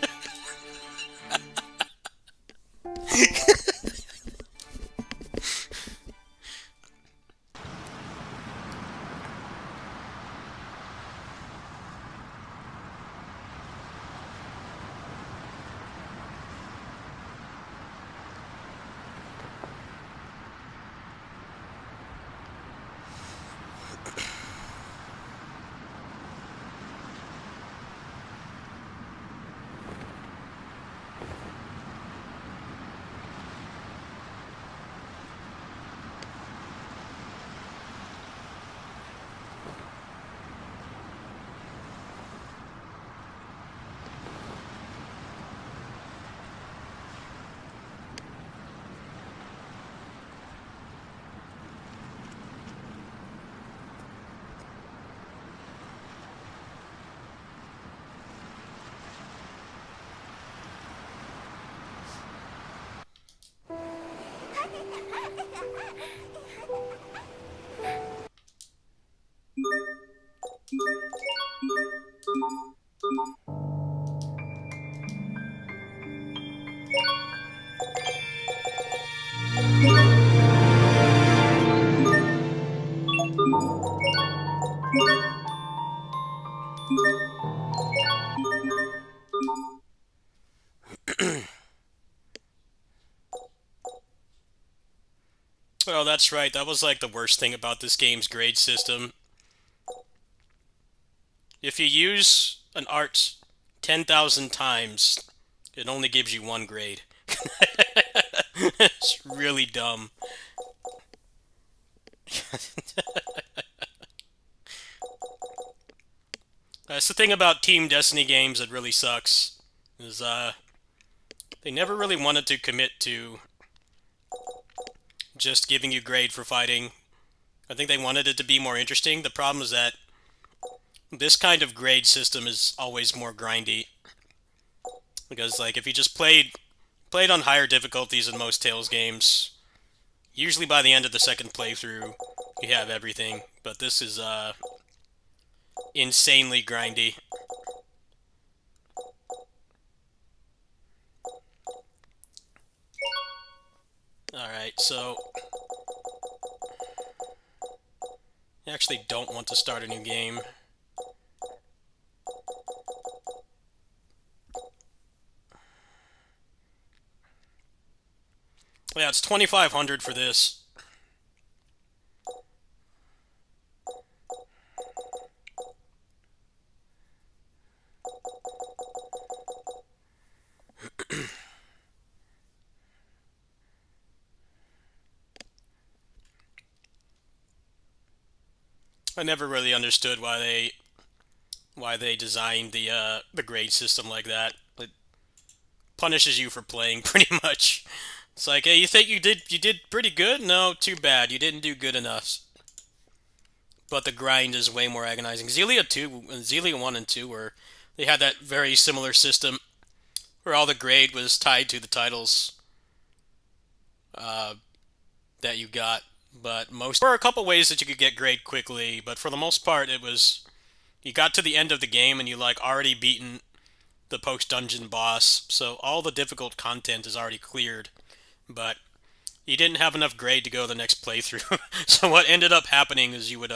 Oh, that's right. That was like the worst thing about this game's grade system. If you use an art 10,000 times, it only gives you one grade. It's really dumb. That's the thing about Team Destiny games that really sucks, is they never really wanted to commit to just giving you grade for fighting. I think they wanted it to be more interesting. The problem is that this kind of grade system is always more grindy. Because, like, if you just played on higher difficulties in most Tales games, usually by the end of the second playthrough, you have everything. But this is, insanely grindy. Alright, so I actually don't want to start a new game. Yeah, it's 2,500 for this. I never really understood why they designed the grade system like that. It punishes you for playing pretty much. It's like, hey, you think you did pretty good? No, too bad. You didn't do good enough. But the grind is way more agonizing. Xillia 1 and 2 were they had that very similar system where all the grade was tied to the titles that you got. But there were a couple ways that you could get grade quickly, but for the most part it was, you got to the end of the game and you like already beaten the post-dungeon boss, so all the difficult content is already cleared, but you didn't have enough grade to go the next playthrough. So what ended up happening is you would,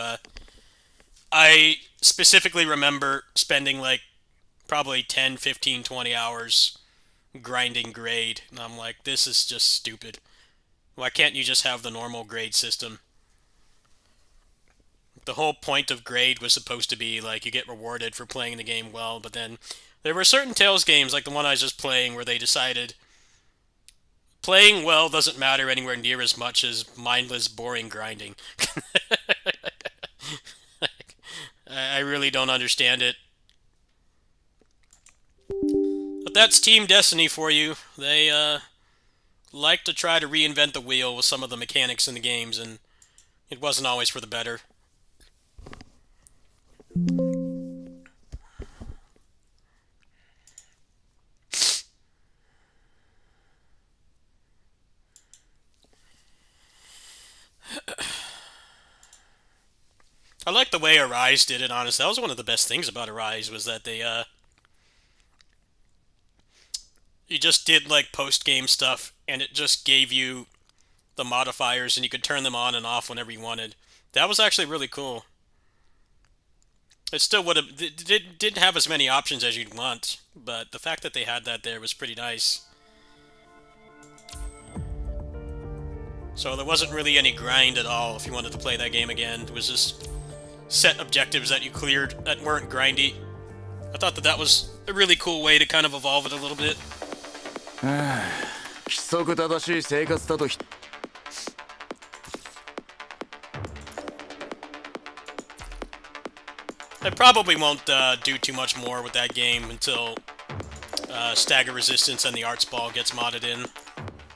I specifically remember spending like probably 10, 15, 20 hours grinding grade, and I'm like, this is just stupid. Why can't you just have the normal grade system? The whole point of grade was supposed to be like you get rewarded for playing the game well, but then there were certain Tales games, like the one I was just playing, where they decided playing well doesn't matter anywhere near as much as mindless, boring grinding. I really don't understand it. But that's Team Destiny for you. They like to try to reinvent the wheel with some of the mechanics in the games, and it wasn't always for the better. I like the way Arise did it, honestly. That was one of the best things about Arise, was that they, you just did, like, post-game stuff, and it just gave you the modifiers, and you could turn them on and off whenever you wanted. That was actually really cool. It still would have, didn't have as many options as you'd want, but the fact that they had that there was pretty nice. So there wasn't really any grind at all if you wanted to play that game again. It was just set objectives that you cleared that weren't grindy. I thought that that was a really cool way to kind of evolve it a little bit. 規則正しい生活だと I probably won't do too much more with that game until Stagger Resistance and the Arts Ball gets modded in.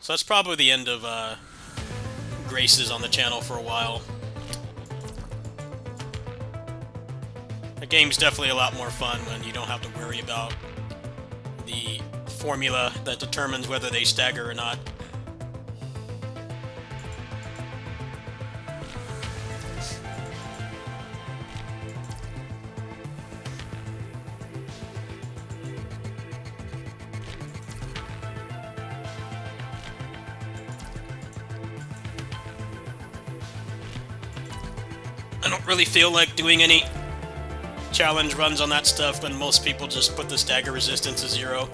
So that's probably the end of Graces on the channel for a while. The game's definitely a lot more fun when you don't have to worry about the formula that determines whether they stagger or not. I don't really feel like doing any challenge runs on that stuff when most people just put the stagger resistance to 0.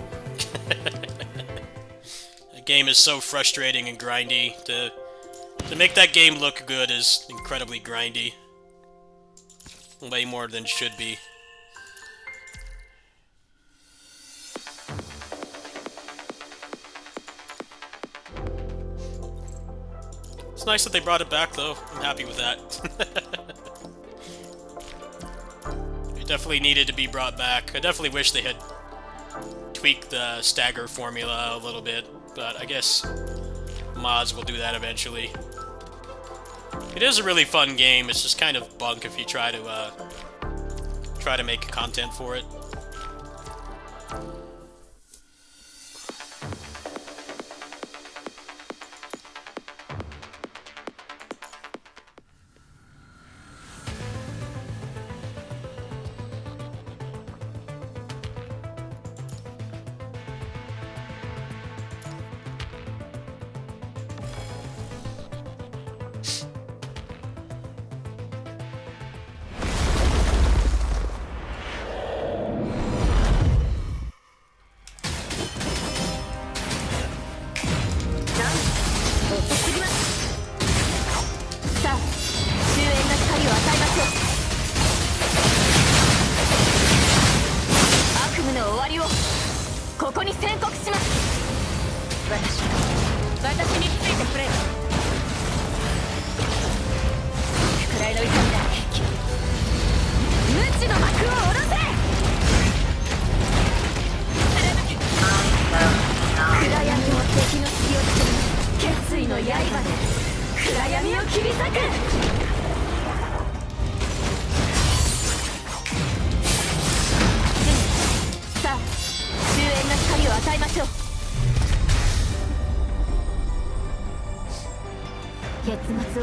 The game is so frustrating and grindy. To make that game look good is incredibly grindy. Way more than it should be. It's nice that they brought it back, though. I'm happy with that. It definitely needed to be brought back. I definitely wish they had tweaked the stagger formula a little bit, but I guess mods will do that eventually. It is a really fun game. It's just kind of bunk if you try to make content for it.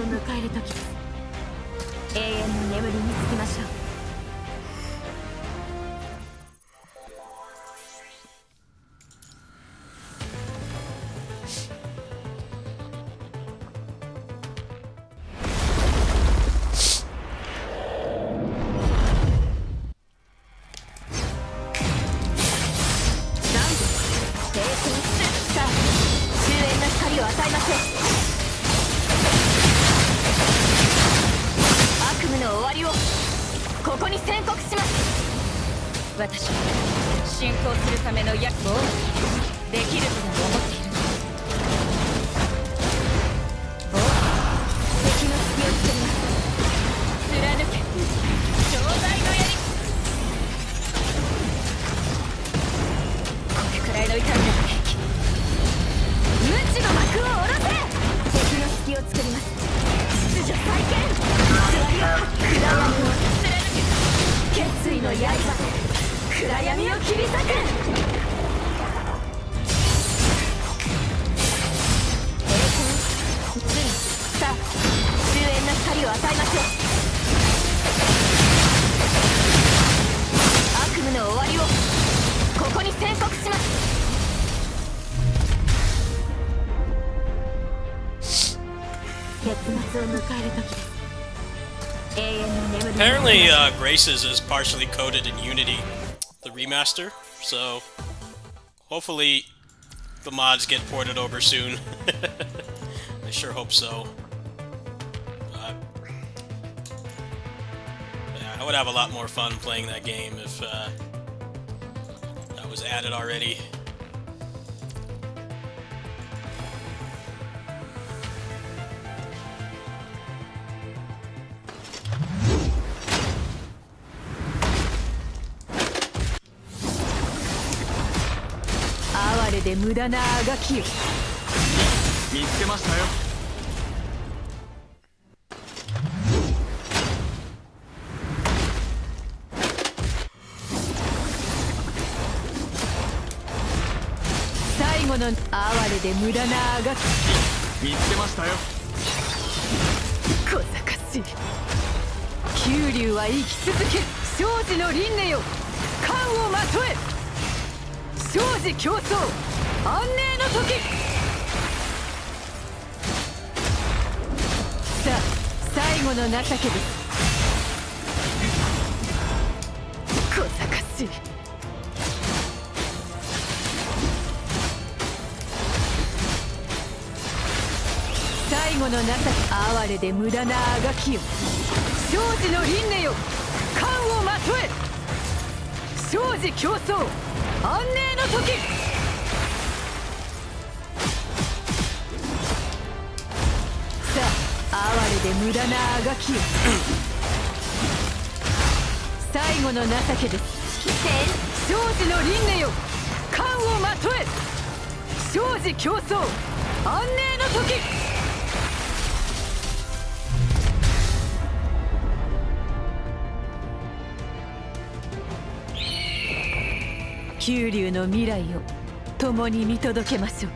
迎える時です。永遠の眠りにつきましょう。私は進行するための役をできるとでも思っているの。お敵の隙をつけます。貫け障害の槍。これくらいの痛みなら平気。無知の幕を下ろせ。敵の隙を作ります。秩序再建。座りを暗闇を貫け決意の刃。暗闇を切り裂く。さあ終焉の光を与えましょう。悪夢の終わりをここに宣告します。結末を迎える時です。永遠の眠り。Apparently, Graces is partially coded in Unity, the remaster, so hopefully the mods get ported over soon. I sure hope so. Yeah, I would have a lot more fun playing that game if that was added already.哀れで無駄なあがきよ。見つけましたよ。最後の哀れで無駄なあがき。見つけましたよ。小賢しい。九龍は生き続ける。生死の輪廻よ、冠をまとえ。生死競争安寧の時。さあ最後の情けです。小賢しい。最後の情け。哀れで無駄なあがきよ、生死の輪廻よ、冠をまとえ。生死競争安寧の時。さあ哀れで無駄なあがきよ最後の情けです。生死の輪廻よ、冠をまとえ。生死競争安寧の時。九龍の未来を共に見届けましょう。